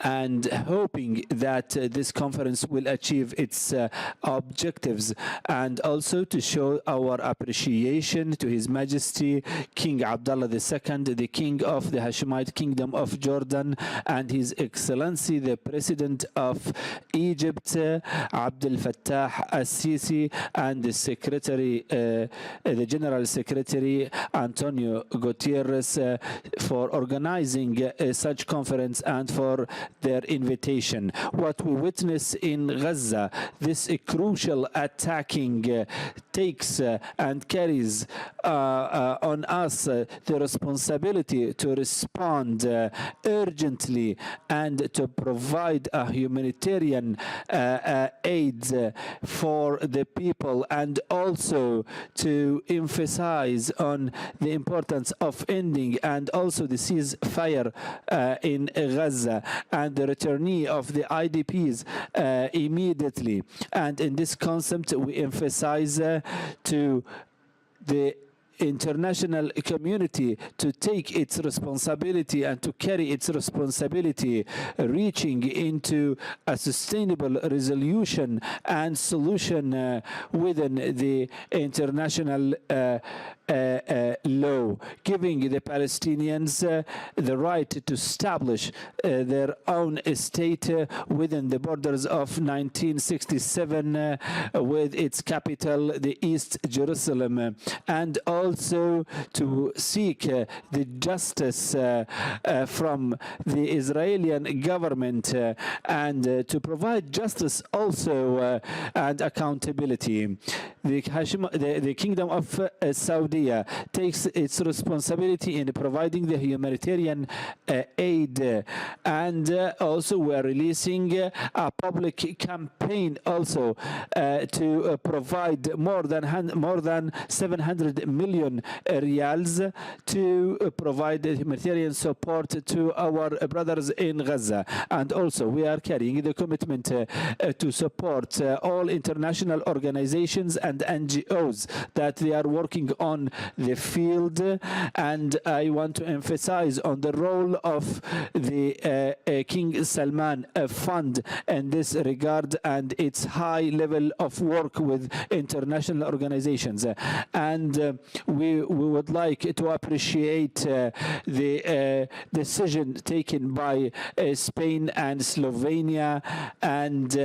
and hoping that this conference will achieve its objectives, and also to show our appreciation to His Majesty King Abdallah II, the King of the Hashemite Kingdom of Jordan, and His Excellency the President of Egypt, Abdel Fattah al-SIsi, and the Secretary, the General Secretary António Guterres, for organizing such conference and for their invitation. What we witness in Gaza, this crucial attacking takes and carries on us the responsibility to respond urgently and to provide a humanitarian aid for the people, and also to emphasize on the importance of ending and also the ceasefire in Gaza and the returnee of the IDPs immediately. And in this concept, we emphasize to the international community to take its responsibility and to carry its responsibility, reaching into a sustainable resolution and solution within the international law, giving the Palestinians the right to establish their own state within the borders of 1967 with its capital, the East Jerusalem, and also to seek the justice from the Israeli government and to provide justice also and accountability. The Kingdom of Saudi takes its responsibility in providing the humanitarian aid, and also we are releasing a public campaign also to provide more than 700 million riyals to provide humanitarian support to our brothers in Gaza. And also we are carrying the commitment to support all international organizations and NGOs that they are working on the field. And I want to emphasize on the role of the King Salman Fund in this regard and its high level of work with international organizations. And we would like to appreciate the decision taken by Spain and Slovenia and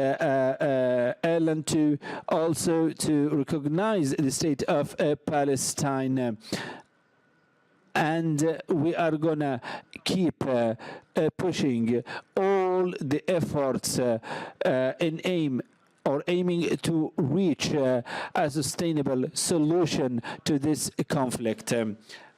Ireland to also to recognize the state of Palestine. And we are gonna keep pushing all the efforts aiming to reach a sustainable solution to this conflict.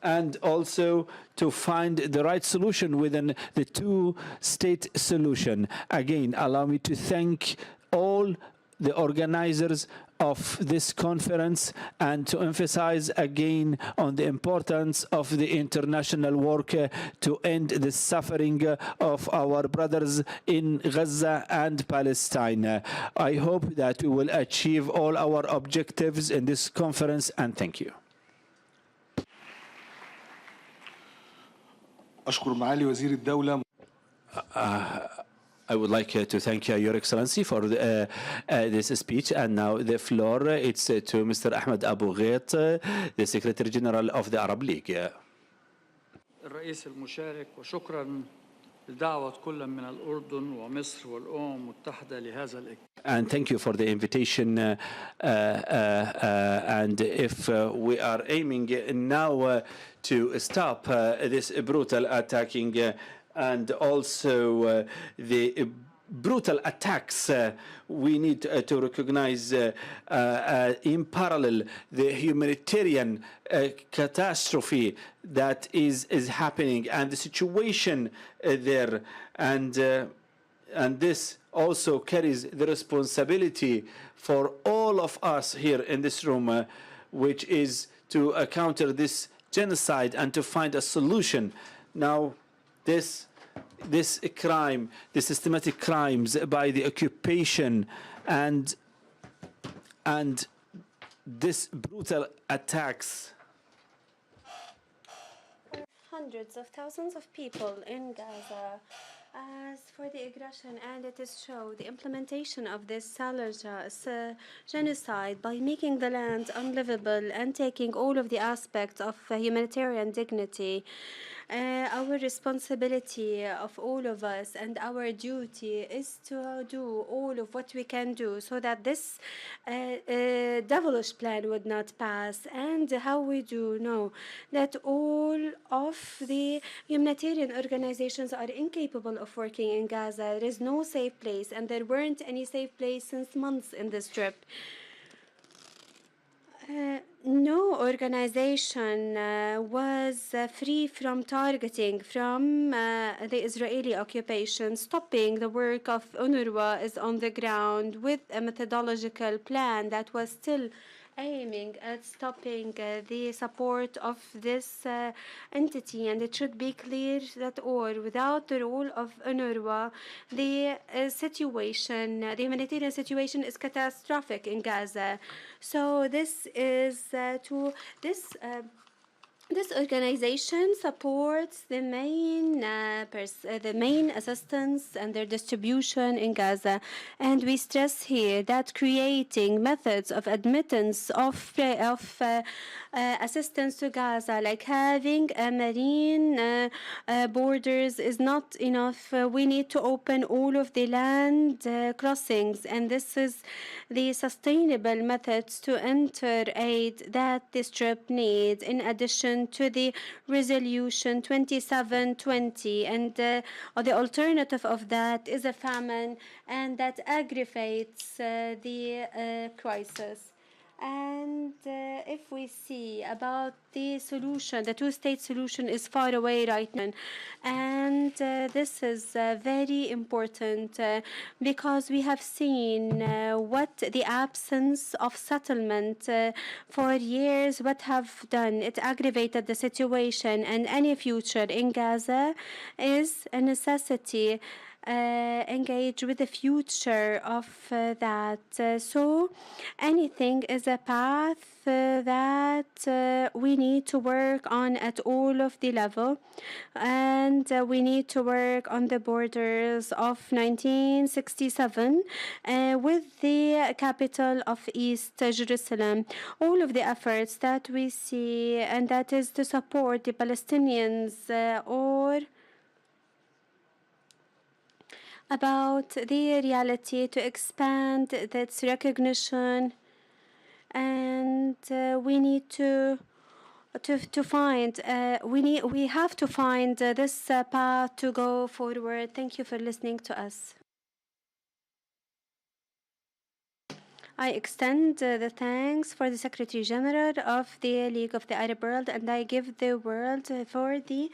And also to find the right solution within the two-state solution. Again, allow me to thank all the organizers of this conference and to emphasize again on the importance of the international work to end the suffering of our brothers in Gaza and Palestine. I hope that we will achieve all our objectives in this conference, and thank you. أشكر معالي وزير الدولة. I would like to thank Your Excellency for this speech, and now the floor it's to Mr. Ahmed Abu Ghait, the Secretary General of the Arab League. الرئيس المشارك وشكرا لدعوة كل من الأردن ومصر والأمم المتحدة لهذا الاجتماع. And thank you for the invitation. And if we are aiming now to stop this brutal attacking and also the brutal attacks, we need to recognize in parallel the humanitarian catastrophe that is happening and the situation there, and this also carries the responsibility for all of us here in this room, which is to counter this genocide and to find a solution. Now, this crime, the systematic crimes by the occupation and this brutal attacks. Hundreds of thousands of people in Gaza. As for the aggression, and it is shown the implementation of this genocide by making the land unlivable and taking all of the aspects of humanitarian dignity. Our responsibility of all of us and our duty is to do all of what we can do so that this devilish plan would not pass. And how we do know that all of the humanitarian organizations are incapable of working in Gaza. There is no safe place, and there weren't any safe place since months in this trip. No organization was free from targeting from the Israeli occupation. Stopping the work of UNRWA is on the ground with a methodological plan that was still aiming at stopping the support of this entity. And it should be clear that without the role of UNRWA, the humanitarian situation is catastrophic in Gaza. So this is This organization supports the main assistance and their distribution in Gaza, and we stress here that creating methods of admittance of assistance to Gaza, like having a marine borders, is not enough. We need to open all of the land crossings, and this is the sustainable methods to enter aid that this trip needs, in addition to the resolution 2720, and the alternative of that is a famine, and that aggravates the crisis. And if we see about the solution, the two-state solution is far away right now. And this is very important because we have seen what the absence of settlement for years, what have done. It aggravated the situation, and any future in Gaza is a necessity. Engage with the future of that. So anything is a path that we need to work on at all of the level, and we need to work on the borders of 1967 with the capital of East Jerusalem. All of the efforts that we see, and that is to support the Palestinians or about the reality, to expand its recognition, and we need to find we have to find this path to go forward. Thank you for listening to us. I extend the thanks for the Secretary General of the League of the Arab World, and I give the word for the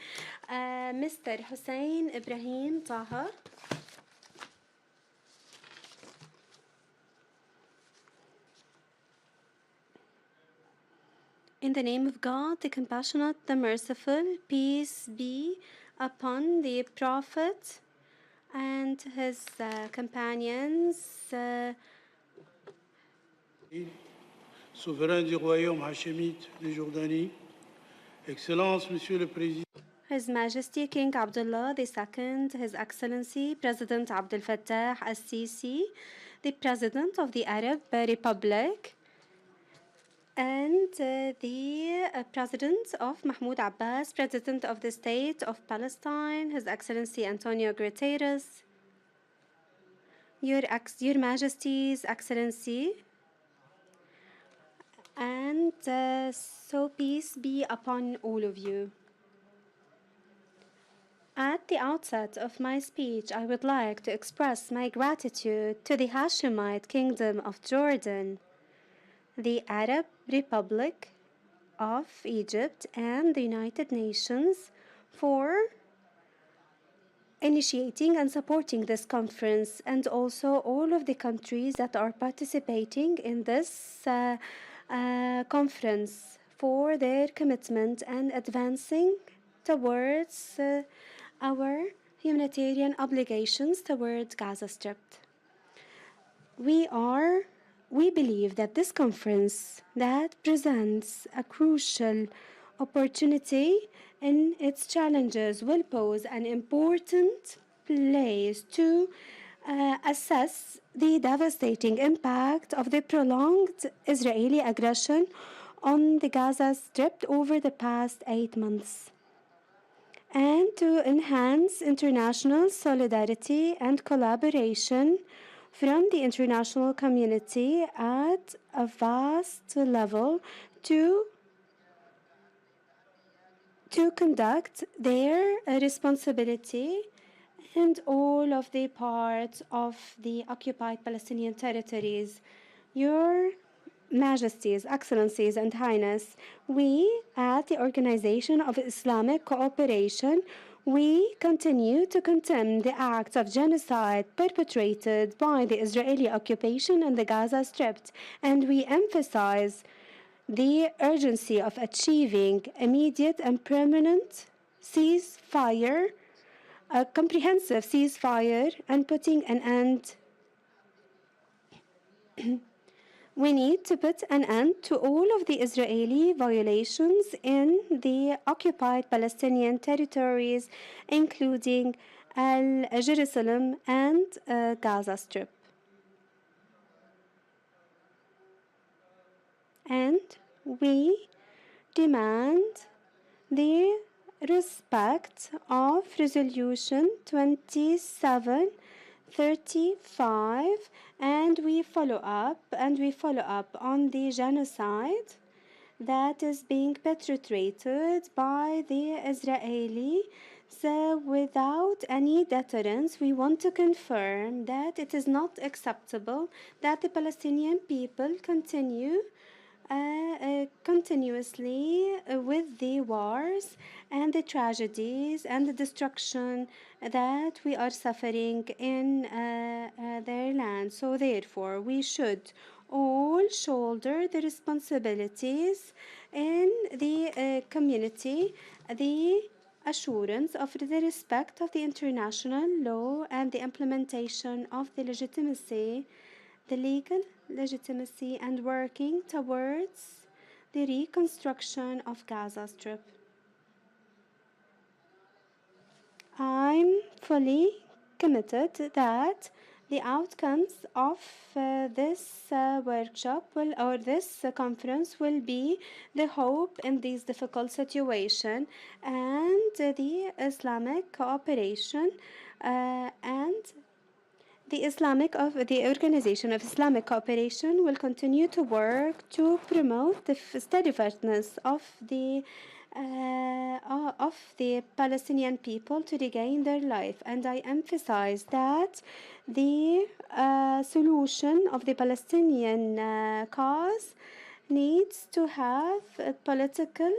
Mr. Hussein Ibrahim Taha. In the name of God, the compassionate, the merciful, peace be upon the Prophet and his companions. Souverain du Royaume Hachémite de Jordanie, Excellence, Monsieur le Président. His Majesty King Abdallah II, His Excellency President Abdel Fattah al-SIsi, the President of the Arab Republic, and the President of Mahmoud Abbas, President of the State of Palestine, His Excellency António Guterres, Your Majesty's Excellency, and so peace be upon all of you. At the outset of my speech, I would like to express my gratitude to the Hashemite Kingdom of Jordan, the Arab Republic of Egypt, and the United Nations for initiating and supporting this conference, and also all of the countries that are participating in this conference for their commitment and advancing towards our humanitarian obligations towards Gaza Strip. We believe that this conference that presents a crucial opportunity in its challenges will pose an important place to assess the devastating impact of the prolonged Israeli aggression on the Gaza Strip over the past 8 months, and to enhance international solidarity and collaboration from the international community at a vast level to conduct their responsibility and all of the parts of the occupied Palestinian territories. Your Majesties, Excellencies, and Highness, we at the Organization of Islamic Cooperation, we continue to condemn the acts of genocide perpetrated by the Israeli occupation in the Gaza Strip, and we emphasize the urgency of achieving immediate and permanent ceasefire, a comprehensive ceasefire, and putting an end We need to put an end to all of the Israeli violations in the occupied Palestinian territories, including Jerusalem and Gaza Strip. And we demand the respect of Resolution 2735, and we follow up on the genocide that is being perpetrated by the Israelis. So without any deterrence, we want to confirm that it is not acceptable that the Palestinian people continue continuously with the wars and the tragedies and the destruction that we are suffering in their land. So therefore, we should all shoulder the responsibilities in the community, the assurance of the respect of the international law and the implementation of the legitimacy, the legal legitimacy, and working towards the reconstruction of Gaza Strip. I'm fully committed that the outcomes of this workshop or this conference will be the hope in this difficult situation, and the Islamic cooperation and the Organization of Islamic Cooperation will continue to work to promote the steadfastness of the Palestinian people to regain their life. And I emphasize that the solution of the Palestinian cause needs to have a political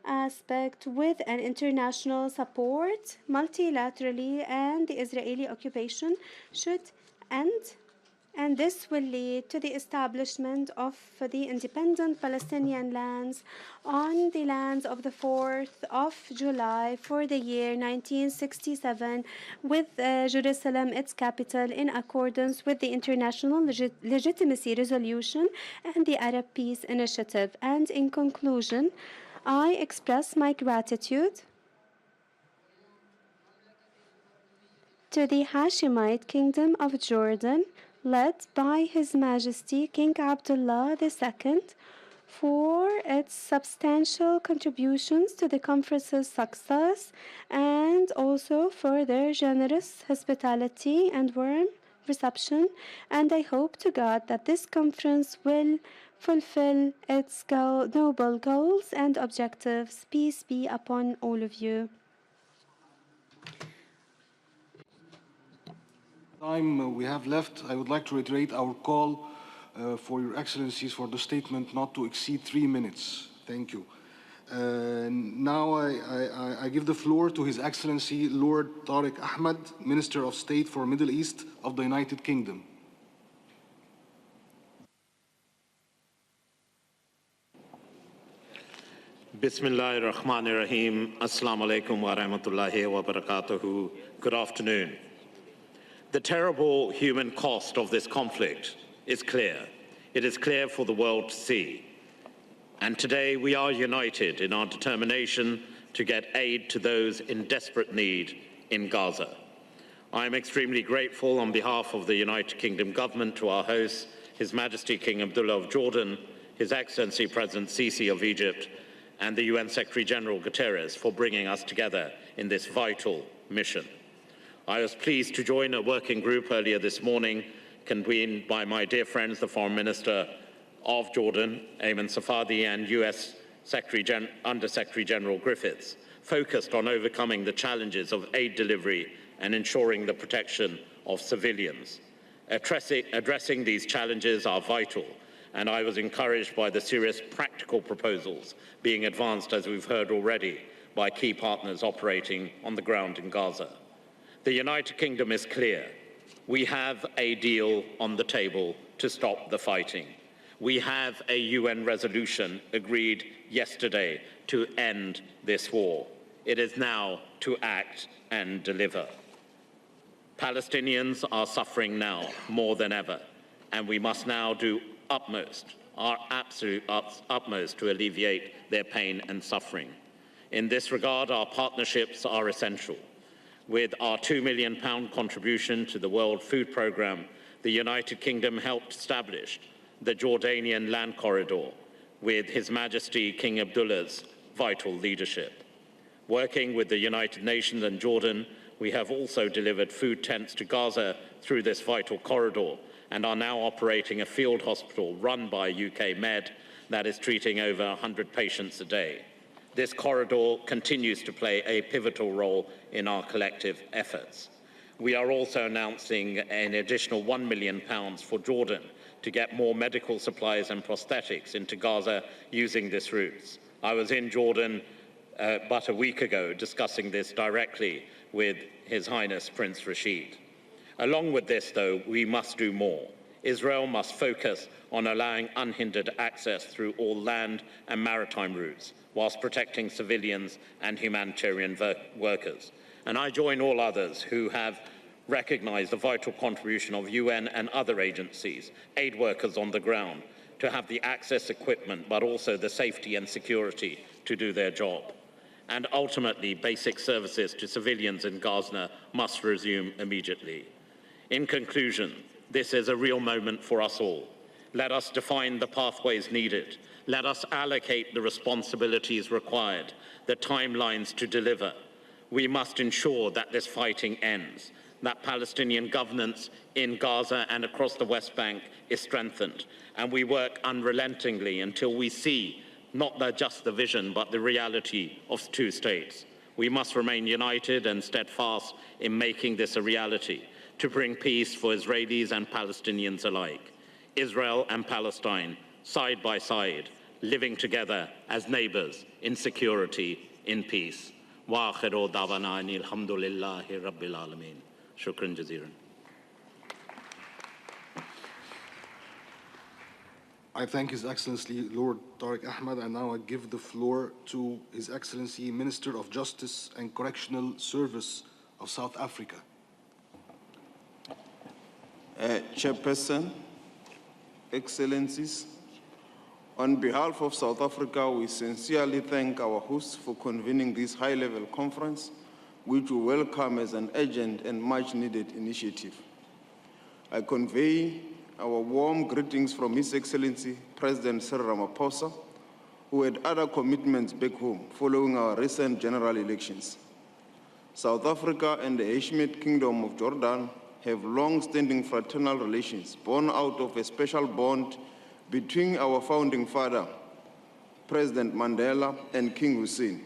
aspect with an international support multilaterally, and the Israeli occupation should end, and this will lead to the establishment of the independent Palestinian lands on the lands of the 4th of July for the year 1967, with Jerusalem its capital, in accordance with the International Legitimacy Resolution and the Arab Peace Initiative. And in conclusion, I express my gratitude to the Hashemite Kingdom of Jordan, led by His Majesty King Abdallah II, for its substantial contributions to the conference's success, and also for their generous hospitality and warm reception. And I hope to God that this conference will fulfill its noble goals and objectives. Peace be upon all of you. Time we have left, I would like to reiterate our call for Your Excellencies for the statement not to exceed 3 minutes. Thank you. Now I give the floor to His Excellency Lord Tariq Ahmad, Minister of State for Middle East of the United Kingdom. Bismillah ar-Rahman ar-Rahim. Assalamu alaikum wa rahmatullahi wa barakatuhu. Good afternoon. The terrible human cost of this conflict is clear. It is clear for the world to see. And today we are united in our determination to get aid to those in desperate need in Gaza. I am extremely grateful on behalf of the United Kingdom government to our hosts, His Majesty King Abdullah of Jordan, His Excellency President al-SIsi of Egypt, and the UN Secretary General Guterres for bringing us together in this vital mission. I was pleased to join a working group earlier this morning, convened by my dear friends, the Foreign Minister of Jordan, Ayman Safadi, and US Under-Secretary General Griffiths, focused on overcoming the challenges of aid delivery and ensuring the protection of civilians. Addressing these challenges are vital, and I was encouraged by the serious practical proposals being advanced, as we've heard already, by key partners operating on the ground in Gaza. The United Kingdom is clear. We have a deal on the table to stop the fighting. We have a UN resolution agreed yesterday to end this war. It is now to act and deliver. Palestinians are suffering now more than ever, and we must now do our absolute utmost to alleviate their pain and suffering. In this regard, our partnerships are essential. With our £2 million contribution to the World Food Programme, the United Kingdom helped establish the Jordanian land corridor with His Majesty King Abdullah's vital leadership. Working with the United Nations and Jordan, we have also delivered food tents to Gaza through this vital corridor and are now operating a field hospital run by UK Med that is treating over 100 patients a day. This corridor continues to play a pivotal role in our collective efforts. We are also announcing an additional £1 million for Jordan to get more medical supplies and prosthetics into Gaza using this route. I was in Jordan but a week ago discussing this directly with His Highness Prince Rashid. Along with this, though, we must do more. Israel must focus on allowing unhindered access through all land and maritime routes, whilst protecting civilians and humanitarian workers. And I join all others who have recognized the vital contribution of UN and other agencies, aid workers on the ground, to have the access equipment, but also the safety and security to do their job. And ultimately, basic services to civilians in Gaza must resume immediately. In conclusion, this is a real moment for us all. Let us define the pathways needed. Let us allocate the responsibilities required, the timelines to deliver. We must ensure that this fighting ends, that Palestinian governance in Gaza and across the West Bank is strengthened, and we work unrelentingly until we see not just the vision, but the reality of two states. We must remain united and steadfast in making this a reality, to bring peace for Israelis and Palestinians alike. Israel and Palestine, side by side, living together as neighbors in security, in peace. Wa akhiru da'wana anil hamdulillahi rabbil alameen. Shukran jazeeran. I thank His Excellency Lord Tariq Ahmed, and now I give the floor to His Excellency Minister of Justice and Correctional Service of South Africa. Chairperson, Excellencies, on behalf of South Africa, we sincerely thank our hosts for convening this high-level conference, which we welcome as an urgent and much-needed initiative. I convey our warm greetings from His Excellency President Cyril Ramaphosa, who had other commitments back home following our recent general elections. South Africa and the Hashemite Kingdom of Jordan have long-standing fraternal relations born out of a special bond between our founding father, President Mandela, and King Hussein.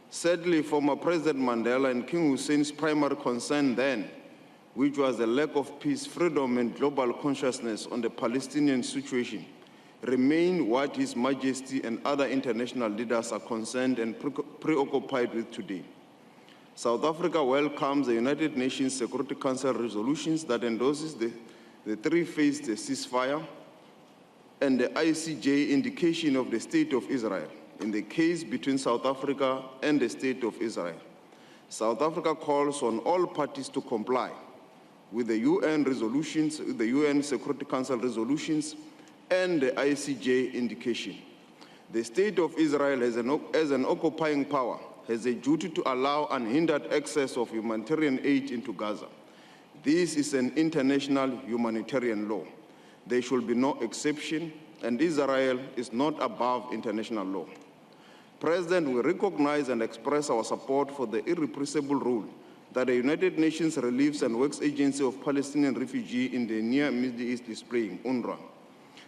Sadly, former President Mandela and King Hussein's primary concern then, which was the lack of peace, freedom, and global consciousness on the Palestinian situation, remain what His Majesty and other international leaders are concerned and preoccupied with today. South Africa welcomes the United Nations Security Council resolutions that endorses the three-phase ceasefire and the ICJ indication of the State of Israel in the case between South Africa and the State of Israel. South Africa calls on all parties to comply with the UN resolutions, the UN Security Council resolutions, and the ICJ indication. The State of Israel, as an occupying power, has a duty to allow unhindered access of humanitarian aid into Gaza. This is an international humanitarian law. There should be no exception, and Israel is not above international law. President, we recognize and express our support for the irrepressible role that the United Nations Relief and Works Agency of Palestinian Refugees in the Near Middle East is playing, UNRWA.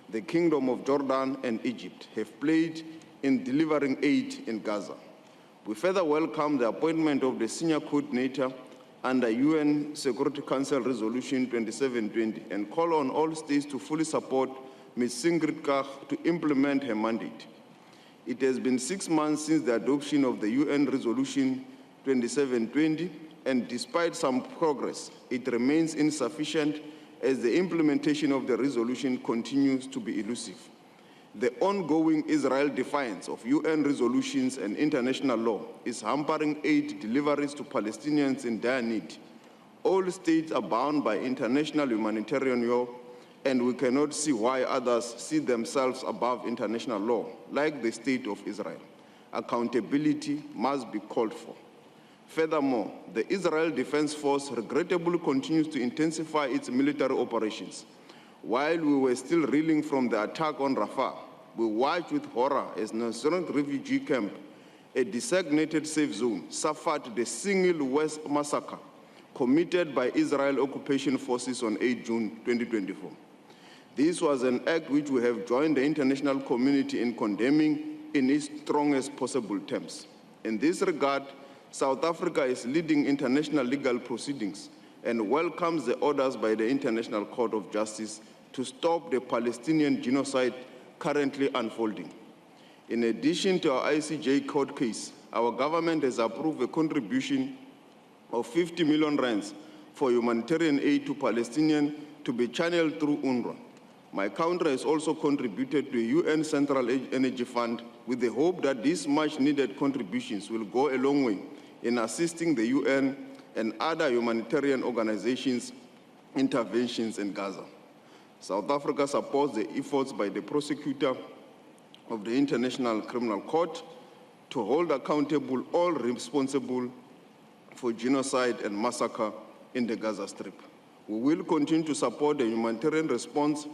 The Kingdom of Jordan and Egypt have played in delivering aid in Gaza. We further welcome the appointment of the senior coordinator under UN Security Council Resolution 2720 and call on all states to fully support Ms. Sigrid Kaag to implement her mandate. It has been 6 months since the adoption of the UN Resolution 2720, and despite some progress, it remains insufficient as the implementation of the resolution continues to be elusive. The ongoing Israel defiance of UN resolutions and international law is hampering aid deliveries to Palestinians in dire need. All states are bound by international humanitarian law and we cannot see why others see themselves above international law, like the State of Israel. Accountability must be called for. Furthermore, the Israel Defense Force regrettably continues to intensify its military operations. While we were still reeling from the attack on Rafah, we watched with horror as Nasrant refugee camp, a designated safe zone, suffered the single worst massacre committed by Israel occupation forces on 8 June 2024. This was an act which we have joined the international community in condemning in its strongest possible terms. In this regard, South Africa is leading international legal proceedings and welcomes the orders by the International Court of Justice to stop the Palestinian genocide currently unfolding. In addition to our ICJ court case, our government has approved a contribution of 50 million rands for humanitarian aid to Palestinians to be channeled through UNRWA. My country has also contributed to the UN Central Energy Fund with the hope that these much-needed contributions will go a long way in assisting the UN and other humanitarian organizations' interventions in Gaza. South Africa supports the efforts by the prosecutor of the International Criminal Court to hold accountable all responsible for genocide and massacre in the Gaza Strip. We will continue to support the humanitarian response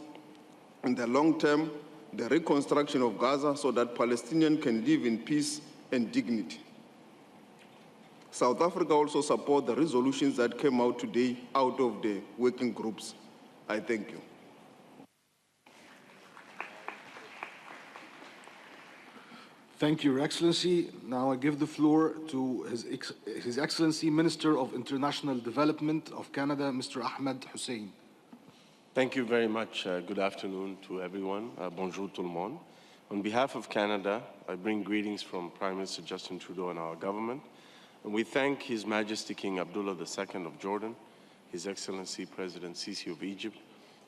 in the long term, the reconstruction of Gaza so that Palestinians can live in peace and dignity. South Africa also supports the resolutions that came out today out of the working groups. I thank you. Thank you, Your Excellency. Now I give the floor to His Excellency Minister of International Development of Canada, Mr. Ahmed Hussein. Thank you very much. Good afternoon to everyone. Bonjour tout le monde. On behalf of Canada, I bring greetings from Prime Minister Justin Trudeau and our government. And we thank His Majesty King Abdullah II of Jordan, His Excellency President al-SIsi of Egypt,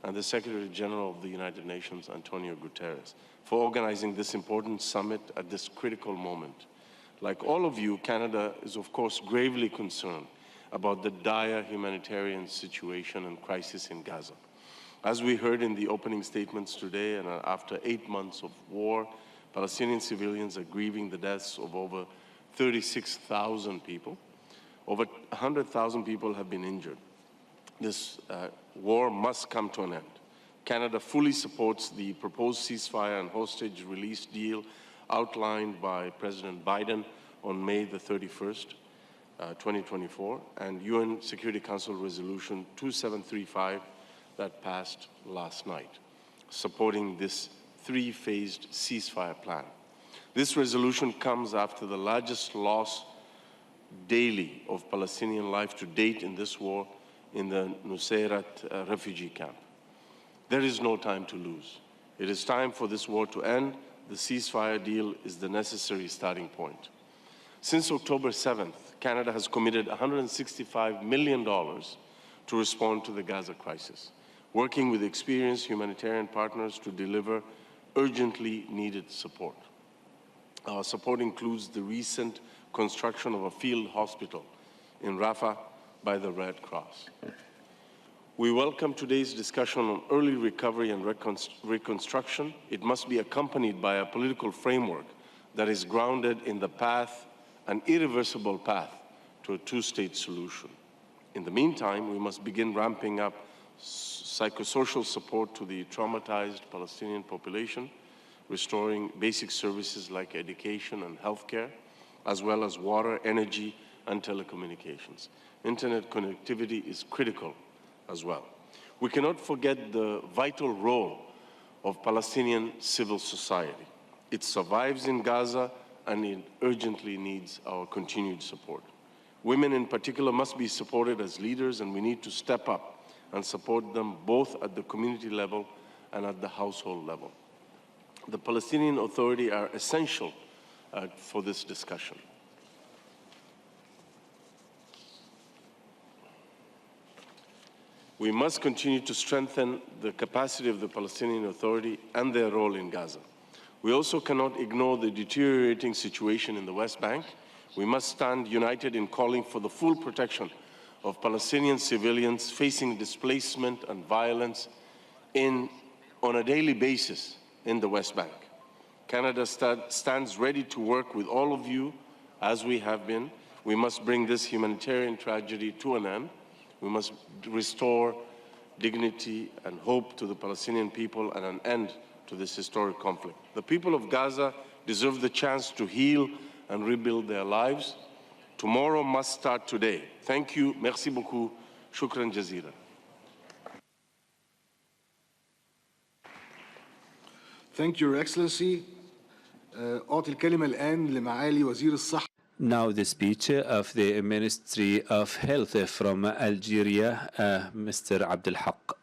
and the Secretary General of the United Nations, António Guterres, for organizing this important summit at this critical moment. Like all of you, Canada is of course gravely concerned about the dire humanitarian situation and crisis in Gaza. As we heard in the opening statements today, and after 8 months of war, Palestinian civilians are grieving the deaths of over 36,000 people. Over 100,000 people have been injured. This war must come to an end. Canada fully supports the proposed ceasefire and hostage release deal outlined by President Biden on May the 31st, 2024, and UN Security Council Resolution 2735 that passed last night, supporting this three-phased ceasefire plan. This resolution comes after the largest loss daily of Palestinian life to date in this war in the Nuseirat refugee camp. There is no time to lose. It is time for this war to end. The ceasefire deal is the necessary starting point. Since October 7th, Canada has committed $165 million to respond to the Gaza crisis, working with experienced humanitarian partners to deliver urgently needed support. Our support includes the recent construction of a field hospital in Rafah by the Red Cross. We welcome today's discussion on early recovery and reconstruction. It must be accompanied by a political framework that is grounded in the path, an irreversible path, to a two-state solution. In the meantime, we must begin ramping up psychosocial support to the traumatized Palestinian population, restoring basic services like education and healthcare, as well as water, energy, and telecommunications. Internet connectivity is critical as well. We cannot forget the vital role of Palestinian civil society. It survives in Gaza and it urgently needs our continued support. Women in particular must be supported as leaders, and we need to step up and support them both at the community level and at the household level. The Palestinian Authority are essential for this discussion. We must continue to strengthen the capacity of the Palestinian Authority and their role in Gaza. We also cannot ignore the deteriorating situation in the West Bank. We must stand united in calling for the full protection of Palestinian civilians facing displacement and violence on a daily basis in the West Bank. Canada stands ready to work with all of you as we have been. We must bring this humanitarian tragedy to an end. We must restore dignity and hope to the Palestinian people and an end to this historic conflict. The people of Gaza deserve the chance to heal and rebuild their lives. Tomorrow must start today. Thank you. Merci beaucoup. Shukran jazeelan. Thank you, Your Excellency. أعطي الكلمة الآن لمعالي وزير الصحة. Now the speech of the Ministry of Health from Algeria, Mr. Abdel Fattah.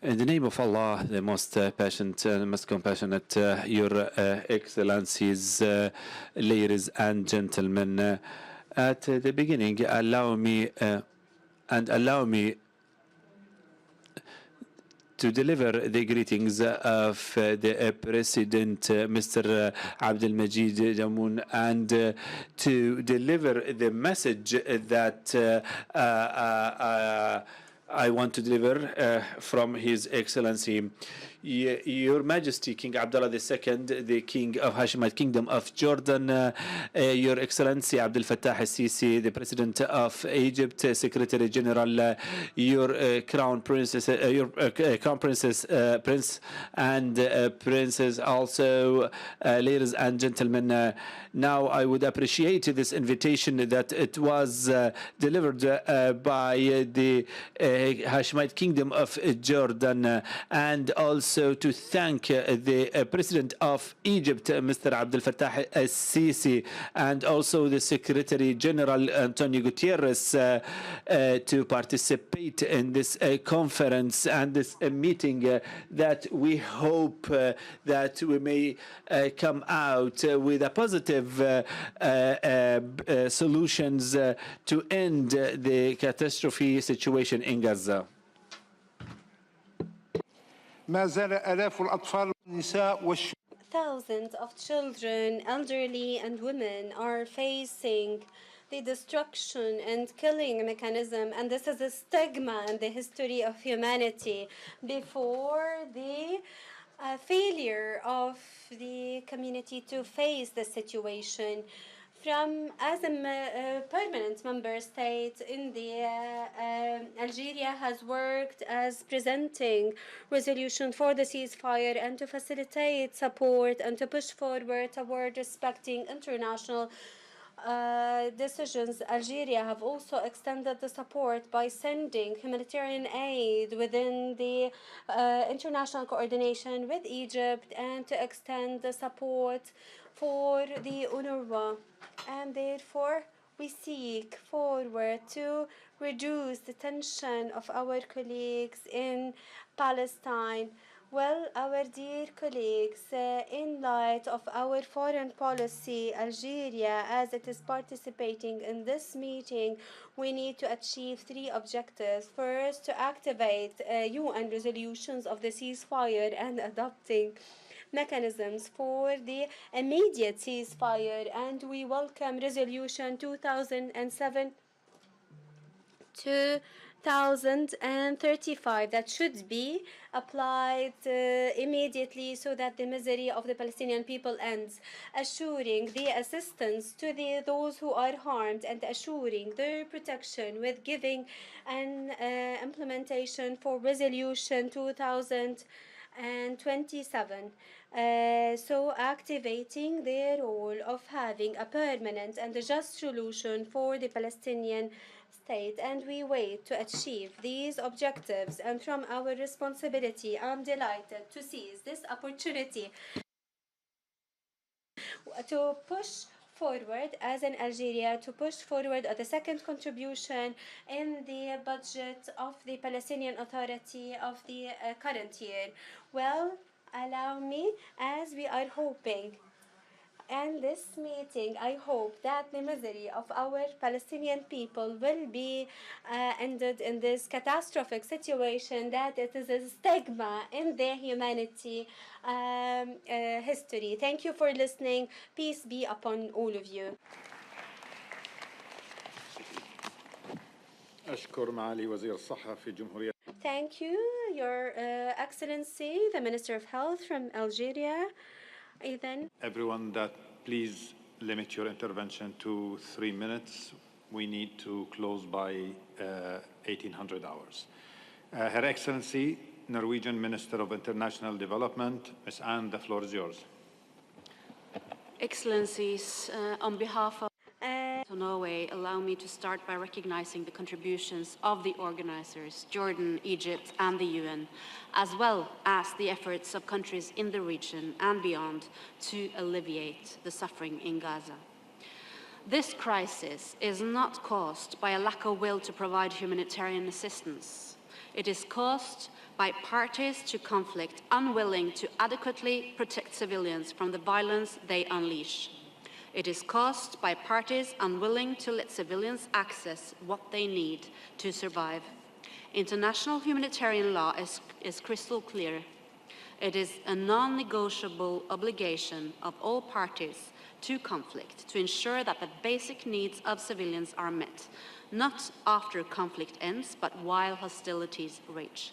In the name of Allah, the most patient and most compassionate, Your Excellencies, ladies and gentlemen, at the beginning, allow me to deliver the greetings of the President, Mr. Abdelmajid Jamoun, and to deliver the message that I want to deliver from His Excellency, Your Majesty, King Abdallah II, the King of Hashemite Kingdom of Jordan, Your Excellency Abdel Fattah al-SIsi, the President of Egypt, Secretary General, your Crown Princess, Prince and Princess, also, ladies and gentlemen. Now I would appreciate this invitation that it was delivered by the Hashemite Kingdom of Jordan, and also to thank the President of Egypt, Mr. Abdel Fattah al-SIsi, and also the Secretary General António Guterres to participate in this conference and this meeting that we hope that we may come out with a positive solutions to end the catastrophe situation in Gaza. Thousands of children, elderly and women are facing the destruction and killing mechanism, and this is a stigma in the history of humanity before the failure of the community to face the situation. As a permanent member state in the Algeria has worked as presenting resolution for the ceasefire and to facilitate support and to push forward toward respecting international decisions. Algeria have also extended the support by sending humanitarian aid within the international coordination with Egypt, and to extend the support for the UNRWA. And therefore, we seek forward to reduce the tension of our colleagues in Palestine. Well, our dear colleagues, in light of our foreign policy, Algeria, as it is participating in this meeting, we need to achieve three objectives. First, to activate UN resolutions of the ceasefire and adopting mechanisms for the immediate ceasefire, and we welcome resolution 2035 that should be applied immediately so that the misery of the Palestinian people ends, assuring the assistance to those who are harmed and assuring their protection with giving an implementation for resolution 2027. So activating their role of having a permanent and a just solution for the Palestinian state, and we wait to achieve these objectives. And from our responsibility, I'm delighted to seize this opportunity to push forward as in Algeria, to push forward the second contribution in the budget of the Palestinian Authority of the current year. Well, allow me, as we are hoping, and this meeting, I hope that the misery of our Palestinian people will be ended in this catastrophic situation, that it is a stigma in their humanity history. Thank you for listening. Peace be upon all of you. أشكر معالي وزير الصحة في جمهورية Thank you, Your Excellency, the Minister of Health from Algeria. Ethan. Everyone, that please limit your intervention to 3 minutes. We need to close by 1800 hours. Her Excellency, Norwegian Minister of International Development, Ms. Anne, the floor is yours. Excellencies, on behalf of Norway, allow me to start by recognizing the contributions of the organizers, Jordan, Egypt, and the UN, as well as the efforts of countries in the region and beyond to alleviate the suffering in Gaza. This crisis is not caused by a lack of will to provide humanitarian assistance. It is caused by parties to conflict unwilling to adequately protect civilians from the violence they unleash. It is caused by parties unwilling to let civilians access what they need to survive. International humanitarian law is crystal clear. It is a non-negotiable obligation of all parties to conflict to ensure that the basic needs of civilians are met, not after conflict ends, but while hostilities rage.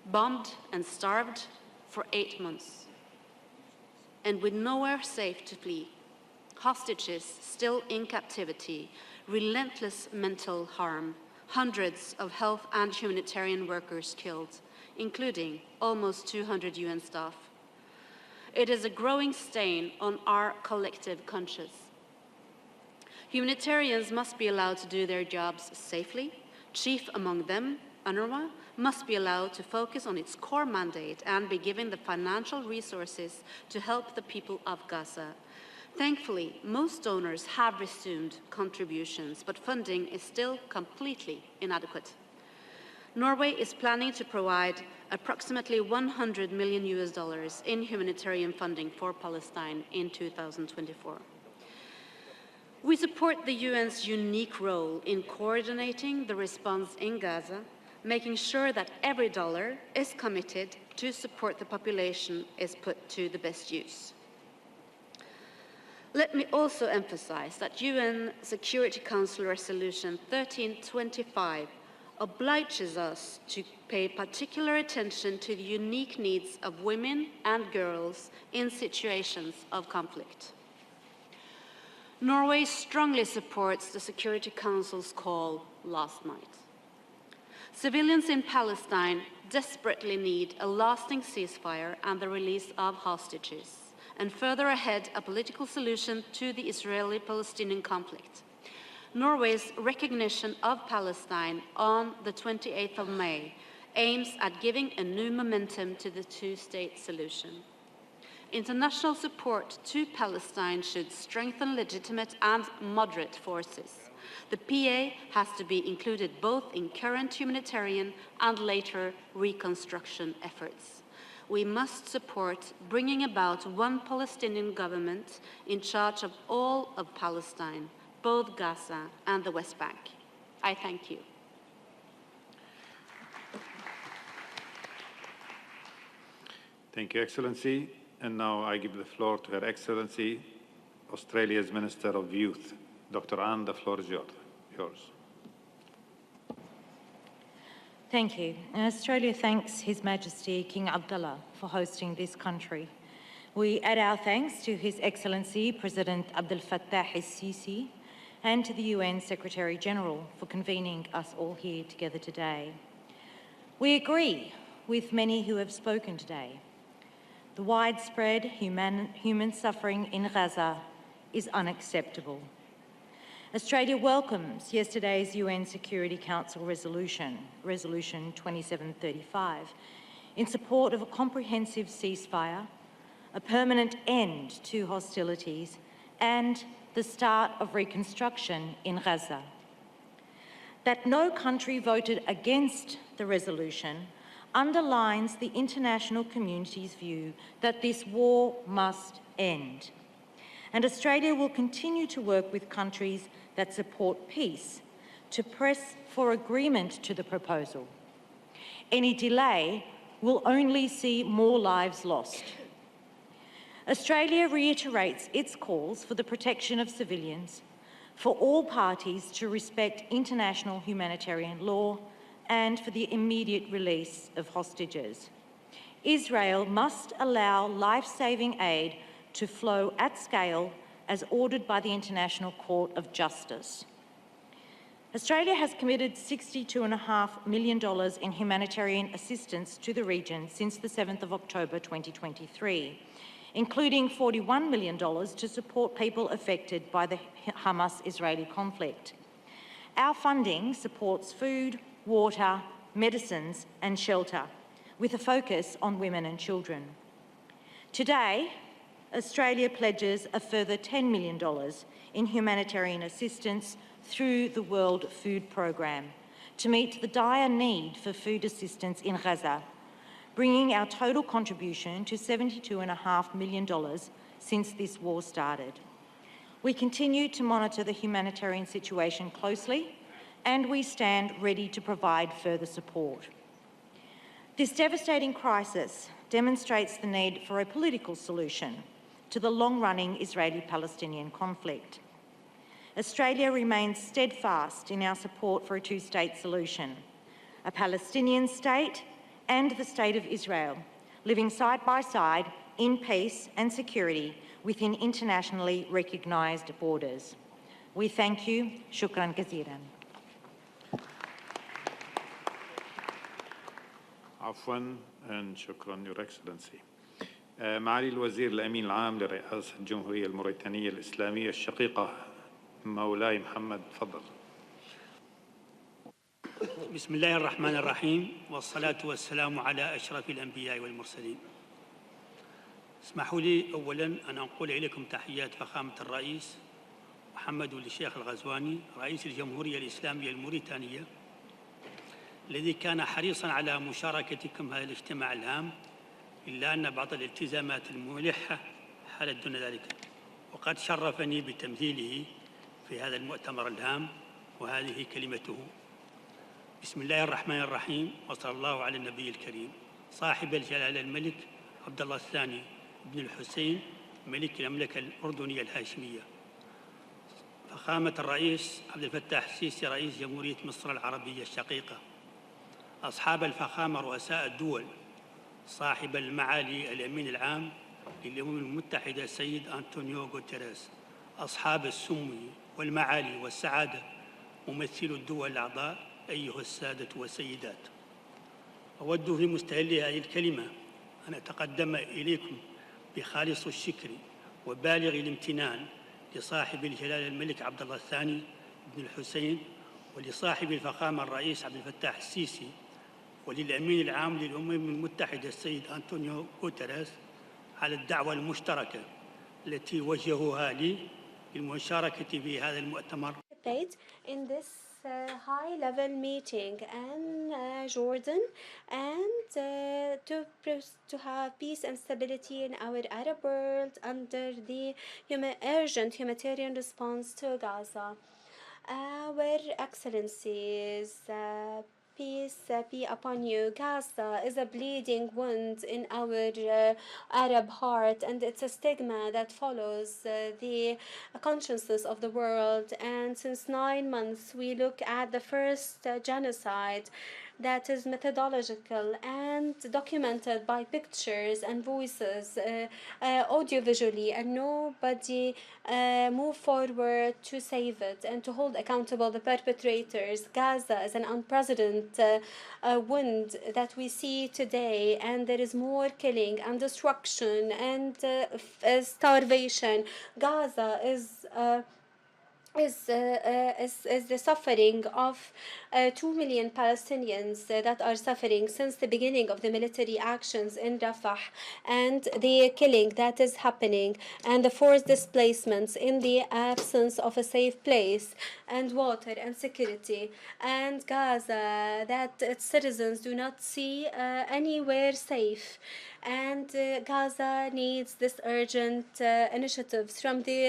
Bombed and starved for 8 months, and with nowhere safe to flee, hostages still in captivity, relentless mental harm, hundreds of health and humanitarian workers killed, including almost 200 UN staff. It is a growing stain on our collective conscience. Humanitarians must be allowed to do their jobs safely. Chief among them, UNRWA, must be allowed to focus on its core mandate and be given the financial resources to help the people of Gaza. Thankfully, most donors have resumed contributions, but funding is still completely inadequate. Norway is planning to provide approximately $100 million in humanitarian funding for Palestine in 2024. We support the UN's unique role in coordinating the response in Gaza, making sure that every dollar is committed to support the population is put to the best use. Let me also emphasize that UN Security Council Resolution 1325 obliges us to pay particular attention to the unique needs of women and girls in situations of conflict. Norway strongly supports the Security Council's call last night. Civilians in Palestine desperately need a lasting ceasefire and the release of hostages, and further ahead, a political solution to the Israeli-Palestinian conflict. Norway's recognition of Palestine on the 28th of May aims at giving a new momentum to the two-state solution. International support to Palestine should strengthen legitimate and moderate forces. The PA has to be included both in current humanitarian and later reconstruction efforts. We must support bringing about one Palestinian government in charge of all of Palestine, both Gaza and the West Bank. I thank you. Thank you, Excellency. And now I give the floor to Her Excellency, Australia's Minister of Youth. Dr. Anne, the floor is yours. Thank you. Australia thanks His Majesty King Abdallah for hosting this country. We add our thanks to His Excellency President Abdel Fattah al-SIsi and to the UN Secretary-General for convening us all here together today. We agree with many who have spoken today. The widespread human suffering in Gaza is unacceptable. Australia welcomes yesterday's UN Security Council resolution, Resolution 2735, in support of a comprehensive ceasefire, a permanent end to hostilities, and the start of reconstruction in Gaza. That no country voted against the resolution underlines the international community's view that this war must end. And Australia will continue to work with countries that support peace to press for agreement to the proposal. Any delay will only see more lives lost. Australia reiterates its calls for the protection of civilians, for all parties to respect international humanitarian law, and for the immediate release of hostages. Israel must allow life-saving aid to flow at scale as ordered by the International Court of Justice. Australia has committed $62.5 million in humanitarian assistance to the region since the 7th of October 2023, including $41 million to support people affected by the Hamas-Israeli conflict. Our funding supports food, water, medicines and shelter, with a focus on women and children. Today, Australia pledges a further $10 million in humanitarian assistance through the World Food Programme to meet the dire need for food assistance in Gaza, bringing our total contribution to $72.5 million since this war started. We continue to monitor the humanitarian situation closely, and we stand ready to provide further support. This devastating crisis demonstrates the need for a political solution to the long-running Israeli-Palestinian conflict. Australia remains steadfast in our support for a two-state solution, a Palestinian state and the State of Israel, living side by side in peace and security within internationally recognised borders. We thank you. Shukran jazilan. عفواً and شكراً Your Excellency. معالي الوزير الأمين العام لرئاسة الجمهورية الموريتانية الإسلامية الشقيقة مولاي محمد تفضل. بسم الله الرحمن الرحيم والصلاة والسلام على أشرف الأنبياء والمرسلين. اسمحوا لي أولاً أن أنقل إليكم تحيات فخامة الرئيس محمد ولي الشيخ الغزواني رئيس الجمهورية الإسلامية الموريتانية، الذي كان حريصاً على مشاركتكم هذا الاجتماع الهام، إلا أن بعض الالتزامات الملحة حالت دون ذلك، وقد شرفني بتمثيله في هذا المؤتمر الهام، وهذه كلمته. بسم الله الرحمن الرحيم وصلى الله على النبي الكريم صاحب الجلالة الملك عبد الله الثاني بن الحسين ملك المملكة الأردنية الهاشمية، فخامة الرئيس عبد الفتاح السيسي رئيس جمهورية مصر العربية الشقيقة، أصحاب الفخامة رؤساء الدول، صاحب المعالي الأمين العام للأمم المتحدة السيد أنطونيو غوتيريس، أصحاب السمو والمعالي والسعادة ممثلو الدول الأعضاء، أيها السادة والسيدات. أود في مستهل هذه الكلمة أن أتقدم إليكم بخالص الشكر وبالغ الامتنان لصاحب الجلالة الملك عبد الله الثاني بن الحسين، ولصاحب الفخامة الرئيس عبد الفتاح السيسي، وللأمين العام للأمم المتحدة السيد أنطونيو غوتيريس على الدعوة المشتركة التي وجهوها لي للمشاركة في هذا المؤتمر. In this high-level meeting in Jordan, and to have peace and stability in our Arab world under the urgent humanitarian response to Gaza. Our Excellencies, peace be upon you. Gaza is a bleeding wound in our Arab heart, and it's a stigma that follows the consciousness of the world. And since 9 months, we look at the first genocide that is methodological and documented by pictures and voices, audiovisually, and nobody moved forward to save it and to hold accountable the perpetrators. Gaza is an unprecedented wound that we see today, and there is more killing and destruction and starvation. Gaza is the suffering of 2 million Palestinians that are suffering since the beginning of the military actions in Rafah, and the killing that is happening, and the forced displacements in the absence of a safe place and water and security, and Gaza that its citizens do not see anywhere safe. And Gaza needs this urgent initiatives from the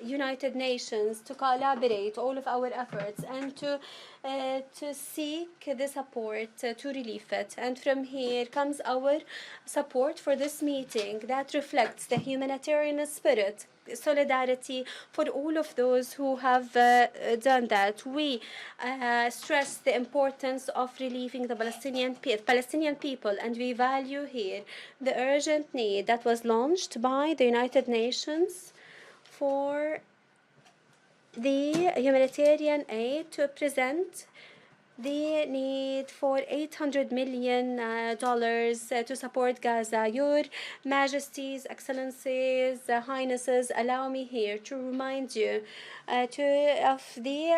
United Nations to collaborate all of our efforts and to seek the support to relieve it. And from here comes our support for this meeting that reflects the humanitarian spirit solidarity for all of those who have done that. We stress the importance of relieving the Palestinian people, and we value here the urgent need that was launched by the United Nations for the humanitarian aid to present the need for $800 million to support Gaza. Your Majesties, Excellencies, Highnesses, allow me here to remind you of the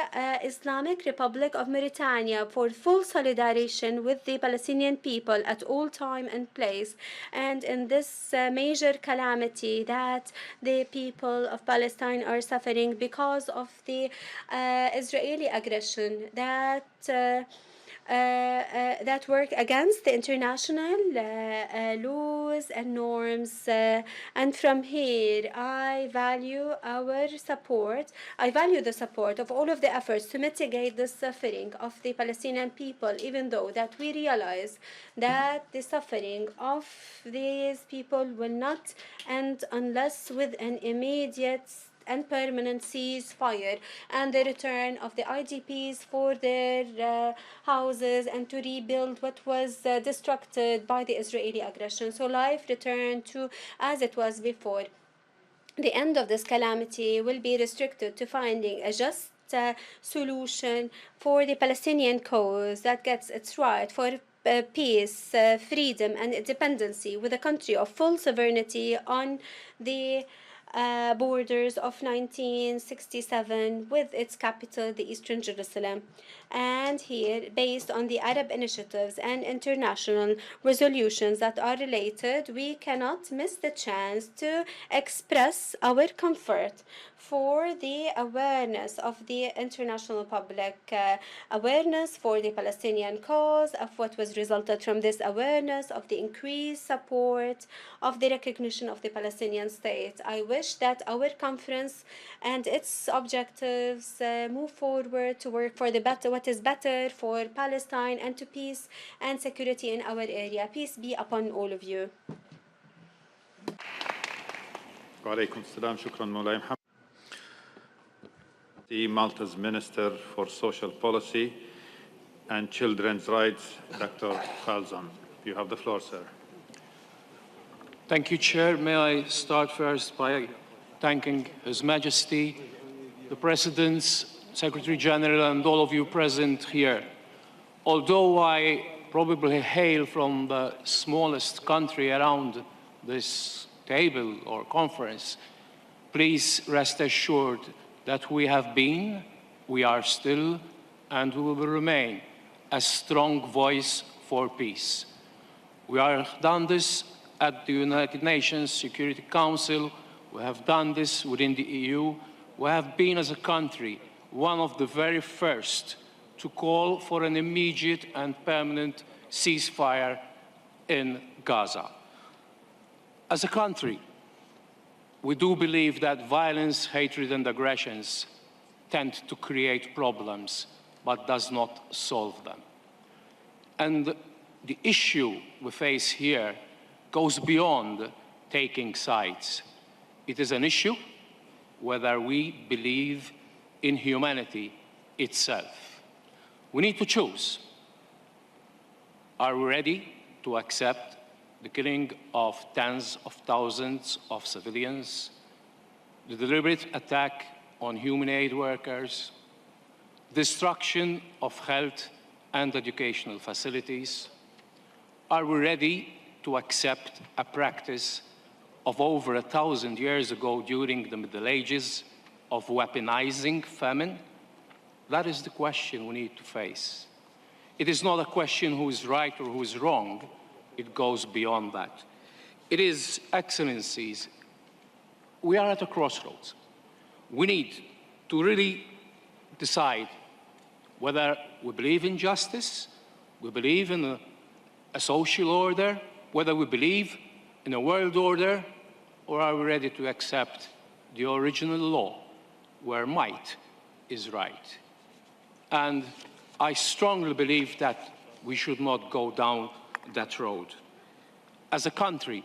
Islamic Republic of Mauritania for full solidarity with the Palestinian people at all time and place, and in this major calamity that the people of Palestine are suffering because of the Israeli aggression that work against the international laws and norms. And from here, I value the support of all of the efforts to mitigate the suffering of the Palestinian people, even though that we realize that the suffering of these people will not end unless with an immediate and permanent ceasefire and the return of the IDPs for their houses and to rebuild what was destructed by the Israeli aggression. So life returned to as it was before. The end of this calamity will be restricted to finding a just solution for the Palestinian cause that gets its right for peace, freedom, and independency with a country of full sovereignty on the borders of 1967 with its capital, the Eastern Jerusalem. And here, based on the Arab initiatives and international resolutions that are related, we cannot miss the chance to express our comfort for the awareness of the international public, awareness for the Palestinian cause, of what was resulted from this awareness, of the increased support, of the recognition of the Palestinian state. I wish that our conference and its objectives move forward to work for the better, what is better for Palestine and to peace and security in our area. Peace be upon all of you. وعليكم السلام. شكرا مولاي محمد. The Malta's Minister for Social Policy and Children's Rights, Dr. Khalzan. You have the floor, sir. Thank you, Chair. May I start first by thanking His Majesty, the Presidents, Secretary General, and all of you present here. Although I probably hail from the smallest country around this table or conference, please rest assured that we have been, we are still, and we will remain a strong voice for peace. We have done this at the United Nations Security Council. We have done this within the EU. We have been, as a country, one of the very first to call for an immediate and permanent ceasefire in Gaza. As a country, we do believe that violence, hatred, and aggressions tend to create problems, but does not solve them. And the issue we face here goes beyond taking sides. It is an issue whether we believe in humanity itself. We need to choose. Are we ready to accept the killing of tens of thousands of civilians, the deliberate attack on human aid workers, destruction of health and educational facilities? Are we ready to accept a practice of over 1,000 years ago during the Middle Ages of weaponizing famine? That is the question we need to face. It is not a question who is right or who is wrong. It goes beyond that. It is, Excellencies, we are at a crossroads. We need to really decide whether we believe in justice, we believe in a social order, whether we believe in a world order, or are we ready to accept the original law where might is right? And I strongly believe that we should not go down that road. As a country,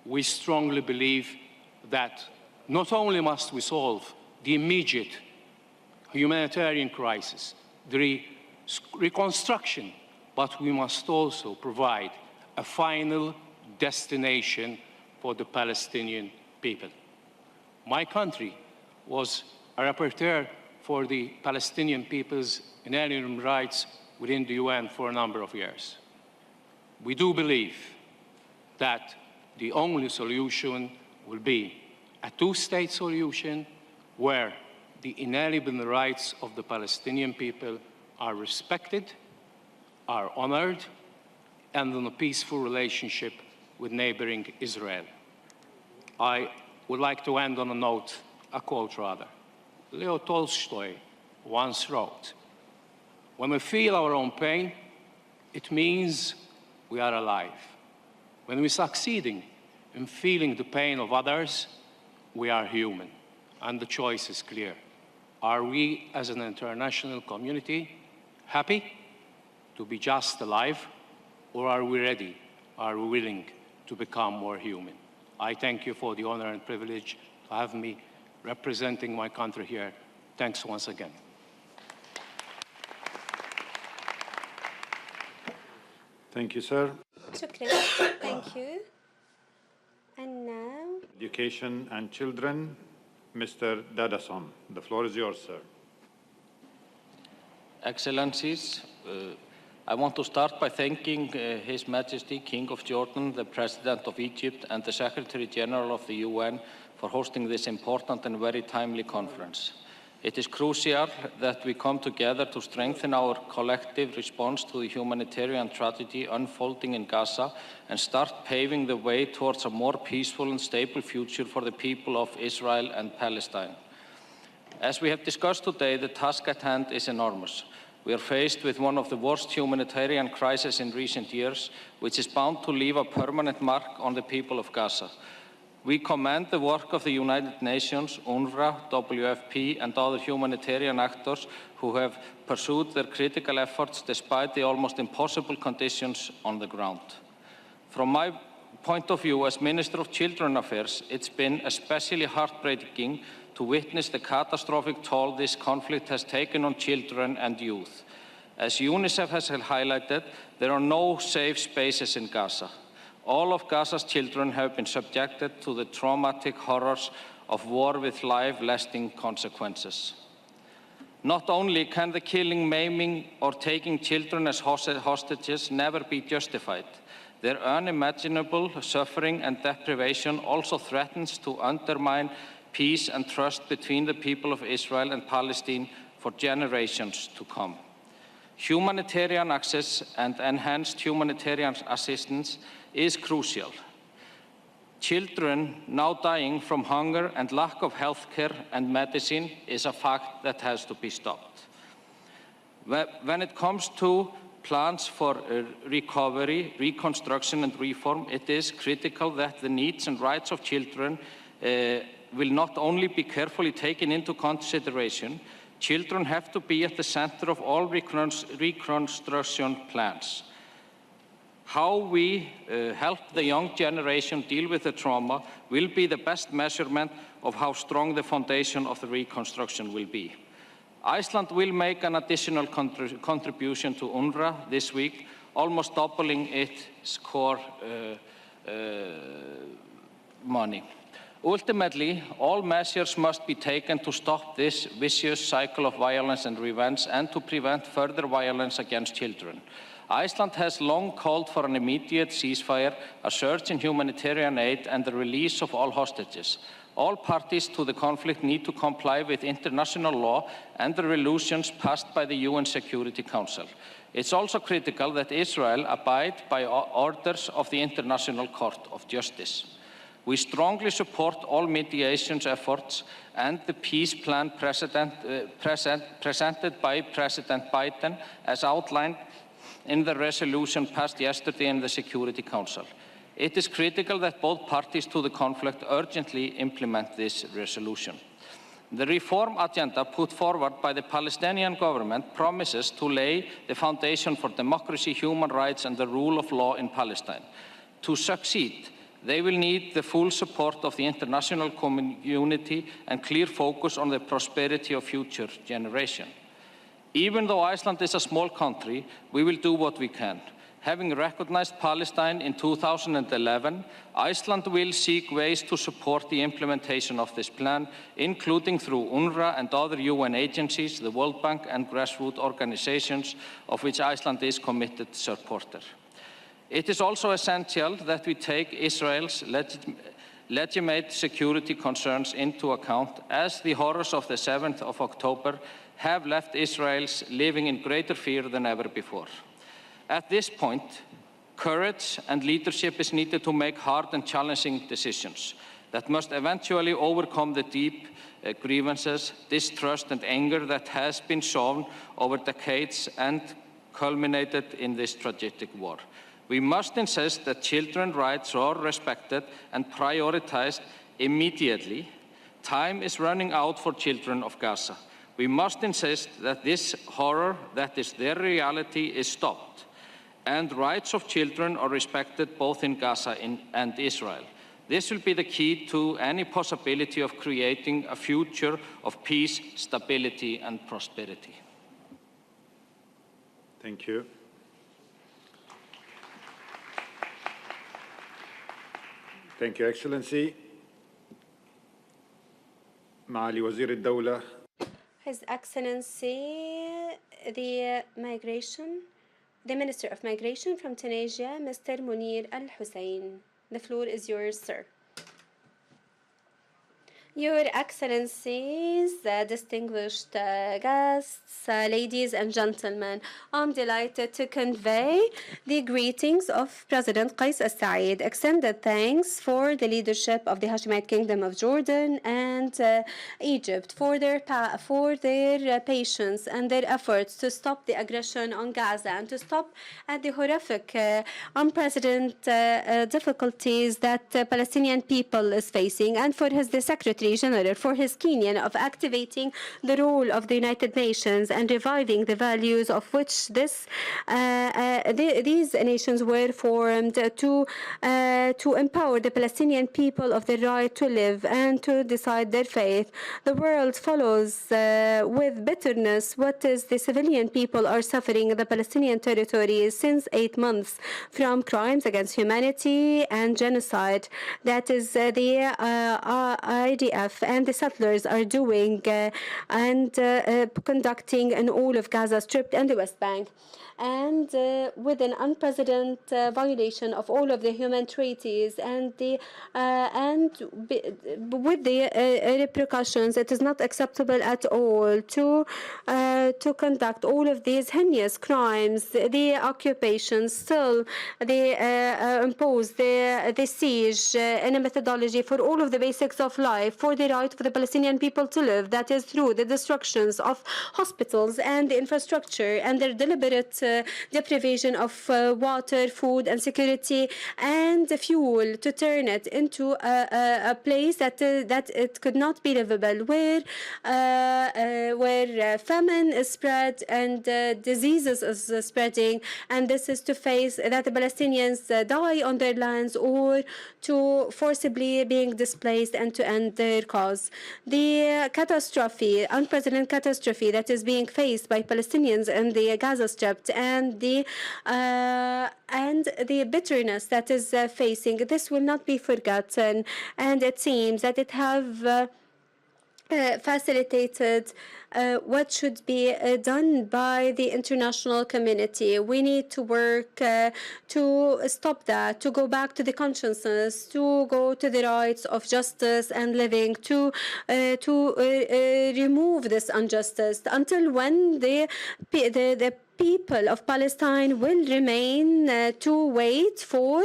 we strongly believe that not only must we solve the immediate humanitarian crisis, the reconstruction, but we must also provide a final destination for the Palestinian people. My country was a rapporteur for the Palestinian people's inalienable rights within the UN for a number of years. We do believe that the only solution will be a two-state solution where the inalienable rights of the Palestinian people are respected, are honored, and in a peaceful relationship with neighboring Israel. I would like to end on a note, a quote rather. Leo Tolstoy once wrote, "When we feel our own pain, it means we are alive. When we're succeeding in feeling the pain of others, we are human." And the choice is clear. Are we, as an international community, happy to be just alive, or are we ready, are we willing to become more human? I thank you for the honor and privilege to have me representing my country here. Thanks once again. Thank you, sir. شكرا. Thank you. And now, Education and Children, Mr. Dadason. The floor is yours, sir. Excellencies, I want to start by thanking His Majesty King of Jordan, the President of Egypt, and the Secretary General of the UN for hosting this important and very timely conference. It is crucial that we come together to strengthen our collective response to the humanitarian tragedy unfolding in Gaza and start paving the way towards a more peaceful and stable future for the people of Israel and Palestine. As we have discussed today, the task at hand is enormous. We are faced with one of the worst humanitarian crises in recent years, which is bound to leave a permanent mark on the people of Gaza. We commend the work of the United Nations, UNRWA, WFP, and other humanitarian actors who have pursued their critical efforts despite the almost impossible conditions on the ground. From my point of view as Minister of Children Affairs, it's been especially heartbreaking to witness the catastrophic toll this conflict has taken on children and youth. As UNICEF has highlighted, there are no safe spaces in Gaza. All of Gaza's children have been subjected to the traumatic horrors of war with life-lasting consequences. Not only can the killing, maiming, or taking children as hostages never be justified, their unimaginable suffering and deprivation also threatens to undermine peace and trust between the people of Israel and Palestine for generations to come. Humanitarian access and enhanced humanitarian assistance is crucial. Children now dying from hunger and lack of health care and medicine is a fact that has to be stopped. When it comes to plans for recovery, reconstruction, and reform, it is critical that the needs and rights of children will not only be carefully taken into consideration. Children have to be at the center of all reconstruction plans. How we help the young generation deal with the trauma will be the best measurement of how strong the foundation of the reconstruction will be. Iceland will make an additional contribution to UNRWA this week, almost doubling its core money. Ultimately, all measures must be taken to stop this vicious cycle of violence and revenge and to prevent further violence against children. Iceland has long called for an immediate ceasefire, a surge in humanitarian aid, and the release of all hostages. All parties to the conflict need to comply with international law and the resolutions passed by the UN Security Council. It's also critical that Israel abide by orders of the International Court of Justice. We strongly support all mediation efforts and the peace plan presented by President Biden as outlined in the resolution passed yesterday in the Security Council. It is critical that both parties to the conflict urgently implement this resolution. The reform agenda put forward by the Palestinian government promises to lay the foundation for democracy, human rights, and the rule of law in Palestine. To succeed, They will need the full support of the international community and clear focus on the prosperity of future generations. Even though Iceland is a small country, we will do what we can. Having recognized Palestine in 2011, Iceland will seek ways to support the implementation of this plan, including through UNRWA and other UN agencies, the World Bank and grassroots organizations, of which Iceland is committed supporter. It is also essential that we take Israel's legitimate security concerns into account, as the horrors of the 7th of October have left Israelis living in greater fear than ever before. At this point, courage and leadership is needed to make hard and challenging decisions that must eventually overcome the deep grievances, distrust and anger that has been sown over decades and culminated in this tragic war. We must insist that children's rights are respected and prioritized immediately. Time is running out for children of Gaza. We must insist that this horror, that is their reality, is stopped, and rights of children are respected both in Gaza and Israel. This will be the key to any possibility of creating a future of peace, stability, and prosperity. Thank you. Thank you, Excellency. معالي وزير الدولة. His Excellency, the Minister of Migration from Tunisia, Mr. Munir Al-Hussein. The floor is yours, sir. Your Excellencies, distinguished guests, ladies and gentlemen, I'm delighted to convey the greetings of President Qais al-Said, extended thanks for the leadership of the Hashemite Kingdom of Jordan and Egypt for their patience and their efforts to stop the aggression on Gaza and to stop at the horrific, unprecedented difficulties that the Palestinian people is facing, and for the Secretary General for his Kenyan of activating the role of the United Nations and reviving the values of which these nations were formed to empower the Palestinian people of the right to live and to decide their faith. The world follows with bitterness what is the civilian people are suffering in the Palestinian territories since 8 months from crimes against humanity and genocide. That is the IDF and the settlers are doing and conducting in all of Gaza Strip and the West Bank. And with an unprecedented violation of all of the human treaties and with the repercussions, it is not acceptable at all to conduct all of these heinous crimes. The occupation still they impose the siege in a methodology for all of the basics of life, for the right for the Palestinian people to live, that is through the destructions of hospitals and the infrastructure and their deliberate deprivation of water, food, and security, and fuel to turn it into a place that it could not be livable, where famine is spread and diseases is spreading, and this is to face that the Palestinians die on their lands or to forcibly being displaced and to end their cause. The catastrophe, unprecedented catastrophe that is being faced by Palestinians in the Gaza Strip and the bitterness that is facing, this will not be forgotten, and it seems that it have facilitated what should be done by the international community. We need to work to stop that, to go back to the consciousness, to go to the rights of justice and living, to remove this injustice. Until when the people of Palestine will remain to wait for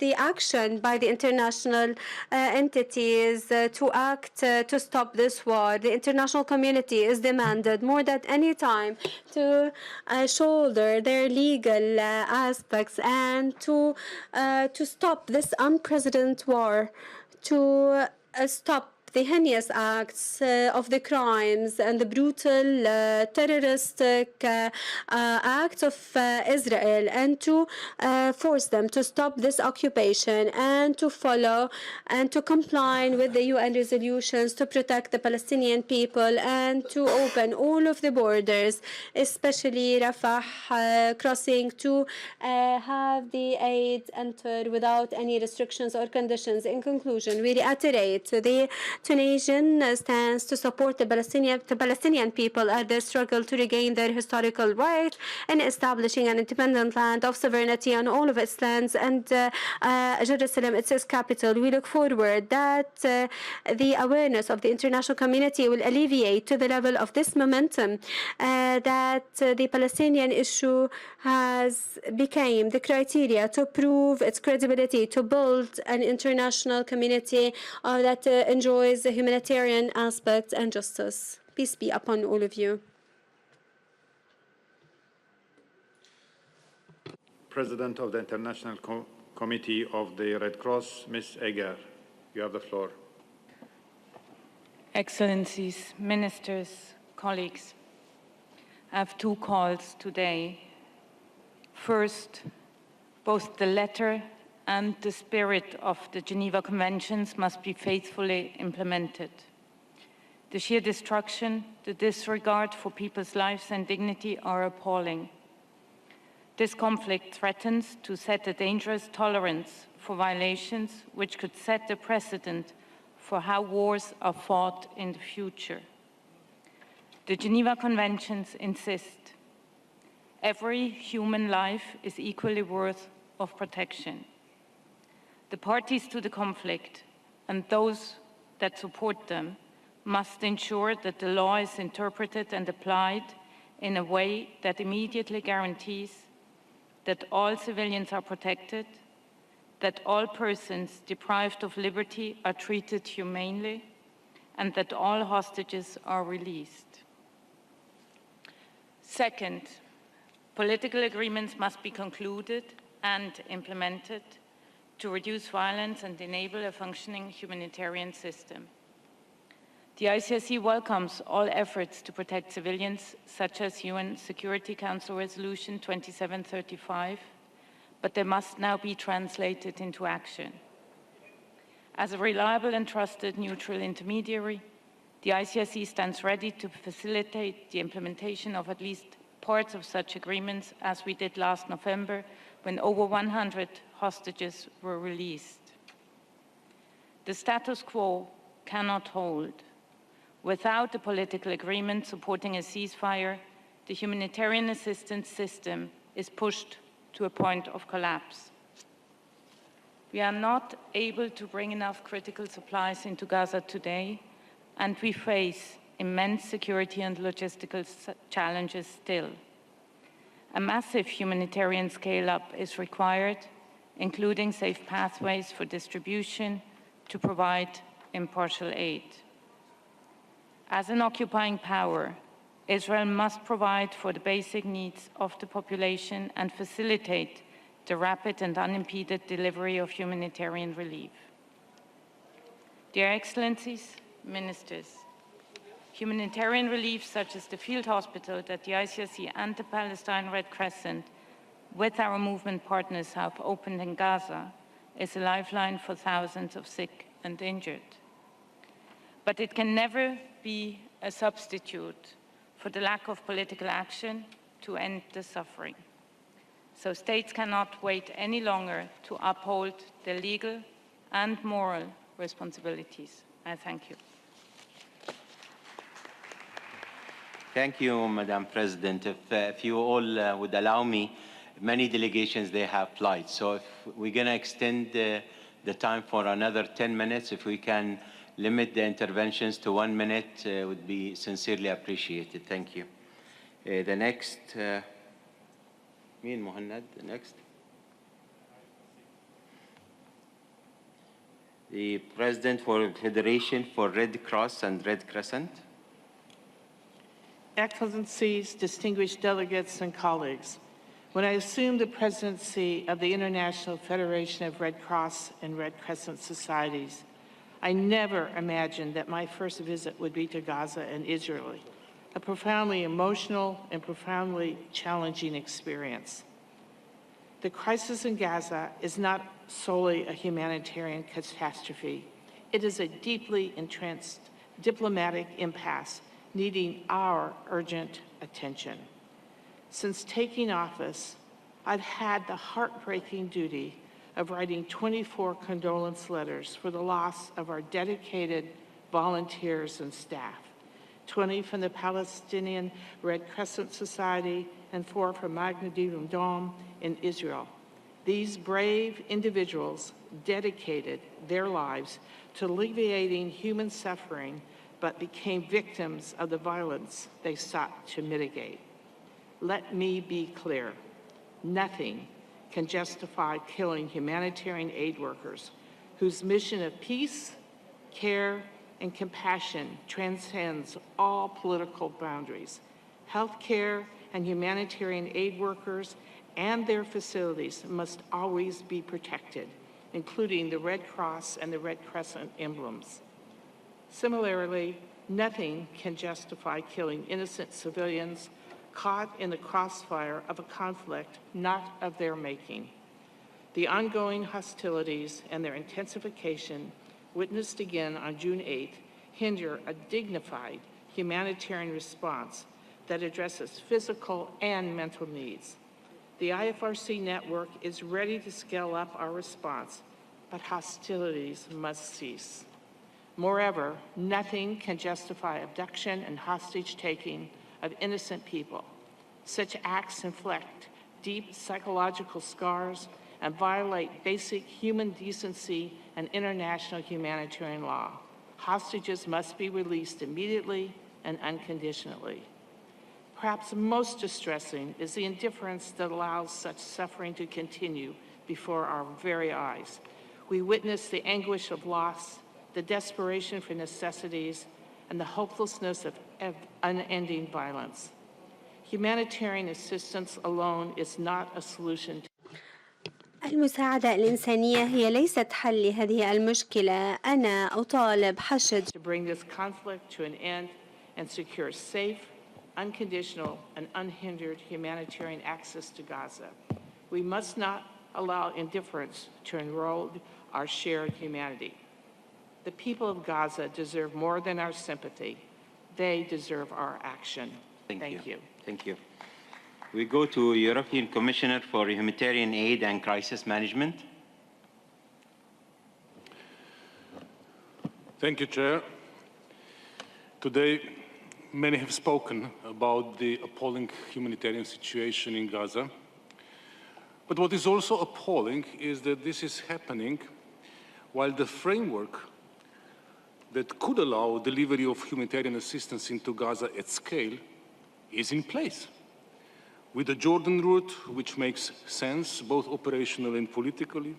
the action by the international entities to act to stop this war. The international community is demanded more than any time to shoulder their legal aspects and to stop this unprecedented war, to stop the heinous acts of the crimes and the brutal terroristic acts of Israel, and to force them to stop this occupation and to follow and to comply with the UN resolutions to protect the Palestinian people and to open all of the borders, especially Rafah crossing, to have the aid enter without any restrictions or conditions. In conclusion, we reiterate the Tunisian stance to support the Palestinian people at their struggle to regain their historical right in establishing an independent land of sovereignty on all of its lands, and Jerusalem, its capital. We look forward that the awareness of the international community will alleviate to the level of this momentum, that the Palestinian issue has become the criteria to prove its credibility, to build an international community that enjoys the humanitarian aspects and justice. Peace be upon all of you. President of the International Committee of the Red Cross, Ms. Eger, you have the floor. Excellencies, ministers, colleagues, I have two calls today. First, both the letter and the spirit of the Geneva Conventions must be faithfully implemented. The sheer destruction, the disregard for people's lives and dignity are appalling. This conflict threatens to set a dangerous tolerance for violations which could set the precedent for how wars are fought in the future. The Geneva Conventions insist every human life is equally worthy of protection. The parties to the conflict and those that support them must ensure that the law is interpreted and applied in a way that immediately guarantees that all civilians are protected, that all persons deprived of liberty are treated humanely, and that all hostages are released. Second, political agreements must be concluded and implemented to reduce violence and enable a functioning humanitarian system. The ICRC welcomes all efforts to protect civilians, such as UN Security Council Resolution 2735, but they must now be translated into action. As a reliable and trusted neutral intermediary, the ICRC stands ready to facilitate the implementation of at least parts of such agreements, as we did last November, when over 100 hostages were released. The status quo cannot hold. Without a political agreement supporting a ceasefire, the humanitarian assistance system is pushed to a point of collapse. We are not able to bring enough critical supplies into Gaza today, and we face immense security and logistical challenges still. A massive humanitarian scale-up is required, including safe pathways for distribution to provide impartial aid. As an occupying power, Israel must provide for the basic needs of the population and facilitate the rapid and unimpeded delivery of humanitarian relief. Dear Excellencies, Ministers, humanitarian relief such as the field hospital that the ICRC and the Palestine Red Crescent, with our movement partners, have opened in Gaza is a lifeline for thousands of sick and injured. But it can never be a substitute for the lack of political action to end the suffering. So states cannot wait any longer to uphold their legal and moral responsibilities. I thank you. Thank you, Madam President. If you all would allow me, many delegations, they have flights. So if we're going to extend the time for another 10 minutes, if we can limit the interventions to 1 minute, would be sincerely appreciated. Thank you. The next, me and Mohannad, the next. The President for Federation for Red Cross and Red Crescent. Excellencies, distinguished delegates and colleagues, when I assumed the presidency of the International Federation of Red Cross and Red Crescent Societies, I never imagined that my first visit would be to Gaza and Israel, a profoundly emotional and profoundly challenging experience. The crisis in Gaza is not solely a humanitarian catastrophe. It is a deeply entrenched diplomatic impasse needing our urgent attention. Since taking office, I've had the heartbreaking duty of writing 24 condolence letters for the loss of our dedicated volunteers and staff, 20 from the Palestinian Red Crescent Society and 4 from Magnum Dome in Israel. These brave individuals dedicated their lives to alleviating human suffering, but became victims of the violence they sought to mitigate. Let me be clear, nothing can justify killing humanitarian aid workers whose mission of peace, care, and compassion transcends all political boundaries. Healthcare and humanitarian aid workers and their facilities must always be protected, including the Red Cross and the Red Crescent emblems. Similarly, nothing can justify killing innocent civilians caught in the crossfire of a conflict not of their making. The ongoing hostilities and their intensification, witnessed again on June 8th, hinder a dignified humanitarian response that addresses physical and mental needs. The IFRC network is ready to scale up our response, but hostilities must cease. Moreover, nothing can justify abduction and hostage-taking of innocent people. Such acts inflict deep psychological scars and violate basic human decency and international humanitarian law. Hostages must be released immediately and unconditionally. Perhaps most distressing is the indifference that allows such suffering to continue before our very eyes. We witness the anguish of loss, the desperation for necessities, and the hopelessness of unending violence. Humanitarian assistance alone is not a solution. المساعدة الإنسانية هي ليست حل لهذه المشكلة. أنا أطالب حشد to bring this conflict to an end and secure safe, unconditional, and unhindered humanitarian access to Gaza. We must not allow indifference to erode our shared humanity. The people of Gaza deserve more than our sympathy. They deserve our action. Thank you. Thank you. We go to European Commissioner for Humanitarian Aid and Crisis Management. Thank you, Chair. Today, many have spoken about the appalling humanitarian situation in Gaza. But what is also appalling is that this is happening while the framework that could allow delivery of humanitarian assistance into Gaza at scale is in place. With the Jordan route, which makes sense both operationally and politically,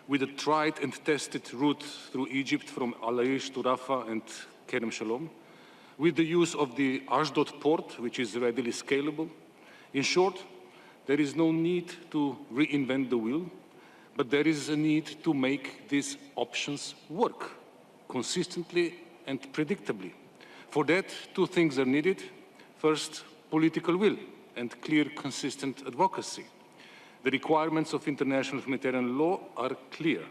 with a tried and tested route through Egypt from al-SIsi to Rafah and Kerem Shalom, with the use of the Ashdod port, which is readily scalable. In short, there is no need to reinvent the wheel, but there is a need to make these options work consistently and predictably. For that, two things are needed. First, political will and clear, consistent advocacy. The requirements of international humanitarian law are clear,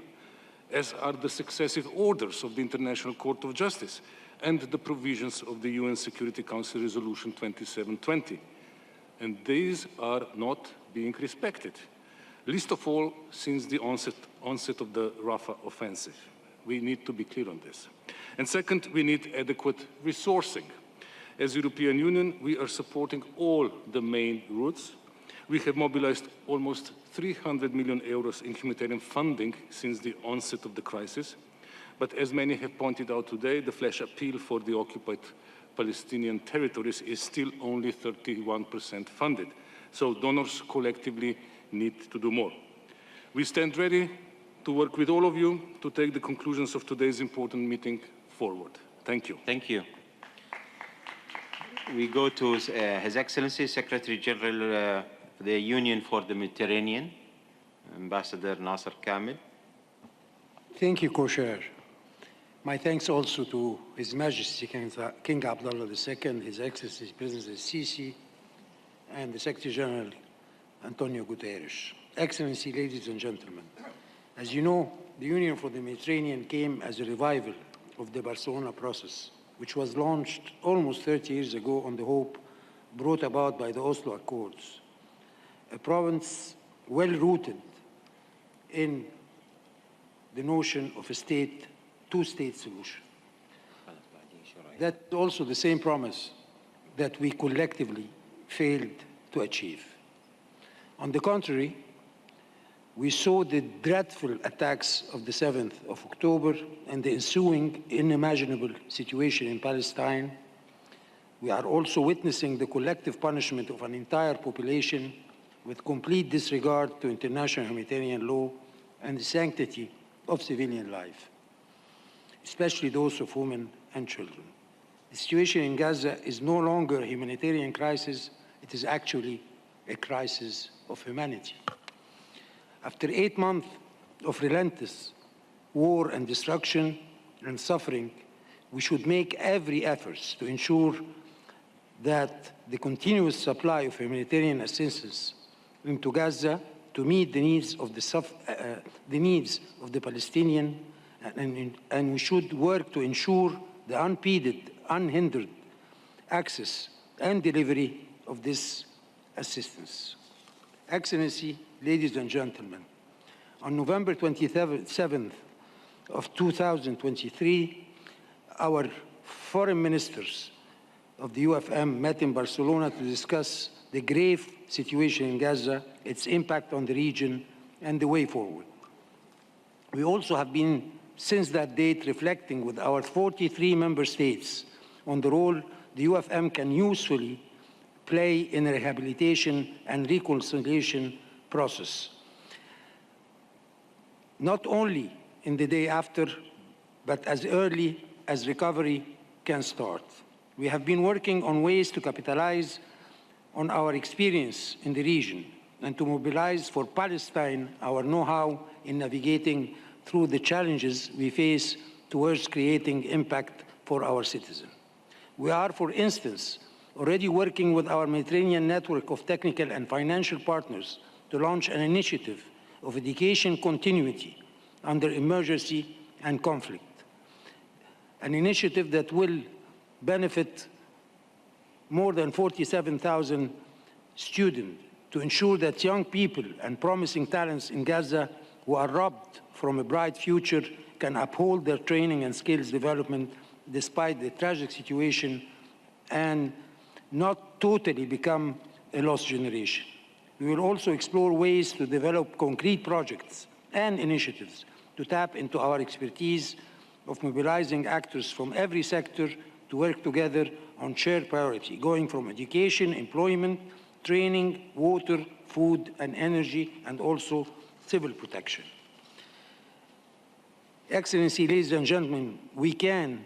as are the successive orders of the International Court of Justice and the provisions of the UN Security Council Resolution 2720. And these are not being respected, least of all since the onset of the Rafah offensive. We need to be clear on this. And second, we need adequate resourcing. As European Union, we are supporting all the main routes. We have mobilized almost 300 million euros in humanitarian funding since the onset of the crisis. But as many have pointed out today, the flash appeal for the occupied Palestinian territories is still only 31% funded. So donors collectively need to do more. We stand ready to work with all of you to take the conclusions of today's important meeting forward. Thank you. Thank you. We go to His Excellency Secretary General of the Union for the Mediterranean, Ambassador Nasser Kamel. Thank you, Co-Chair. My thanks also to His Majesty King Abdallah II, His Excellency President al-SIsi, and the Secretary General António Guterres. Excellency, ladies and gentlemen, as you know, the Union for the Mediterranean came as a revival of the Barcelona process, which was launched almost 30 years ago on the hope brought about by the Oslo Accords, a province well-rooted in the notion of a two-state solution. That's also the same promise that we collectively failed to achieve. On the contrary, we saw the dreadful attacks of the 7th of October and the ensuing unimaginable situation in Palestine. We are also witnessing the collective punishment of an entire population with complete disregard to international humanitarian law and the sanctity of civilian life, especially those of women and children. The situation in Gaza is no longer a humanitarian crisis, it is actually a crisis of humanity. After 8 months of relentless war and destruction and suffering, we should make every effort to ensure that the continuous supply of humanitarian assistance into Gaza to meet the needs of the Palestinian, and we should work to ensure the unimpeded, unhindered access and delivery of this assistance. Excellency, ladies and gentlemen, on November 27th of 2023, our foreign ministers of the UFM met in Barcelona to discuss the grave situation in Gaza, its impact on the region, and the way forward. We also have been, since that date, reflecting with our 43 member states on the role the UFM can usefully play in a rehabilitation and reconciliation process, not only in the day after, but as early as recovery can start. We have been working on ways to capitalize on our experience in the region and to mobilize for Palestine our know-how in navigating through the challenges we face towards creating impact for our citizens. We are, for instance, already working with our Mediterranean network of technical and financial partners to launch an initiative of education continuity under emergency and conflict, an initiative that will benefit more than 47,000 students to ensure that young people and promising talents in Gaza who are robbed from a bright future can uphold their training and skills development despite the tragic situation and not totally become a lost generation. We will also explore ways to develop concrete projects and initiatives to tap into our expertise of mobilizing actors from every sector to work together on shared priority, going from education, employment, training, water, food and energy, and also civil protection. Excellency, ladies and gentlemen, we can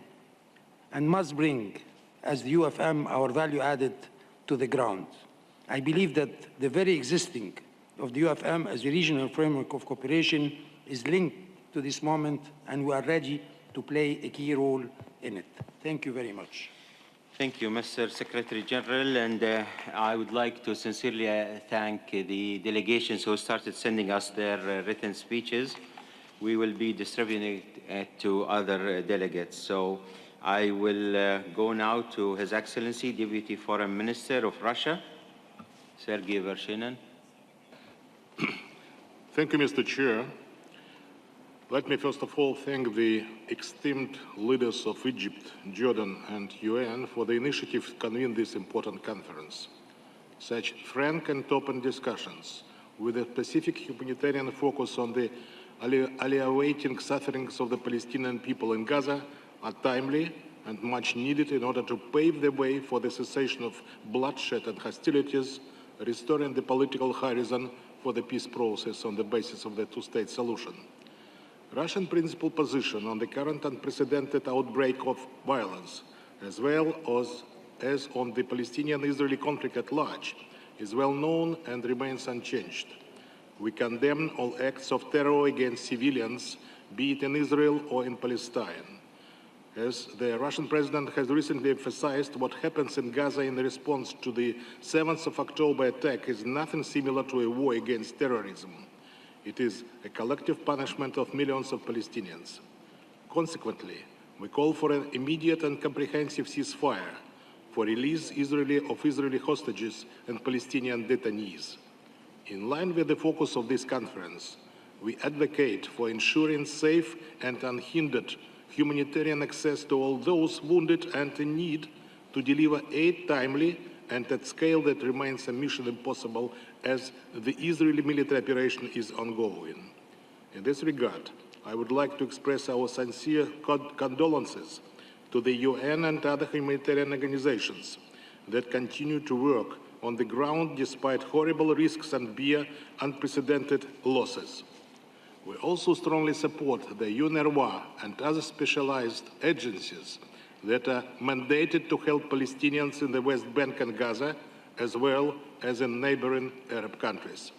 and must bring, as the UFM, our value added to the ground. I believe that the very existing of the UFM as a regional framework of cooperation is linked to this moment, and we are ready to play a key role in it. Thank you very much. Thank you, Mr. Secretary General, and I would like to sincerely thank the delegations who started sending us their written speeches. We will be distributing it to other delegates. So I will go now to His Excellency, Deputy Foreign Minister of Russia, Sergei Vershinin. Thank you, Mr. Chair. Let me first of all thank the esteemed leaders of Egypt, Jordan, and UN for the initiative to convene this important conference. Such frank and open discussions with a specific humanitarian focus on the alleviating sufferings of the Palestinian people in Gaza are timely and much needed in order to pave the way for the cessation of bloodshed and hostilities, restoring the political horizon for the peace process on the basis of the two-state solution. Russian principal position on the current unprecedented outbreak of violence, as well as on the Palestinian-Israeli conflict at large, is well known and remains unchanged. We condemn all acts of terror against civilians, be it in Israel or in Palestine. As the Russian president has recently emphasized, what happens in Gaza in response to the 7th of October attack is nothing similar to a war against terrorism. It is a collective punishment of millions of Palestinians. Consequently, we call for an immediate and comprehensive ceasefire, for release of Israeli hostages and Palestinian detainees. In line with the focus of this conference, we advocate for ensuring safe and unhindered humanitarian access to all those wounded and in need, to deliver aid timely and at scale that remains a mission impossible as the Israeli military operation is ongoing. In this regard, I would like to express our sincere condolences to the UN and other humanitarian organizations that continue to work on the ground despite horrible risks and bear unprecedented losses. We also strongly support the UNRWA and other specialized agencies that are mandated to help Palestinians in the West Bank and Gaza, as well as in neighboring Arab countries.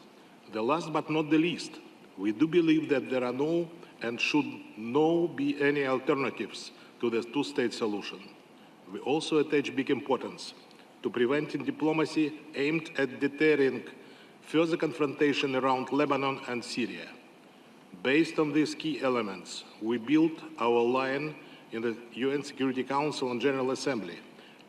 The last but not the least, we do believe that there are no and should not be any alternatives to the two-state solution. We also attach big importance to preventing diplomacy aimed at deterring further confrontation around Lebanon and Syria. Based on these key elements, we built our line in the UN Security Council and General Assembly,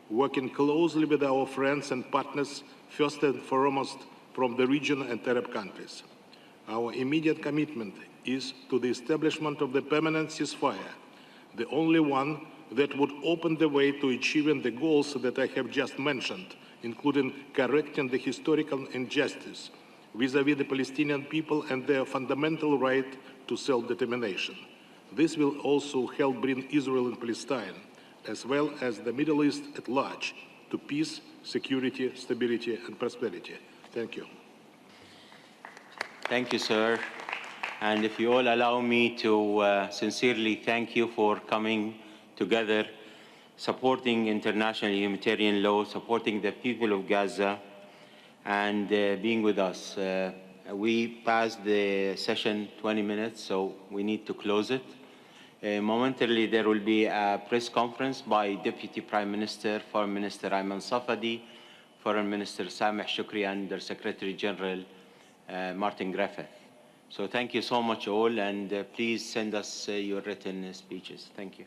working closely with our friends and partners, first and foremost from the region and Arab countries. Our immediate commitment is to the establishment of the permanent ceasefire, the only one that would open the way to achieving the goals that I have just mentioned, including correcting the historical injustice vis-à-vis the Palestinian people and their fundamental right to self-determination. This will also help bring Israel and Palestine, as well as the Middle East at large, to peace, security, stability, and prosperity. Thank you. Thank you, sir. And if you all allow me to sincerely thank you for coming together, supporting international humanitarian law, supporting the people of Gaza, and being with us. We passed the session 20 minutes, so we need to close it. Momentarily, there will be a press conference by Deputy Prime Minister, Foreign Minister Ayman Safadi, Foreign Minister Sameh Shukri, and the Secretary General Martin Griffith. So thank you so much all, and please send us your written speeches. Thank you.